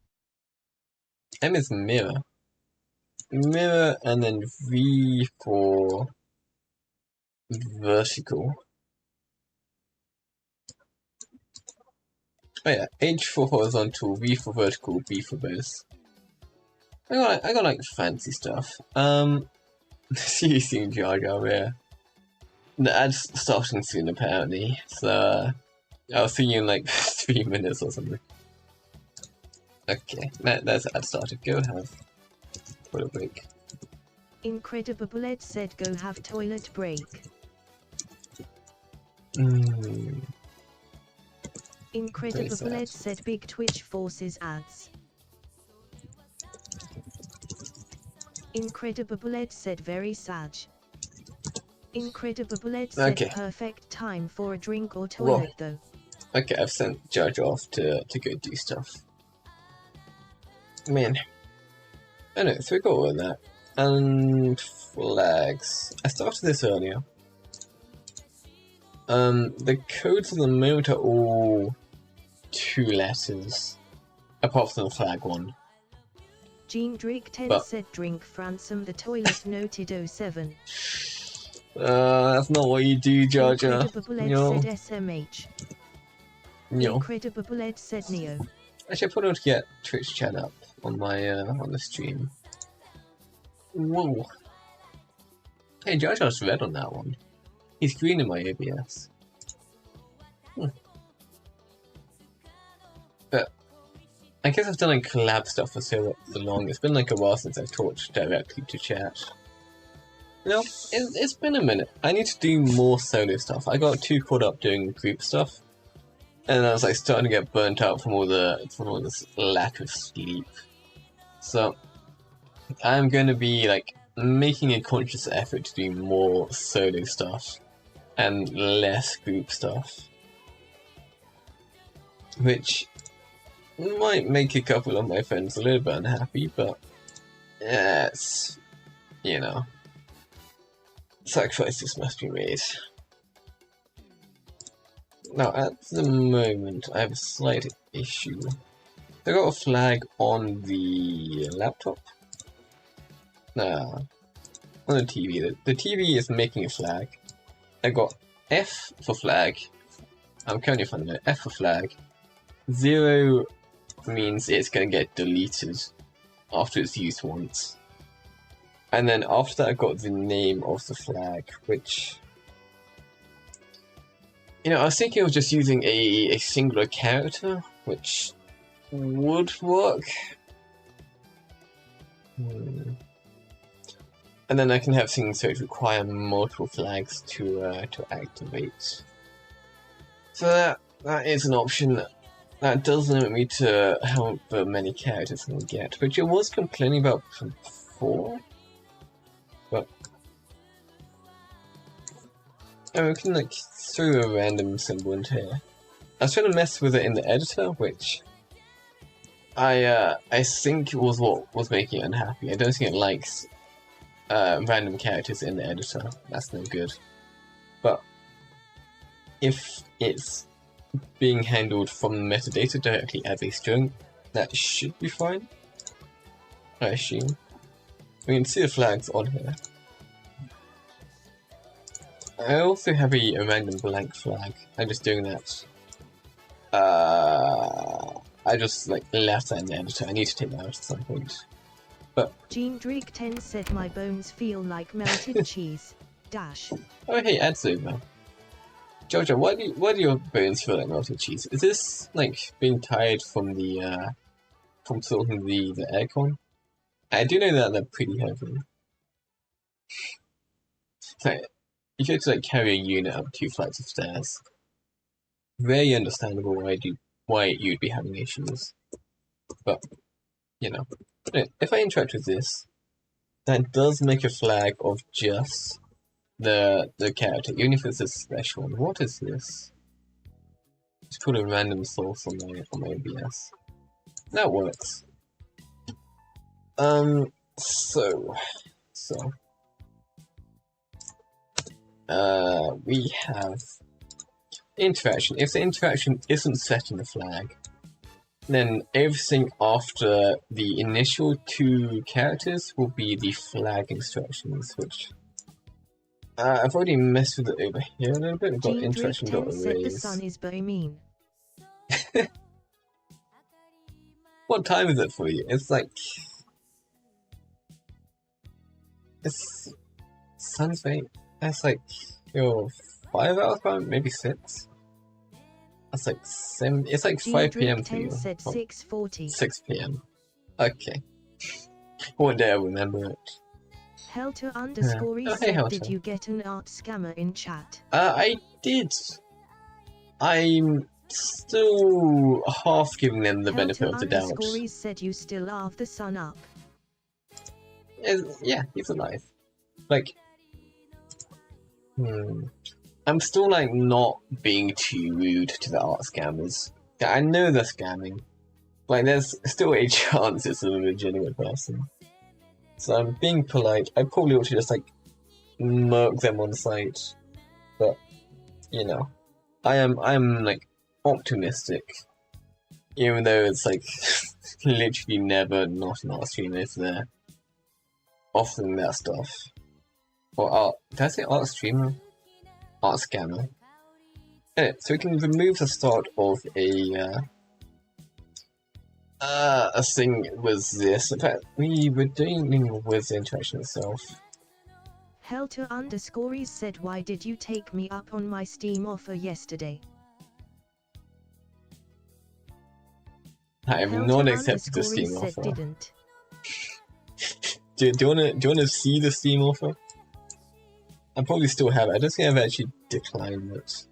M is mirror. Mirror and then V for vertical. Oh yeah, H for horizontal, V for vertical, B for both. I got like fancy stuff. CC and Jar Jar Rare. The ad's starting soon apparently, so I'll see you in like 3 minutes or something. Okay, that's ad started. Go have toilet break. Incredible Ed said go have toilet break. Incredible Ed said big Twitch forces ads. Incredible Ed said very sad. Incredible Ed said perfect time for a drink or toilet though. Okay, I've sent Judge off to go do stuff. Man. Anyway, so we got all of that. And flags. I started this earlier. The codes at the moment are all 2 letters. Apart from the flag one. Gene Drake 10 said drink Fransom the toilet noted 07. That's not what you do, Jar Jar. Incredible Ed said SMH. No. Incredible Ed said Neo. Actually, I probably ought to get Twitch chat up on my on the stream. Whoa. Hey, Jar Jar's red on that one. He's green in my ABS. But I guess I've done like collab stuff for so long. It's been like a while since I've talked directly to chat. You know, it's been a minute. I need to do more solo stuff. I got too caught up doing group stuff, and I was like starting to get burnt out from all this lack of sleep. So I'm going to be like making a conscious effort to do more solo stuff and less group stuff, which might make a couple of my friends a little bit unhappy, but it's, you know, sacrifices must be made. Now, at the moment, I have a slight issue. I got a flag on the laptop. On the TV. The TV is making a flag. I got F for flag. I'm currently finding it. F for flag. 0 means it's going to get deleted after it's used once. And then after that, I got the name of the flag, which, you know, I was thinking of just using a singular character, which would work. And then I can have things that require multiple flags to activate. So that is an option. That does limit me to how many characters I can get, which I was complaining about before. But we can like throw a random symbol into here. I was trying to mess with it in the editor, which I think was what was making it unhappy. I don't think it likes random characters in the editor. That's no good. But if it's being handled from metadata directly as a string, that should be fine, I assume. We can see the flags on here. I also have a random blank flag. I'm just doing that. I just like left that in the editor. I need to take that out at some point. But Gene Drake 10 said my bones feel like melted cheese. Dash. Oh hey, Adsover. Jojo, why do your bones feel like melted cheese? Is this like being tired from the from tilting the aircon? I do know that they're pretty heavy. Like, if you had to like carry a unit up 2 flights of stairs, very understandable why you'd be having issues. But you know, if I interact with this, that does make a flag of just the character, even if it's a special one. What is this? Just put a random source on my OBS. That works. We have interaction. If the interaction isn't set in the flag, then everything after the initial 2 characters will be the flag instructions, which I've already messed with it over here a little bit. We've got interaction.arrays. Said the sun is very mean. What time is it for you? It's like... It's... Sun's very... That's like... 5 hours behind? Maybe 6? That's like 7... It's like 5 PM for you. Said 6:40. 6 PM. Okay. One day I'll remember it. Helter _ Oh, hey, Helter. Did you get an art scammer in chat? I did. I'm still half giving them the benefit of the doubt. Helter _ said you still have the sun up. Yeah, he's alive. Like, I'm still like not being too rude to the art scammers. I know they're scamming. Like, there's still a chance it's a legitimate person. So I'm being polite. I probably ought to just like murk them on site, but you know, I'm like optimistic, even though it's like literally never not an art streamer if they're offering that stuff. Or art? Did I say art streamer? Art scammer. Anyway, so we can remove the start of a thing with this. In fact, we were dealing with the interaction itself. Helter _ said why did you take me up on my Steam offer yesterday? I have not accepted the Steam offer. Didn't. Do you wanna see the Steam offer? I probably still have it. I don't think I've actually declined it.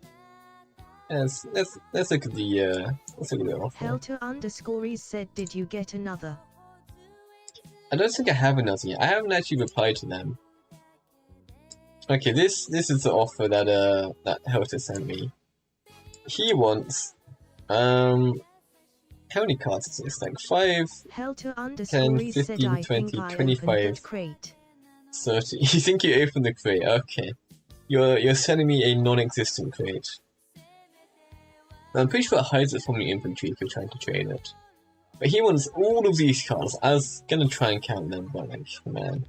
Let's look at the offer. Helter_is said, did you get another? I don't think I have another yet. I haven't actually replied to them. Okay, this is the offer that that Helter sent me. He wants how many cards is this? Like 5, 10, 15, 20, 25, 30. You think you opened the crate? Okay. You're sending me a non-existent crate. I'm pretty sure it hides it from your inventory if you're trying to trade it. But he wants all of these cards. I was gonna try and count them, but like, man.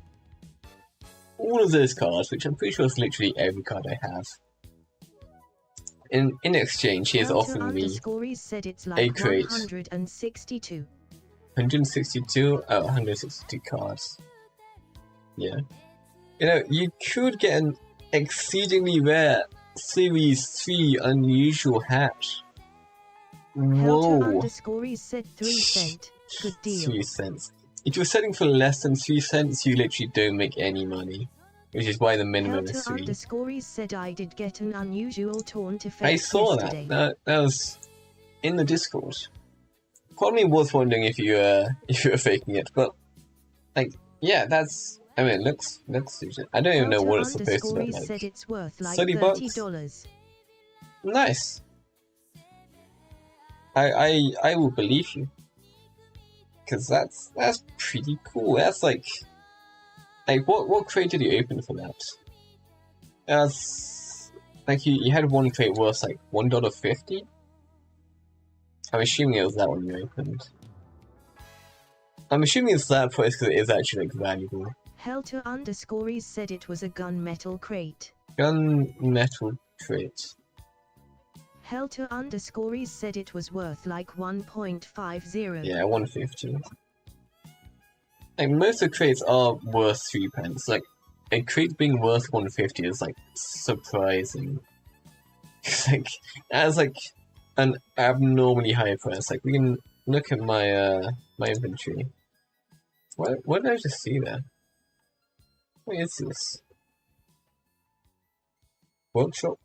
All of those cards, which I'm pretty sure is literally every card I have. In exchange, he is offering me a crate. 162. 162? Oh, 162 cards. Yeah. You know, you could get an exceedingly rare Series 3 unusual hat. Whoa. Helter_is said 3 cents. Good deal. 3 cents. If you're selling for less than 3 cents, you literally don't make any money. Which is why the minimum is 3. Helter_is said, I did get an unusual taunt effect I saw yesterday. that. That was in the Discord. Part of me was wondering if you were faking it, but like, yeah, that's. I mean, it looks legit. I don't even know what it's supposed to look like. Said it's worth like $30. Nice. I will believe you, because that's pretty cool. That's like what crate did you open for that? That's like you had one crate worth like $1.50. I'm assuming it was that one you opened. I'm assuming it's that price because it is actually like valuable. Helter_is said it was a gunmetal crate. Gunmetal crate. Helter_is said it was worth like 1.50. Yeah, 150. Like most of the crates are worth 3 pence. Like a crate being worth 150 is like surprising. Like that's like an abnormally high price. Like we can look at my my inventory. What did I just see there? What is this? Workshop?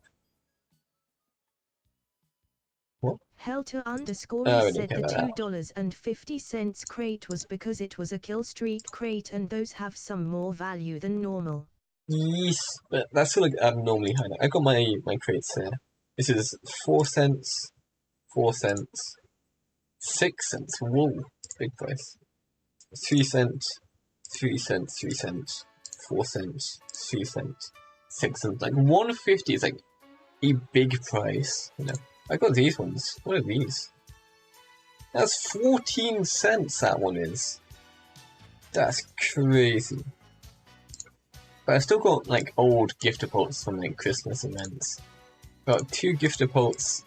What? Helter_is said the $2.50 crate was because it was a kill streak crate and those have some more value than normal. Yes, but that's still like abnormally high. I got my crates here. This is 4 cents, 4 cents, 6 cents. Whoa, big price. 3 cents, 3 cents, 3 cents, 4 cents, 3 cents, 6 cents. Like 150 is like a big price, you know. I got these ones. What are these? That's 14 cents that one is. That's crazy. But I still got like old gifter pots from like Christmas events. Got 2 gifter pots,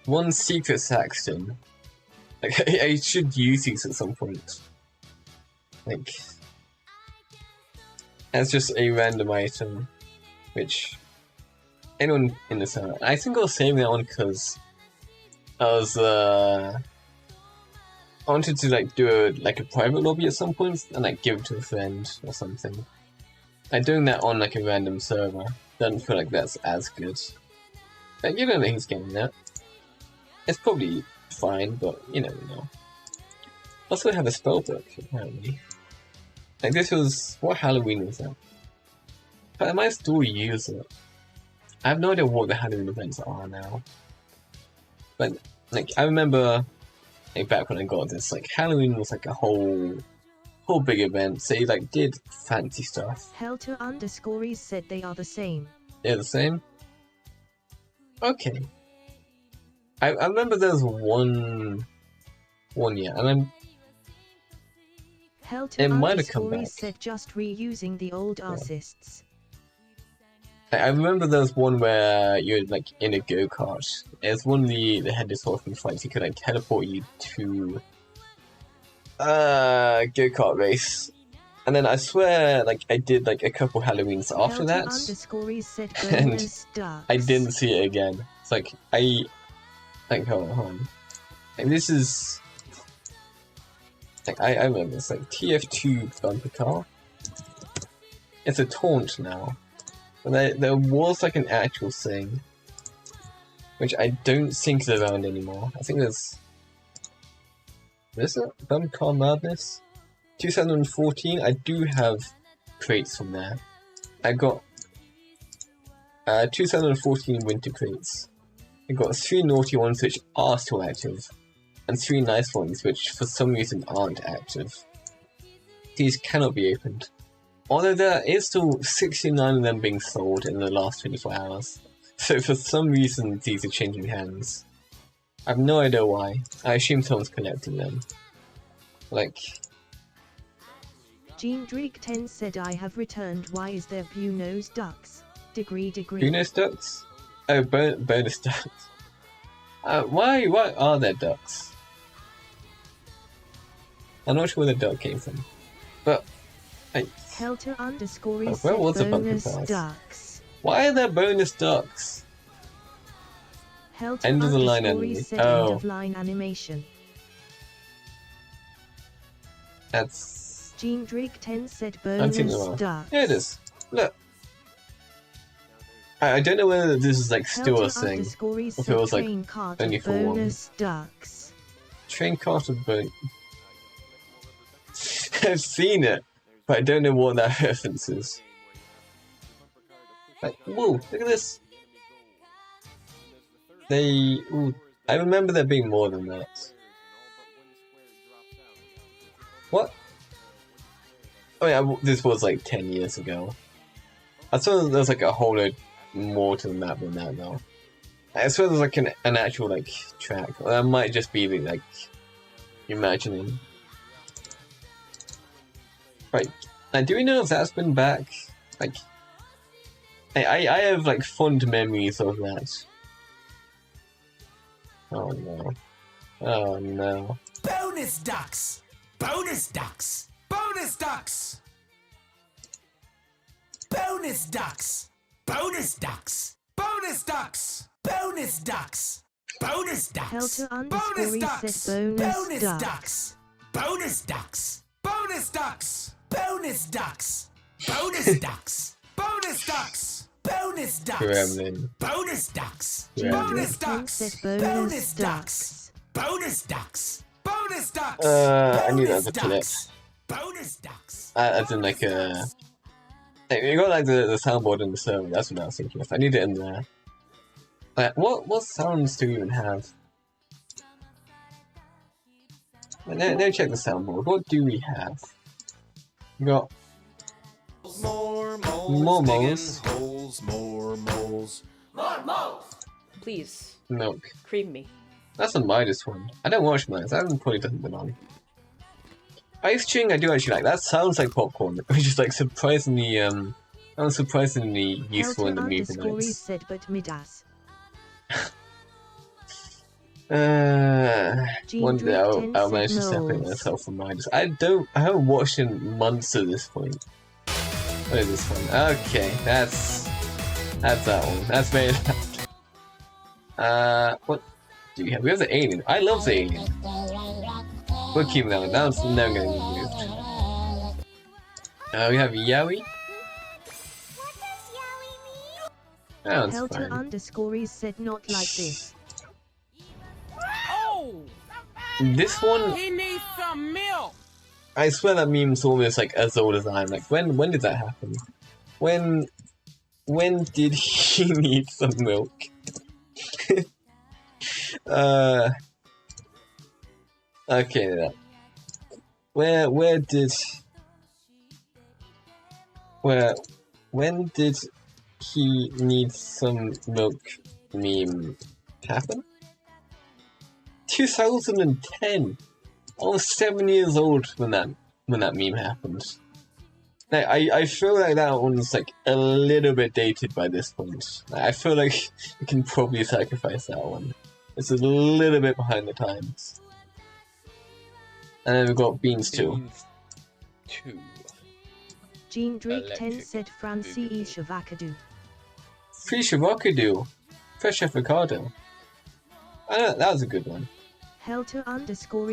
1 secret Saxton. Like I should use these at some point. Like as just a random item, which anyone in the server. I think I was saving that one because I was I wanted to like do a private lobby at some point and like give it to a friend or something. Like doing that on like a random server doesn't feel like that's as good. Like you don't know who's getting that. It's probably fine, but you never know. Also have a spellbook apparently. Like this was what Halloween was that? But I might still use it. I have no idea what the Halloween events are now. But like I remember like back when I got this, like Halloween was like a whole big event, so you like did fancy stuff. Helter_is said they are the same. They're the same? Okay. I remember there was one year, and I'm it might have come back. Said just reusing the old assists. I remember there was one where you were like in a go-kart. It was one of the headless horseman fights. He could like teleport you to go-kart race. And then I swear like I did like a couple Halloweens after that. Said and I didn't see it again. It's like hold on. And this is like I remember it's like TF2 bumper car. It's a taunt now. There was like an actual thing, which I don't think is around anymore. I think there's... Is it? Bum Car Madness? 2014, I do have crates from there. I got 2014 winter crates. I got 3 naughty ones which are still active, and 3 nice ones which for some reason aren't active. These cannot be opened. Although there is still 69 of them being sold in the last 24 hours. So for some reason these are changing hands. I have no idea why. I assume someone's collecting them. Like... Gene Drake 10 said I have returned. Why is there Buenos ducks? Degree. Buenos ducks? Oh, bonus ducks. Why are there ducks? I'm not sure where the duck came from. But... Helter underscore oh, where was the bonus pumpkin ducks. Why are there bonus ducks? Helter End of the line enemy. enemy. Oh. End of line animation. That's... Gene Drake 10 said I've seen bonus it well. ducks. Yeah, it is. Look. I don't know whether this is like still a thing, or if it was like only for bonus one. ducks. Train cart of bone. I've seen it, but I don't know what that reference is. Like, whoa, look at this. Ooh, I remember there being more than that. What? Oh yeah, this was like 10 years ago. I saw there was like a whole lot more to the map than that though. I swear there's like an actual like track. Or that might just be like imagining. Right. Now do we know if that's been back? Like I have like fond memories of that. Oh no. Oh no. Bonus ducks! Bonus ducks! Bonus ducks! Bonus ducks! Bonus ducks! Bonus ducks! Bonus ducks! Bonus ducks! Helter Bonus underscore ducks! said bonus Bonus ducks. ducks! Bonus ducks! Bonus ducks! Bonus ducks! Bonus ducks! Bonus ducks! Bonus ducks! Gremlin. Bonus ducks! Gremlin. Bonus ducks! Bonus ducks! Bonus ducks! Bonus ducks! I knew that was a clip. Bonus ducks! As in like a... Like, you got like the soundboard in the server, that's what I was thinking of. I need it in there. Like, what sounds do we even have? Now check the soundboard. What do we have? We got... More More moles. Holes, more moles. More moles! Please, Milk. cream me. That's a Midas one. I don't watch Midas, that probably doesn't belong. Ice chewing I do actually like. That sounds like popcorn, which is like surprisingly surprisingly useful in the movie nights. Said but Midas. One day I'll manage to separate myself from Midas. I haven't watched in months at this point. What is this one? Okay, that's that one. That's very what do we have? We have the alien. I love the alien. We'll keep that one. That's never gonna be moved. We have Yowie. That one's fine. Helter said not like this. Oh! This one, He needs some milk! I swear that meme's almost like as old as I am. Like when did that happen? When did he need some milk? Okay, that. When did he need some milk meme happen? 2010. I was 7 years old when that meme happened. Like, I feel like that one's like a little bit dated by this point. Like, I feel like you can probably sacrifice that one. It's a little bit behind the times. And then we've got Beans 2. Beans 2. Gene Drake 10 Electric said Francie Shavakadu. Free Shavakadu. Fresh avocado. That was a good one. Helter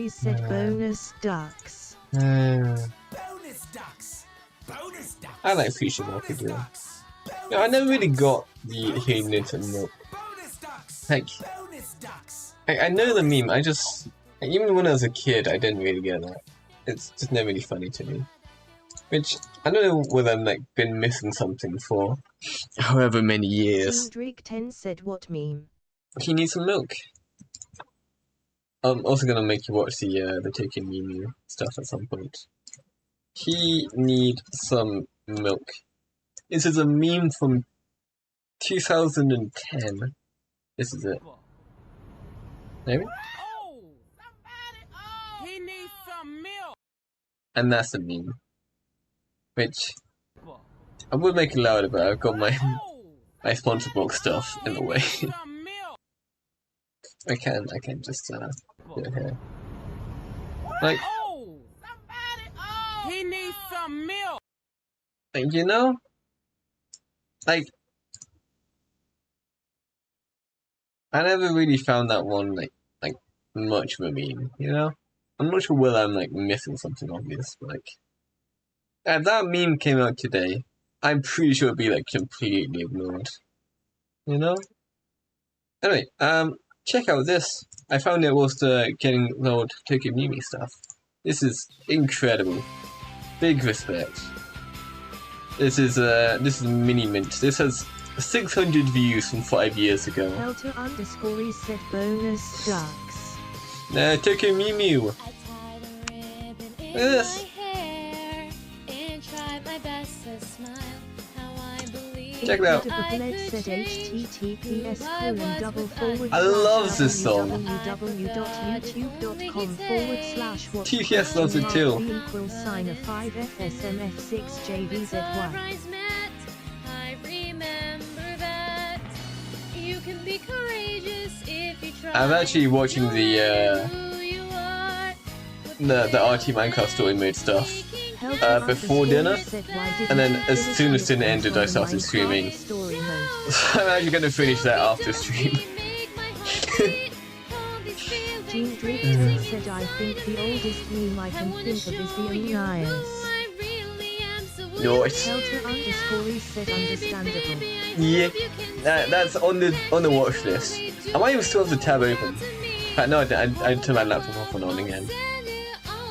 said bonus ducks. Bonus ducks! Bonus ducks! I like Free Shavakadu. Bonus ducks! No, I never really got the hidden into milk. Like, I know the meme, I just... Even when I was a kid, I didn't really get that. It's just never really funny to me. Which, I don't know whether I've like been missing something for however many years. Drake 10 said what meme? He needs some milk. I'm also gonna make you watch the Taken Mew stuff at some point. He need some milk. This is a meme from 2010. This is it. Maybe? He needs some milk. And that's the meme. Which I would make it louder, but I've got my sponsor box stuff in the way. I can just do it here. Like, he needs some milk. and you know, like, I never really found that one like much of a meme. You know, I'm not sure whether I'm like missing something obvious, but like. If that meme came out today, I'm pretty sure it'd be like completely ignored. You know? Anyway, check out this. I found it whilst getting the old Tokyo Mimi stuff. This is incredible. Big respect. This is mini mint. This has 600 views from 5 years ago. Helter _ said bonus ducks. Tokyo Mimi. Look at this. Check it out. I love this song. TPS loves it too. I'm actually watching the RT Minecraft story mode stuff before dinner, and then as soon as dinner ended I started streaming. So I'm actually going to finish that after stream. Gene Drake said I think the oldest meme I can think of is the Ananias. Nice. Helter _ said understandable. Yeah, that's on the watch list. I might even still have the tab open. No, I turned my laptop off and on again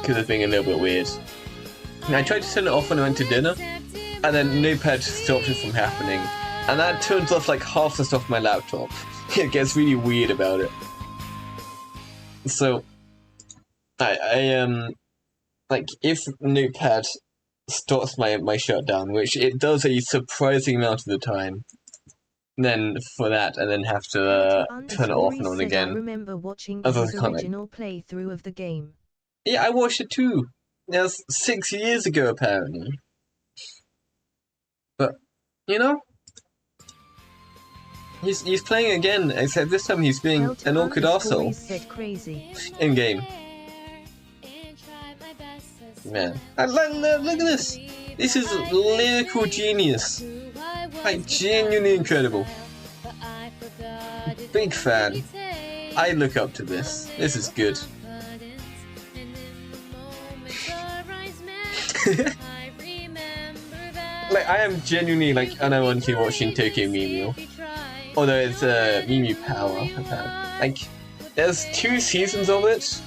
because it's being a little bit weird. I tried to turn it off when I went to dinner, and then Notepad stopped it from happening, and that turns off like half the stuff on my laptop. It gets really weird about it. So, I like if Notepad stops my shutdown, which it does a surprising amount of the time, then for that, and then have to turn it off and on again. I remember watching his original playthrough of the game. Yeah, I watched it too. That was 6 years ago, apparently. But, you know, he's playing again, except this time he's being an awkward arsehole. In game. Man, look at this. This is lyrical genius. Like, genuinely incredible. Big fan. I look up to this. This is good. Like, I am genuinely, like, unironically watching Tokyo Mew. Although it's Mew Power. Like, there's 2 seasons of it,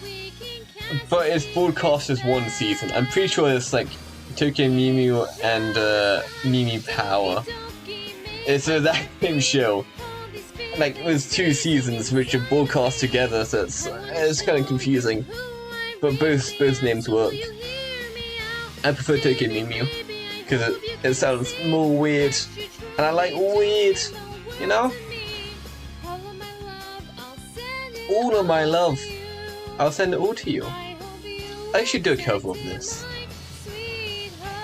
but it's broadcast as 1 season. I'm pretty sure it's like Tokyo Mew and Mew Power. It's the exact same show. Like, there's 2 seasons which are broadcast together, so it's kind of confusing. But both names work. I prefer Tokyo Mew because it sounds more weird, and I like weird, you know? All of my love, I'll send it all to you. I should do a cover of this.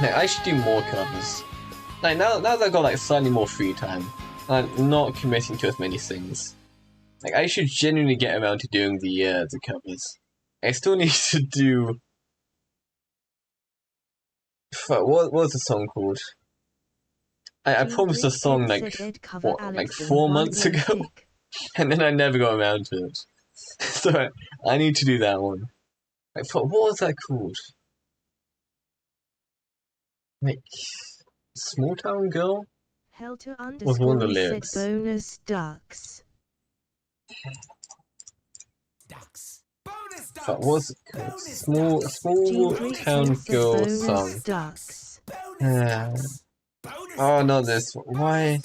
Like, I should do more covers. Like, now that I've got like slightly more free time, I'm not committing to as many things. Like, I should genuinely get around to doing the covers. I still need to do. What was the song called? I promised a song like 4 months ago, and then I never got around to it. So I need to do that one. Like, what was that called? Like, Small Town Girl? Helter was one of the underscore said lyrics. bonus ducks. Ducks. Bonus ducks. But what's it called? Small Jean town said girl bonus song. ducks. Oh, not this one. Why?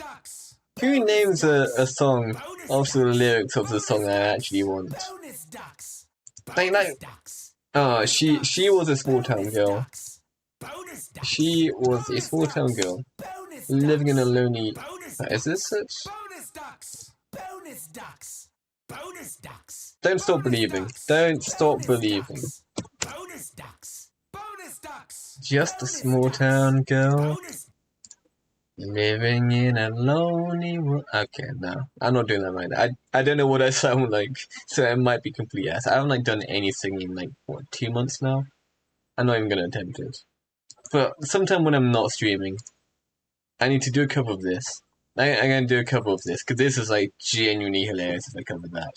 Who names a song after the lyrics of the song I actually want? Like, oh, she was a small town girl. She was a small town girl living in a lonely. Is this such? Don't stop believing. Don't stop believing. Just a small town girl living in a lonely world. Okay, no, I'm not doing that right now. I don't know what I sound like, so it might be complete ass. I haven't done any singing in what, 2 months now. I'm not even gonna attempt it. But sometime when I'm not streaming, I need to do a cover of this. I'm gonna do a cover of this because this is genuinely hilarious if I cover that.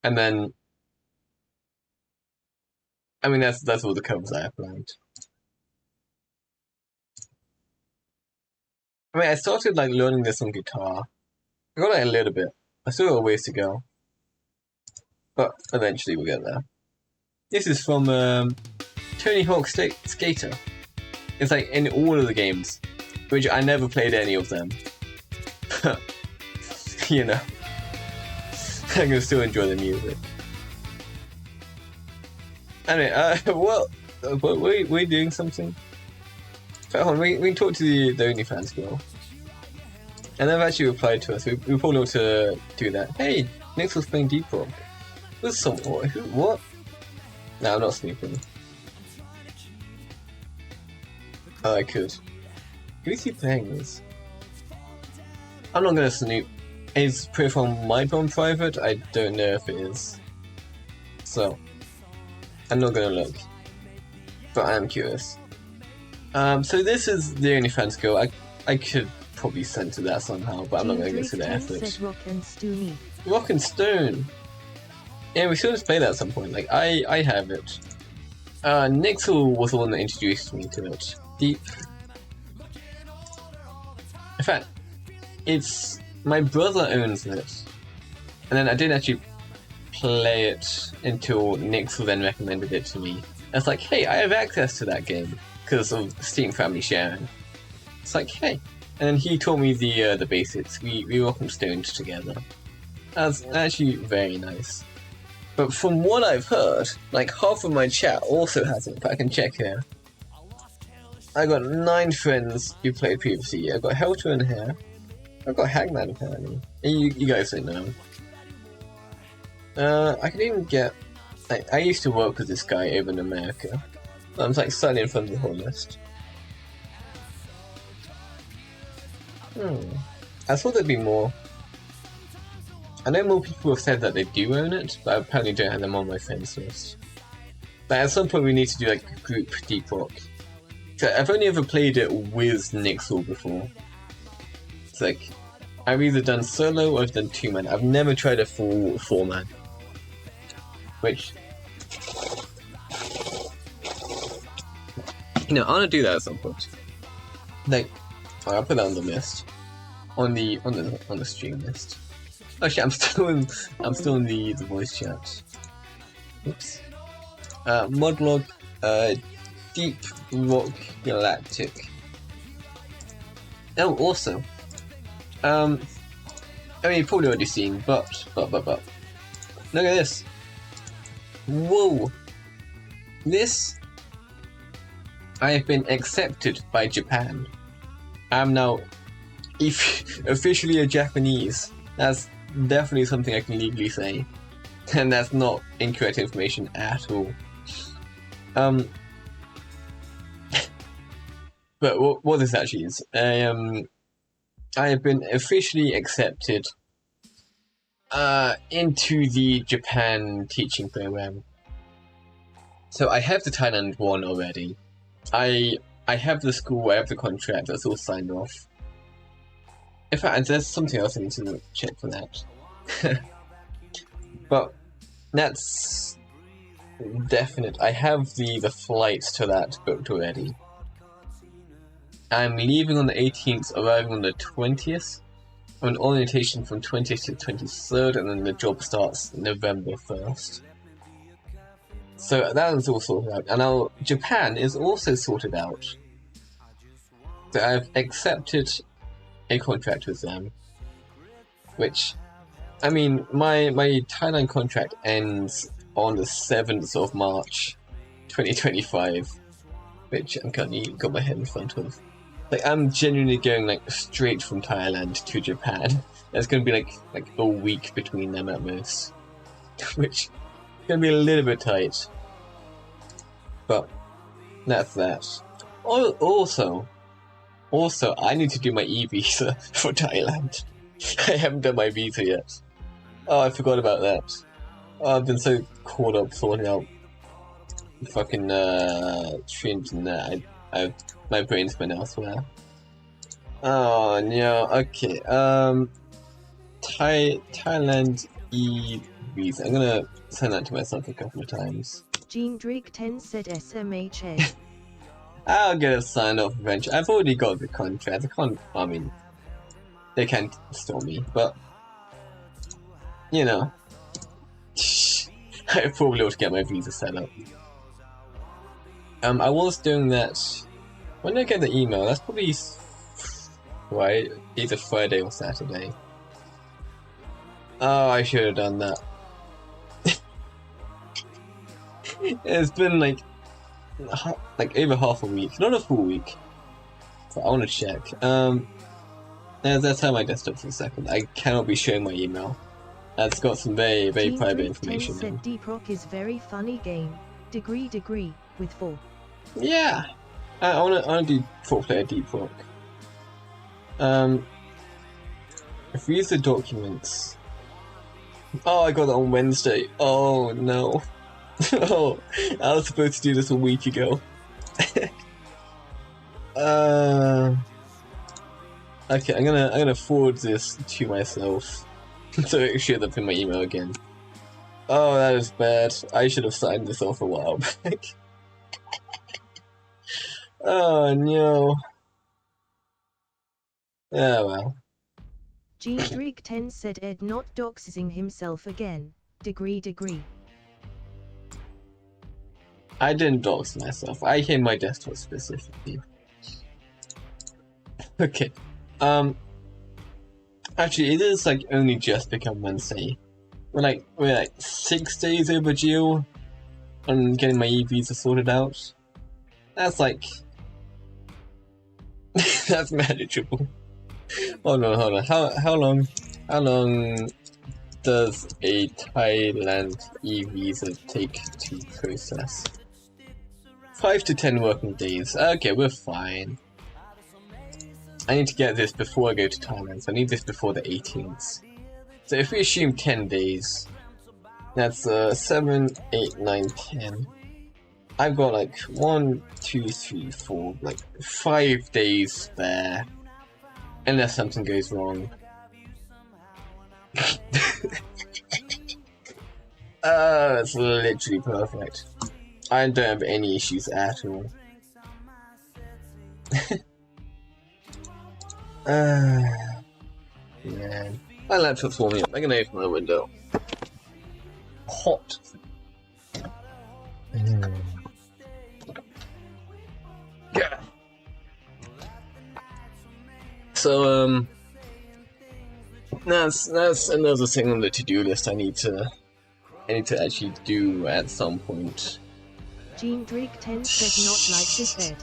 And then, I mean that's all the covers I have planned. I mean, I started learning this on guitar. I got a little bit. I still got a ways to go, but eventually we'll get there. This is from Tony Hawk Skater. It's in all of the games, which I never played any of them. You know, I can still enjoy the music. Anyway, well, we're doing something. Hold on, we can talk to the OnlyFans girl. And they've actually replied to us. We probably ought to do that. Hey, Nick was playing Deep Rock. With someone. Who? What? No, I'm not snooping. Oh, I could. Who's he playing this? I'm not gonna snoop. Is profile might on private? I don't know if it is. So, I'm not gonna look. But I am curious. So this is the OnlyFans girl. I could probably censor that somehow, but I'm not going to go through the effort. Rock and Stone. Yeah, we should just play that at some point. I have it. Nixel was the one that introduced me to it. In fact, it's my brother owns it, and then I didn't actually play it until Nixel then recommended it to me. I was like, hey, I have access to that game. Because of Steam family sharing. It's hey. And then he taught me the basics. We rock and stoned together. That's actually very nice. But from what I've heard, half of my chat also has it. If I can check here. I got 9 friends who played previously. I got Helter in here. I got Hagman apparently. And you guys don't know. I can even get. I used to work with this guy over in America. I'm slightly in front of the whole list. I thought there'd be more. I know more people have said that they do own it, but I apparently don't have them on my friends list. But at some point we need to do a group Deep Rock. So I've only ever played it with Nixel before. It's I've either done solo or I've done 2-man. I've never tried a full 4-man. Which... I want to do that at some point. I'll put that on the list, on the stream list. Actually, I'm still in the voice chat. Oops. Modlog, Deep Rock Galactic. Oh, also, I mean, you've probably already seen, but look at this. Whoa, this. I have been accepted by Japan. I'm now officially a Japanese. That's definitely something I can legally say. And that's not incorrect information at all. But what this actually is, I have been officially accepted into the Japan teaching program. So I have the Thailand one already. I have the school, I have the contract, that's all signed off. In fact, there's something else I need to check for that. But that's definite. I have the flights to that booked already. I'm leaving on the 18th, arriving on the 20th. I'm an orientation from 20th to 23rd, and then the job starts November 1st. So that is all sorted out. And now Japan is also sorted out. So I've accepted a contract with them. Which, I mean, my Thailand contract ends on the 7th of March, 2025. Which I'm currently got my head in front of. Like, I'm genuinely going, like, straight from Thailand to Japan. There's gonna be, like a week between them at most. Which is gonna be a little bit tight. But, that's that. Also, I need to do my e-visa for Thailand. I haven't done my visa yet. Oh, I forgot about that. Oh, I've been so caught up sorting out fucking streams and that. My brain's been elsewhere. Oh no, okay. Thailand e-visa. I'm gonna send that to myself a couple of times. Gene Drake 10 said SMHA. I'll get it signed off eventually. I've already got the contract. I mean, they can't stop me, but you know, I probably ought to get my visa set up. I was doing that. When did I get the email? That's probably right, either Friday or Saturday. Oh, I should have done that. It's been like over half a week, not a full week. So I want to check. Let's have my desktop for a second. I cannot be showing my email. That's got some very, very Gene private Drake information 10 said in. Deep Rock is very funny game. Degree with 4. Yeah, I wanna do 4-player Deep Rock. Visa documents. Oh, I got that on Wednesday. Oh no. Oh, I was supposed to do this a week ago. Okay, I'm gonna forward this to myself so it shows up in my email again. Oh, that is bad. I should have signed this off a while back. Oh no. Oh well. Gene Drake 10 said Ed not doxing himself again. Degree. I didn't dox myself. I hit my desktop specifically. Okay. Actually, it is like only just become Wednesday. We're like 6 days overdue on getting my e-visa sorted out. That's like that's manageable. Hold on. How long does a Thailand e-visa take to process? 5 to 10 working days. Okay, we're fine. I need to get this before I go to Thailand, so I need this before the 18th. So if we assume 10 days, that's 7, 8, 9, 10. I've got like 1, 2, 3, 4, like 5 days there. Unless something goes wrong. It's literally perfect. I don't have any issues at all. Man. My laptop's warming up. I'm gonna open my window. Hot. Yeah. So that's another thing on the to-do list I need to actually do at some point. Gene Drake 10 said not like this Ed.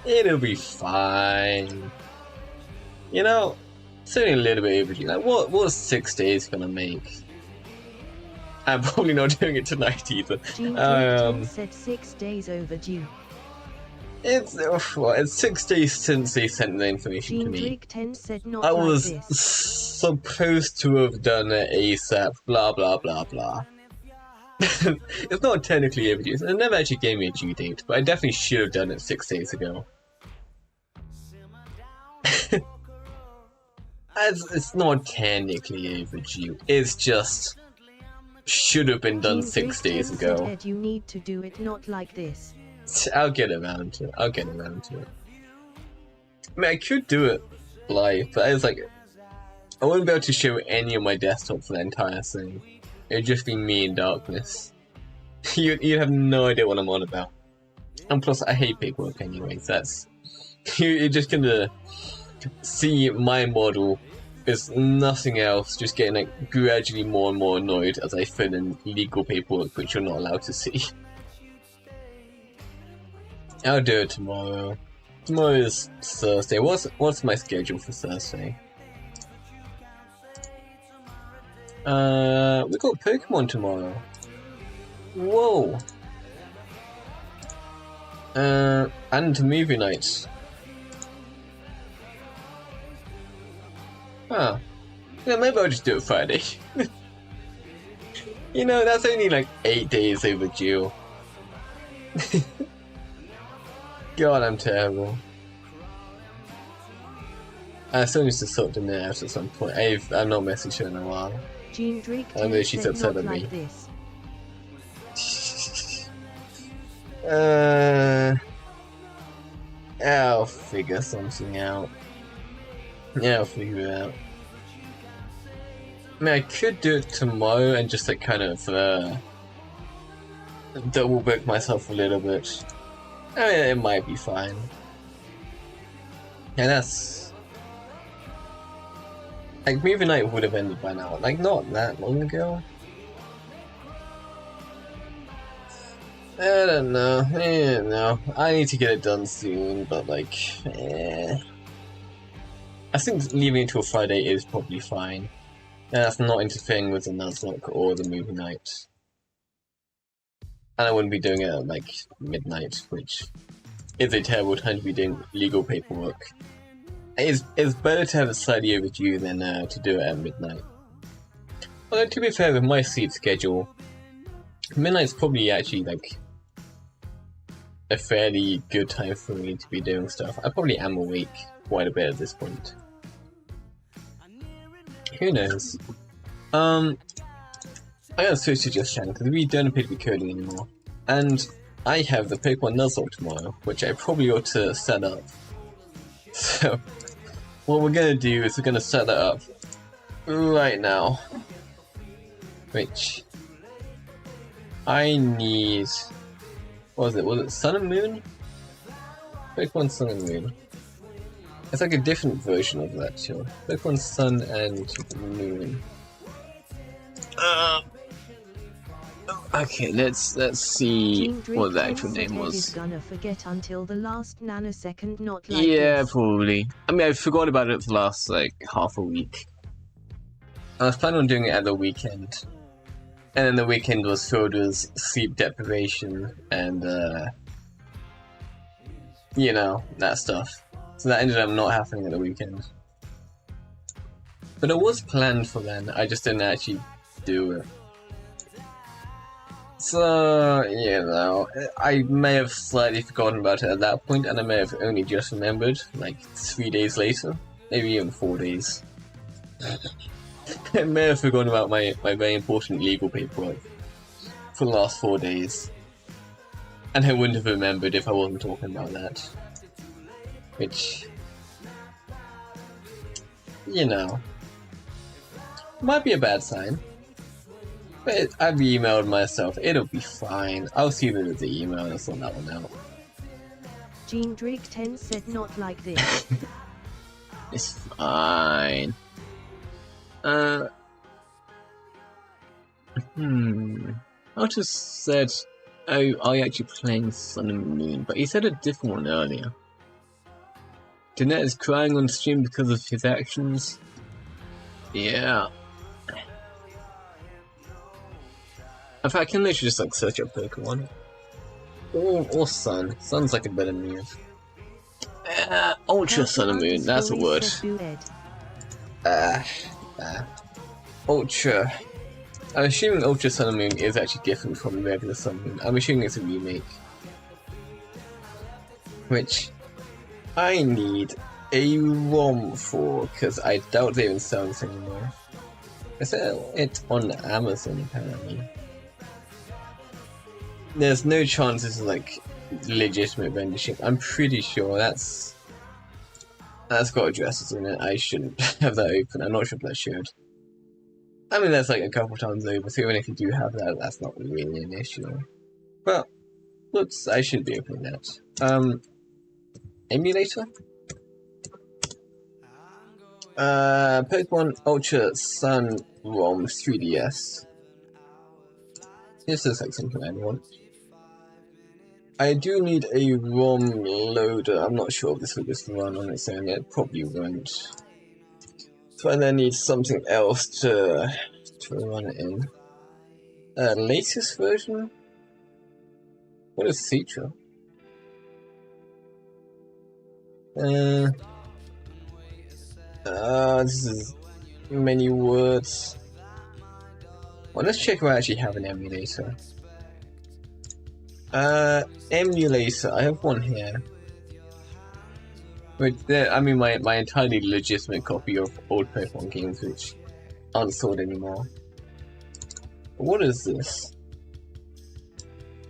It'll be fine. You know, it's only a little bit overdue. Like, what's 6 days gonna make? I'm probably not doing it tonight either. Gene Drake 10 said 6 days overdue. It's 6 days since they sent the information Gene to me. Drake 10 said not I like was this. supposed to have done it ASAP, blah blah blah blah. It's not technically overdue. It never actually gave me a due date, but I definitely should have done it 6 days ago. It's not technically overdue. It's just should have been done Gene 6 Drake days 10 said, ago. Ed, you need to do it not like this. I'll get around to it. I mean, I could do it live, but I was like, I wouldn't be able to show any of my desktop for the entire thing. It'd just be me in darkness. You have no idea what I'm on about. And plus, I hate paperwork anyways. That's you're just gonna see my model as nothing else, just getting like gradually more and more annoyed as I fill in legal paperwork which you're not allowed to see. I'll do it tomorrow. Tomorrow is Thursday. What's my schedule for Thursday? We got Pokemon tomorrow. Whoa. And movie nights. Huh. Yeah, maybe I'll just do it Friday. You know, that's only like 8 days overdue. God, I'm terrible. I still need to sort the net out at some point. I've not messaged her in a while. Jean Drake I know she's upset at me. like this. I'll figure something out. Yeah, I'll figure it out. I mean, I could do it tomorrow and just like kind of double book myself a little bit. I mean, it might be fine. And that's like movie night would have ended by now, like not that long ago. I don't know. No, I need to get it done soon, but like, I think leaving it till Friday is probably fine. And that's not interfering with the Nuzlocke or the movie night. And I wouldn't be doing it at like midnight, which is a terrible time to be doing legal paperwork. It's better to have it slightly overdue than to do it at midnight. Although to be fair, with my sleep schedule, midnight's probably actually like a fairly good time for me to be doing stuff. I probably am awake quite a bit at this point. Who knows? I gotta switch to Just Chan because we don't appear to be coding anymore. And I have the Pokemon Nuzlocke tomorrow, which I probably ought to set up. So, what we're gonna do is we're gonna set that up right now. Which I need. What was it? Was it Sun and Moon? Pokemon Sun and Moon. It's like a different version of that too. Pokemon Sun and Moon. Okay, let's see what the actual name was. Is gonna forget until the last nanosecond, not like Yeah, this. probably. I mean, I forgot about it for the last like half a week. I was planning on doing it at the weekend, and then the weekend was filled with sleep deprivation and you know, that stuff. So that ended up not happening at the weekend. But it was planned for then, I just didn't actually do it. So, you know, I may have slightly forgotten about it at that point, and I may have only just remembered, like, 3 days later. Maybe even 4 days. I may have forgotten about my very important legal paperwork for the last 4 days. And I wouldn't have remembered if I wasn't talking about that. Which, you know, might be a bad sign. But I've emailed myself, it'll be fine. I'll see that it's the email and sort that one out. Jean Drake 10 said not like this. It's fine. I just said, oh, are you actually playing Sun and Moon? But he said a different one earlier. Danette is crying on stream because of his actions. Yeah. In fact, I can literally just like search up Pokemon. Or Sun. Sun's like a better move. Ultra Sun and Moon, that's a word. Ultra. I'm assuming Ultra Sun and Moon is actually different from regular Sun and Moon. I'm assuming it's a remake. Which I need a ROM for, because I doubt they even sell this anymore. I sell it on Amazon apparently. There's no chance this is like legitimate vendorship. I'm pretty sure that's That's got addresses in it. I shouldn't have that open. I'm not sure if that should. I mean, that's like a couple times over, so even if you do have that, that's not really an issue. But, looks, I should be opening that. Emulator? Pokemon Ultra Sun ROM 3DS. This is like something I want. I do need a ROM loader. I'm not sure if this will just run on its own. It probably won't. So I then need something else to run it in. Latest version? What is Citra? This is many words. Well, let's check if I actually have an emulator. Emulator, I have one here. But I mean my entirely legitimate copy of old Pokemon games which aren't sold anymore. What is this?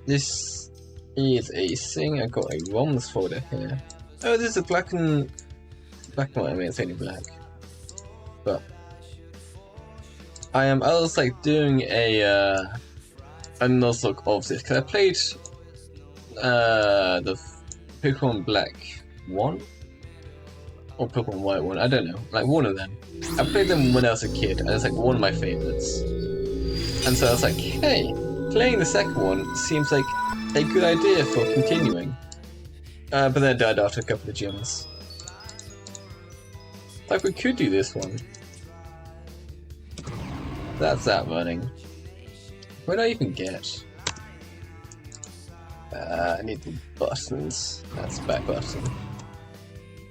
This is a thing. I got a ROMs folder here. Oh, this is a black and white. I mean, it's only black. But I was like doing a nuzlocke of this because I played the Pokemon Black 1 or Pokemon White 1. I don't know, like one of them. I played them when I was a kid, and it's like one of my favorites. And so I was like, hey, playing the second one seems like a good idea for continuing. But then it died after a couple of gyms. Like, we could do this one. That's that running. What do I even get? I need the buttons. That's the back button.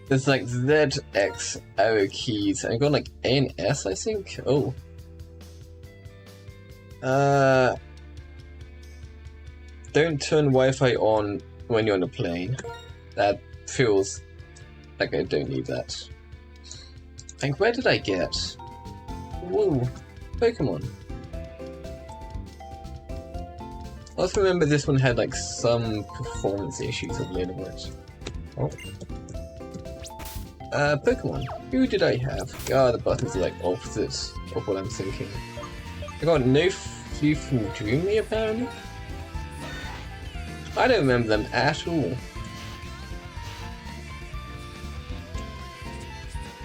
There's like Z, X, arrow keys. I got like A and S, I think. Oh. Don't turn Wi-Fi on when you're on a plane. That feels like I don't need that. And where did I get? Woo, Pokemon. I also remember this one had like some performance issues a little bit. Oh. Pokemon. Who did I have? Ah, the buttons are like opposite of what I'm thinking. I got no Flew from Dreamy apparently? I don't remember them at all.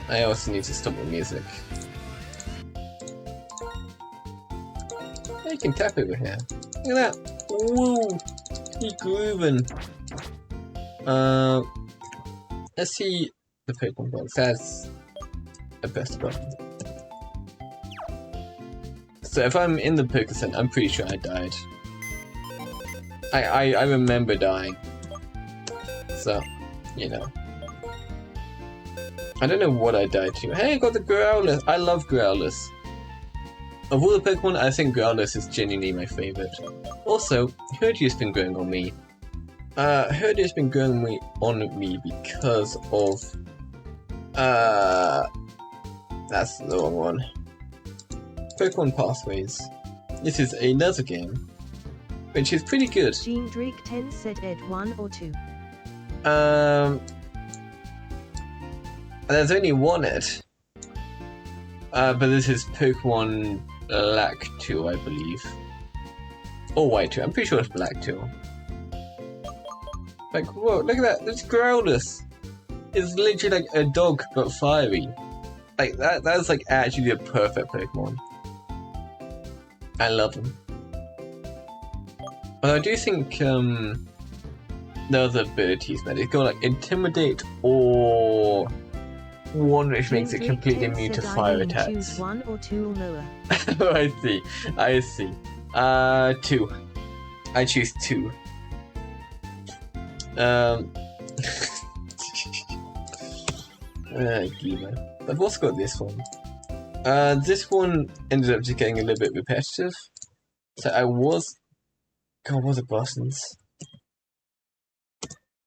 I also need to stop the music. I can tap over here. Look at that! Woo! He's grooving! Let's see the Pokemon box. That's a best button. So if I'm in the Poké Center, I'm pretty sure I died. I remember dying. So, you know. I don't know what I died to. Hey, I got the Growlithe! I love Growlithe. Of all the Pokemon, I think Growlithe is genuinely my favorite. Also, Herdia's been growing on me. Herdia's been growing on me because of... that's the wrong one. Pokemon Pathways. This is another game, which is pretty good. Gene Drake 10 said Ed 1 or 2. There's only one Ed. But this is Pokemon Black 2, I believe. Or White 2, I'm pretty sure it's Black 2. Like, whoa, look at that, this Growlithe! It's literally like a dog, but fiery. Like, that's like actually the perfect Pokemon. I love him. But I do think, the other abilities, man, it's got like Intimidate or one which makes it completely immune to fire attacks. Choose 1 or 2 or lower. I see. 2. I choose 2. Giva. I've also got this one. This one ended up just getting a little bit repetitive. So I was... God, what are the buttons?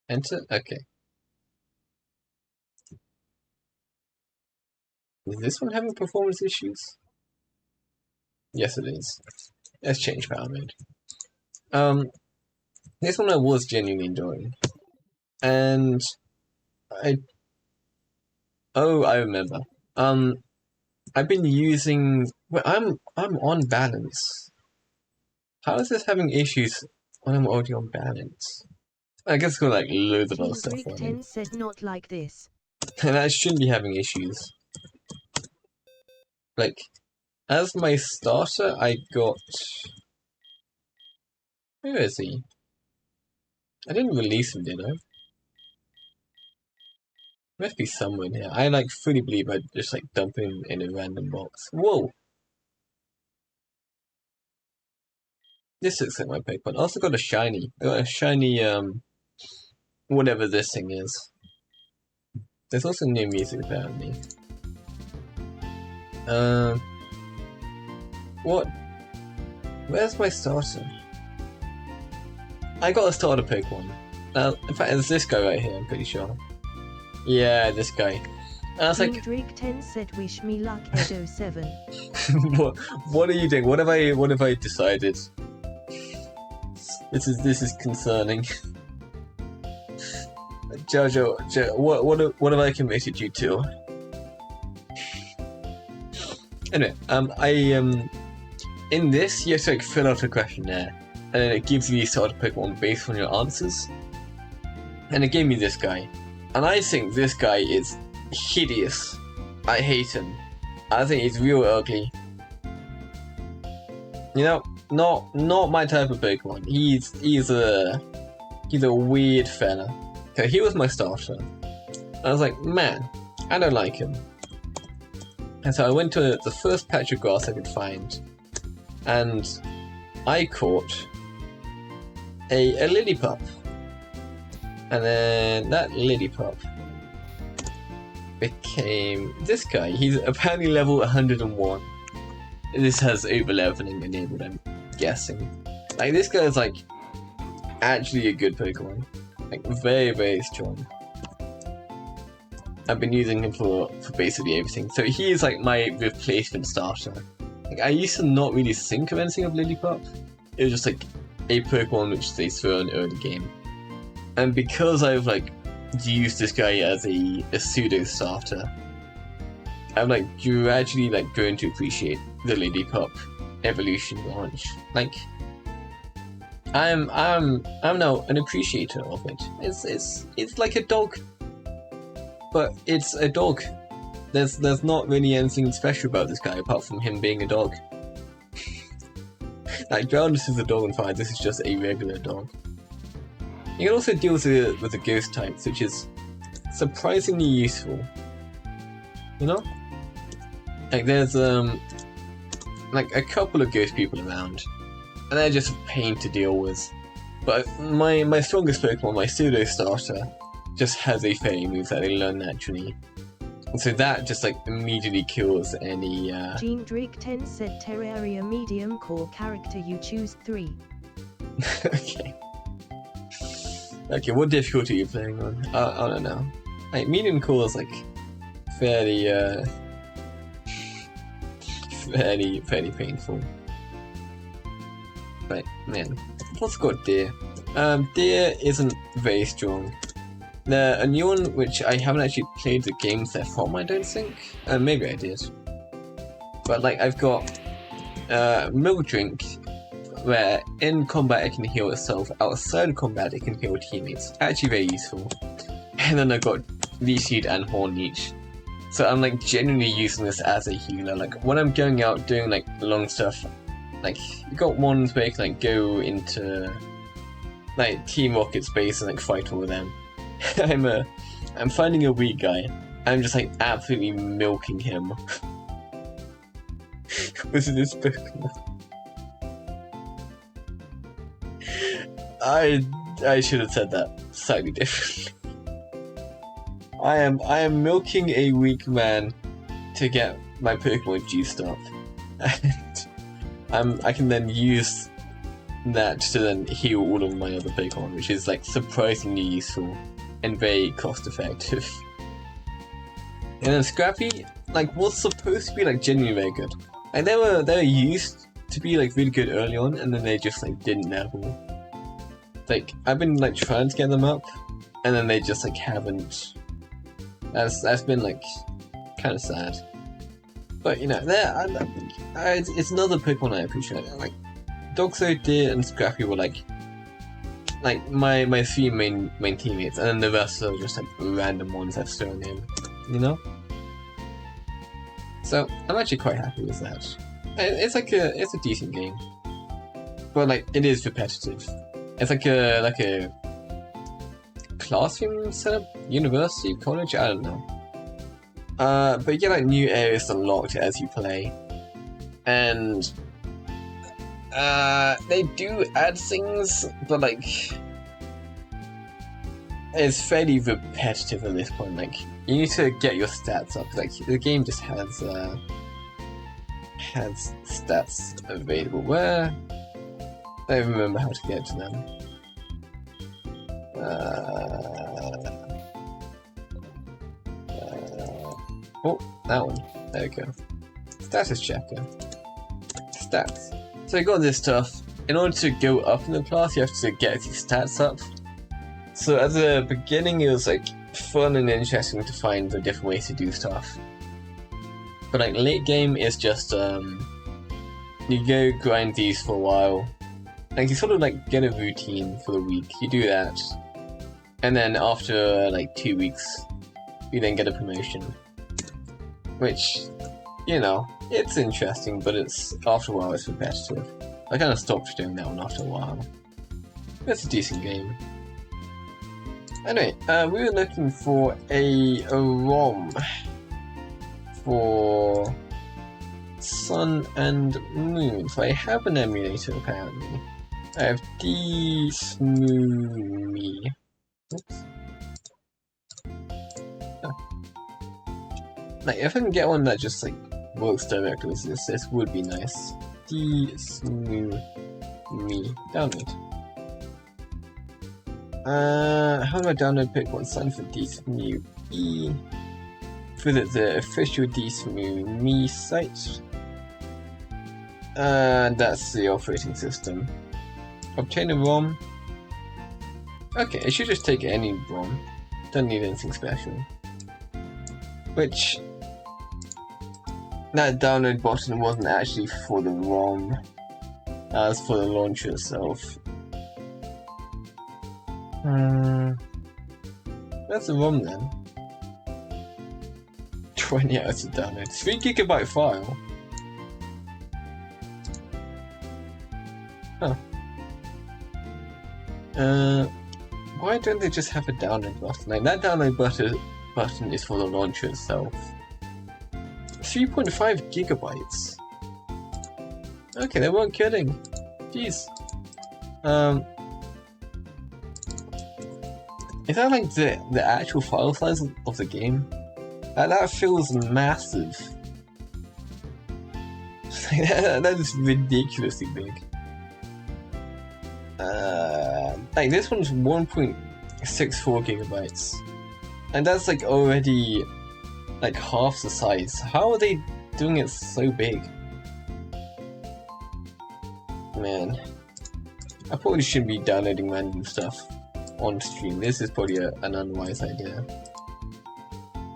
Enter? Okay. Is this one having performance issues? Yes, it is. Let's change power mode. This one I was genuinely enjoying. And I Oh, I remember. I've been using. Well, I'm on balance. How is this having issues when I'm already on balance? I guess it's got like loads of other stuff Gendrick running. 10 said not like this. And I shouldn't be having issues. Like, as my starter, I got. Where is he? I didn't release him, did I? Must be somewhere in here. I like fully believe I just like dump him in a random box. Whoa! This looks like my Pokemon. I also got a shiny. I got a shiny, whatever this thing is. There's also new music apparently. What? Where's my starter? I got a starter Pokemon. In fact, it's this guy right here, I'm pretty sure. Yeah, this guy. And I was like, Gendrick 10 said wish me luck Edo 7. what are you doing? What have I decided? This is concerning. Jojo, what have I committed you to? Anyway, in this you have to like fill out a questionnaire, and then it gives you sort of Pokemon based on your answers. And it gave me this guy, and I think this guy is hideous. I hate him. I think he's real ugly. You know, not my type of Pokemon. He's a weird fella. Okay, he was my starter. I was like, man, I don't like him. And so I went to the first patch of grass I could find, and I caught a Lillipup. And then that Lillipup became this guy. He's apparently level 101. This has over-leveling enabled, I'm guessing. Like, this guy is like actually a good Pokemon. Like, very, very strong. I've been using him for basically everything. So he is like my replacement starter. Like, I used to not really think of anything of Lillipup. It was just like a Pokemon which they throw in early game. And because I've like used this guy as a pseudo starter, I'm like gradually like going to appreciate the Lillipup evolution launch. Like, I'm now an appreciator of it. It's like a dog, but it's a dog. There's not really anything special about this guy apart from him being a dog. Like, Groundless is a dog and fire. This is just a regular dog. You can also deal with the ghost types, which is surprisingly useful. You know, like there's like a couple of ghost people around, and they're just a pain to deal with. But my strongest Pokemon, my pseudo starter, just has a fairy move that they learn naturally. And so that just like immediately kills any Gendrick 10 said Terraria medium core character you choose 3. Okay. Okay, what difficulty are you playing on? I don't know. Like, medium core is like fairly fairly painful. Right, man. What's got Deer? Deer isn't very strong. A new one which I haven't actually played the games they're from, I don't think. Maybe I did. But like, I've got Milk Drink, where in combat it can heal itself, outside of combat it can heal teammates. Actually very useful. And then I've got Leech and Horn Leech. So I'm like genuinely using this as a healer. Like, when I'm going out doing like long stuff, like, you got ones where you can like go into like Team Rocket space and like fight all of them. I'm finding a weak guy. I'm just like absolutely milking him. With this Pokemon. I should have said that slightly differently. I am milking a weak man to get my Pokemon juiced up. And I can then use that to then heal all of my other Pokemon, which is like surprisingly useful and very cost effective. And then Scrappy, like, was supposed to be like genuinely very good. And they were used to be like really good early on, and then they just like didn't level. Like, I've been like trying to get them up, and then they just like haven't. That's been like kind of sad. But you know, it's another Pokemon I appreciate. Like Doxo, Deer, and Scrappy were like my three main teammates, and then the rest are just like random ones I've thrown in, you know. So I'm actually quite happy with that. It's a decent game, but like it is repetitive. It's like a classroom setup, university, college, I don't know. But you get like new areas unlocked as you play, and they do add things, but like it's fairly repetitive at this point. Like you need to get your stats up. Like the game just has stats available. Where I don't remember how to get to them. Oh, that one. There we go. Status checker. Stats. So you got this stuff. In order to go up in the class, you have to get your stats up. So at the beginning, it was like fun and interesting to find the different ways to do stuff. But like late game is just you go grind these for a while. Like you sort of like get a routine for the week. You do that, and then after like 2 weeks, you then get a promotion. Which, you know, it's interesting, but it's after a while it's repetitive. I kind of stopped doing that one after a while. It's a decent game. Anyway, we were looking for a ROM for Sun and Moon. So I have an emulator apparently. I have D-Smoomy. Oops. Like, if I can get one that just like works directly with this would be nice. D-Smoomy. Download. How do I download Pokemon Sun for D-Smoomy? Visit the official D-Smoomy site. That's the operating system. Obtain a ROM. Okay, it should just take any ROM. Don't need anything special. Which that download button wasn't actually for the ROM, as for the launcher itself. That's the ROM then. 20 hours to download. 3 GB file. Huh. Why don't they just have a download button? Like that download button is for the launcher itself. 3.5 gigabytes. Okay, they weren't kidding. Jeez. Is that like the actual file size of the game? That feels massive. That is ridiculously big. Like this one's 1.64 gigabytes, and that's like already like half the size. How are they doing it so big? Man, I probably shouldn't be downloading random stuff on stream. This is probably an unwise idea.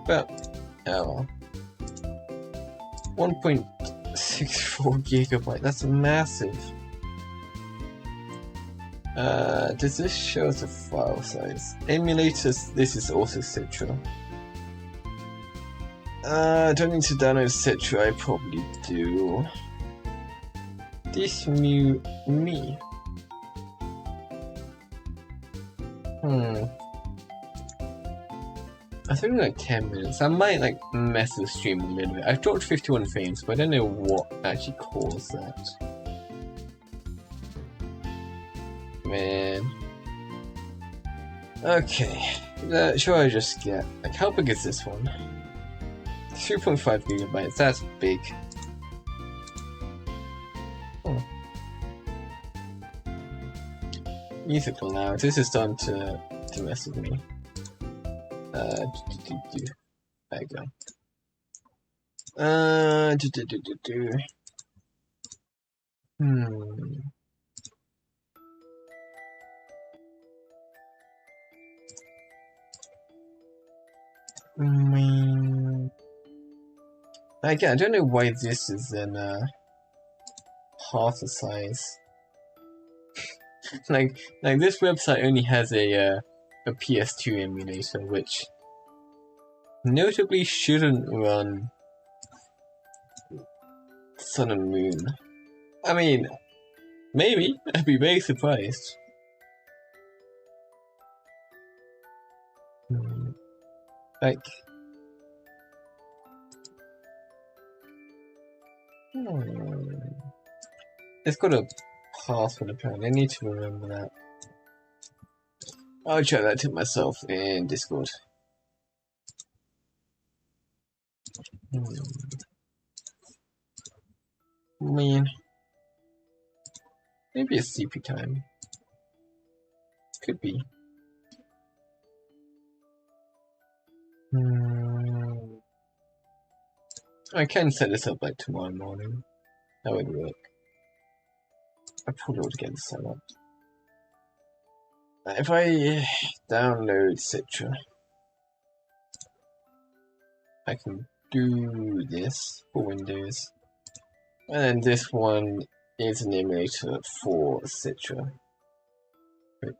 But, oh well. 1.64 gigabyte, that's massive. Does this show us a file size? Emulators, this is also Citra. Don't need to download Citra, I probably do. D-Smoomy. I think like 10 minutes. I might like mess the stream a little bit. I've dropped 51 frames, but I don't know what actually caused that. Man. Okay. Sure, I just get like how big is this one? 3.5 gigabytes. That's big. Oh. Musical now. This is starting to mess with me. There you go. Again, I don't know why this is then half the size. like this website only has a PS2 emulator, which notably shouldn't run Sun and Moon. I mean, maybe. I'd be very surprised. Like, it's got a password apparently. I need to remember that. I'll check that to myself in Discord. I mean, maybe it's CP time. Could be. I can set this up like tomorrow morning. That would work. I probably ought to get this set up. If I download Citra, I can do this for Windows. And then this one is an emulator for Citra. Which...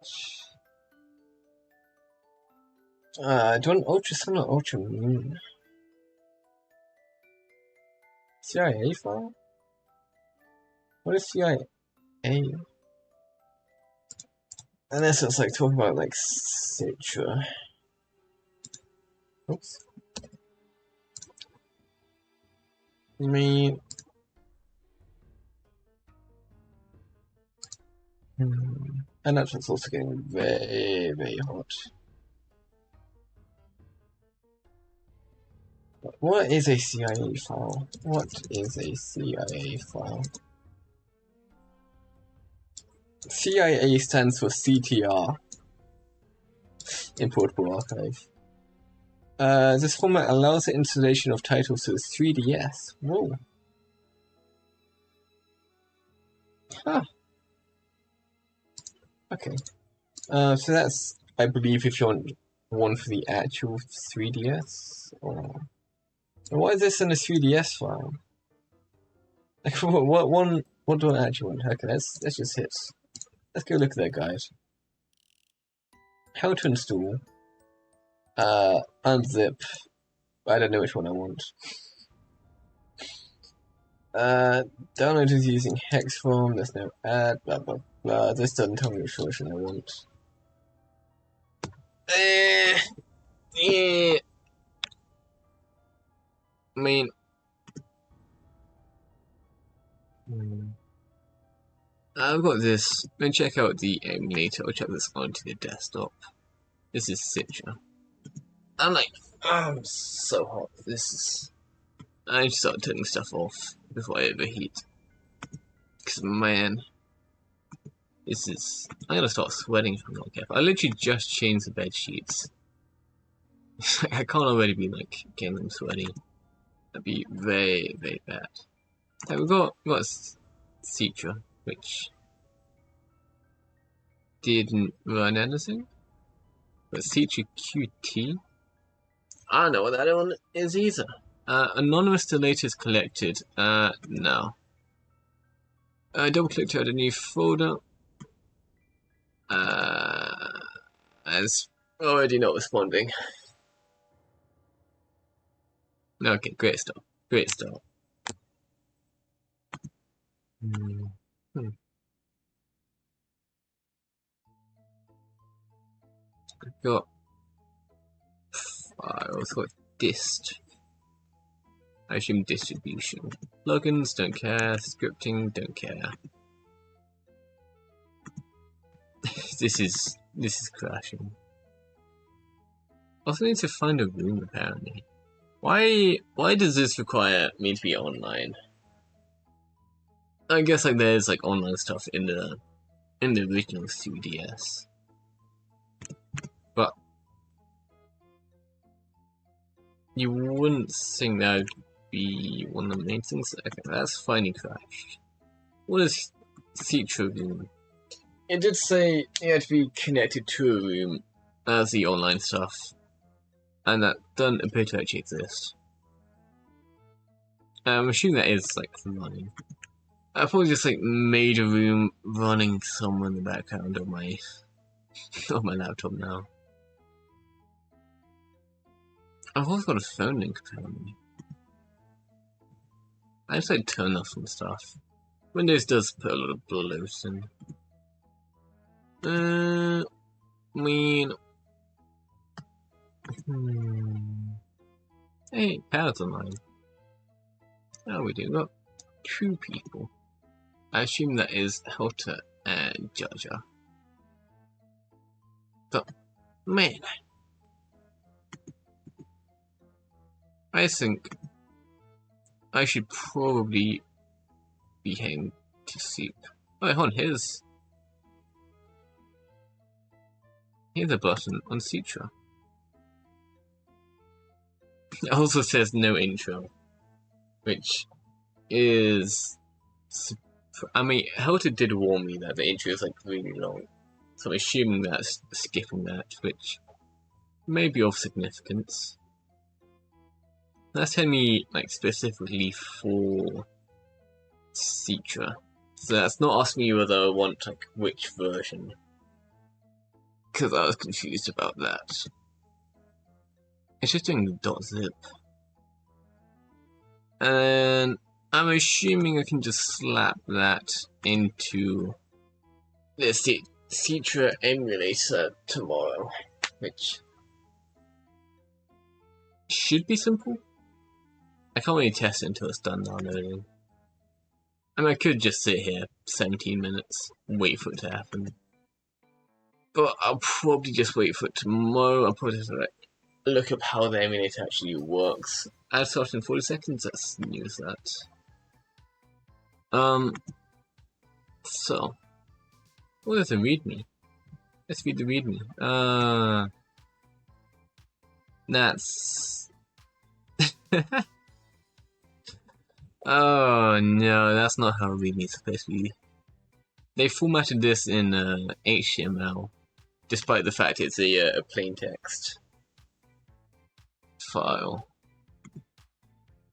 do you want Ultra Sun or Ultra Moon? CIA file? What is CIA? Unless it's like talking about like Citra. Oops. I mean... And that's also getting very, very hot. What is a CIA file? What is a CIA file? CIA stands for CTR. Importable Archive. This format allows the installation of titles to the 3DS. Whoa. Huh. Okay. So that's, I believe, if you want one for the actual 3DS, or... Why is this in a 3DS file? Like, what do I actually want? Okay, let's just hit. Let's go look at that, guys. How to install. Unzip. I don't know which one I want. Download is using hex form, there's no ad, blah blah blah. This doesn't tell me which version I want. I mean... I've got this. Let me check out the emulator. I'll check this onto the desktop. This is Citra. I'm so hot. This is... I need to start turning stuff off before I overheat. Because, man, this is... I'm gonna start sweating if I'm not careful. I literally just changed the bed sheets. I can't already be, like, getting them sweaty. That'd be very, very bad. Okay, we've got Citra, which didn't run anything. But Citra QT? I don't know what that one is either. Anonymous deleted is collected. No. Double click to add a new folder. As already not responding. Okay, great start. Great start. I've got files, got dist. I assume distribution. Plugins, don't care. Scripting, don't care. This is crashing. Also need to find a room apparently. Why does this require me to be online? I guess like there's like online stuff in the original 3DS. But you wouldn't think that would be one of the main things. Okay, that's finally crashed. What is Citra room? It did say you had to be connected to a room as the online stuff. And that doesn't appear to actually exist. I'm assuming that is like running. I probably just like made a room running somewhere in the background of my laptop now. I've also got a phone link apparently. I just like turn off some stuff. Windows does put a lot of bloat in. I mean, hey, power's online. How we doing? Got 2 people. I assume that is Helter and Jaja. But man, I think I should probably be heading to sleep. Oh, hold on, here's a button on Citra. It also says no intro, which is... I mean, Helter did warn me that the intro is like really long, so I'm assuming that's skipping that, which may be of significance. That's telling me like specifically for Citra, so that's not asking me whether I want like which version, because I was confused about that. It's just doing the .zip, and I'm assuming I can just slap that into the Citra emulator tomorrow, which should be simple. I can't really test it until it's done downloading. I mean, I could just sit here 17 minutes, wait for it to happen. But I'll probably just wait for it tomorrow. I'll probably just like look up how the emulator actually works. I'll start in 40 seconds, let's use that. So, what is a readme? Let's read the readme. That's... Oh no, that's not how readme is supposed to be. They formatted this in HTML, despite the fact it's a plain text file.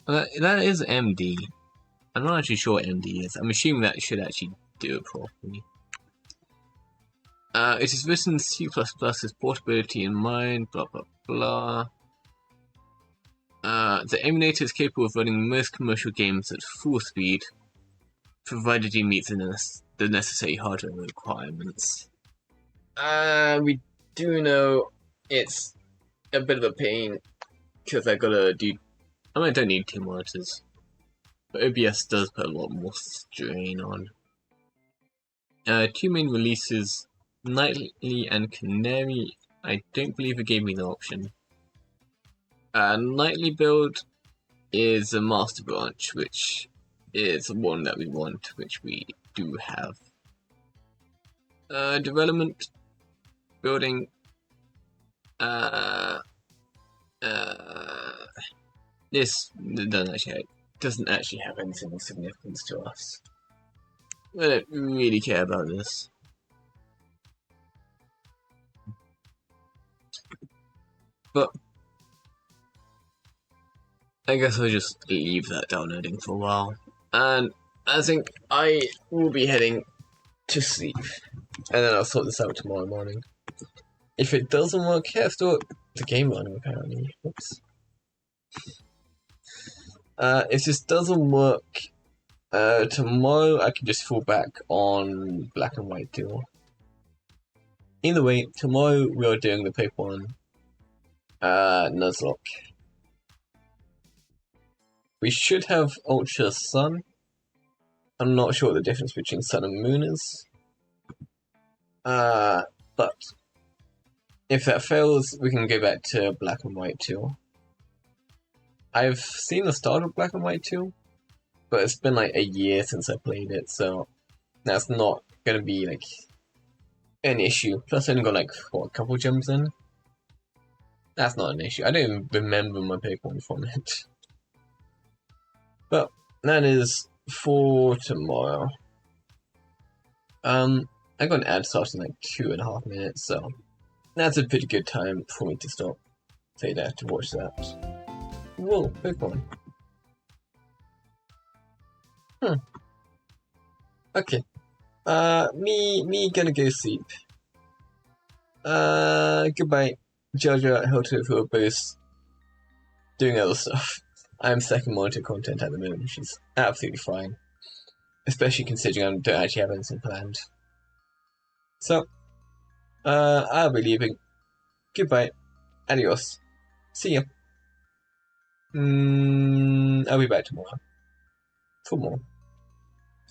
That is MD. I'm not actually sure what MD is. I'm assuming that should actually do it properly. It is written in C++ with portability in mind, blah blah blah. The emulator is capable of running most commercial games at full speed, provided it meets the necessary hardware requirements. We do know it's a bit of a pain, because I gotta do... I mean, I don't need 2 monitors, but OBS does put a lot more strain on. 2 main releases, Nightly and Canary. I don't believe it gave me the option. Nightly build is a master branch, which is one that we want, which we do have. Development, building, this doesn't actually have anything of significance to us. I don't really care about this. But I guess I'll just leave that downloading for a while. And I think I will be heading to sleep. And then I'll sort this out tomorrow morning. If it doesn't work, yeah, still the game running apparently. Oops. If this doesn't work tomorrow, I can just fall back on Black and White 2. Either way, tomorrow we are doing the paper one. Nuzlocke. We should have Ultra Sun. I'm not sure what the difference between Sun and Moon is. But if that fails, we can go back to Black and White 2. I've seen the start of Black and White 2, but it's been like a year since I played it, so that's not gonna be like an issue. Plus I only got like, what, a couple gems in? That's not an issue. I don't even remember my Pokemon from it. But that is for tomorrow. I got an ad starting in like 2.5 minutes, so that's a pretty good time for me to stop. So you'd have to watch that. Whoa, Pokemon. Okay. Me gonna go sleep. Goodbye, Jojo and Hilton, who are both doing other stuff. I'm second monitor content at the moment, which is absolutely fine. Especially considering I don't actually have anything planned. So, I'll be leaving. Goodbye. Adios. See ya. I'll be back tomorrow. For more.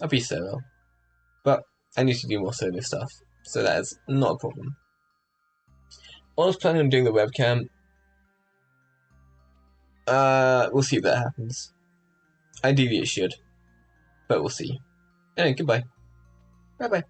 I'll be solo. But I need to do more solo stuff, so that is not a problem. I was planning on doing the webcam. We'll see if that happens. Ideally it should. But we'll see. Anyway, goodbye. Bye bye.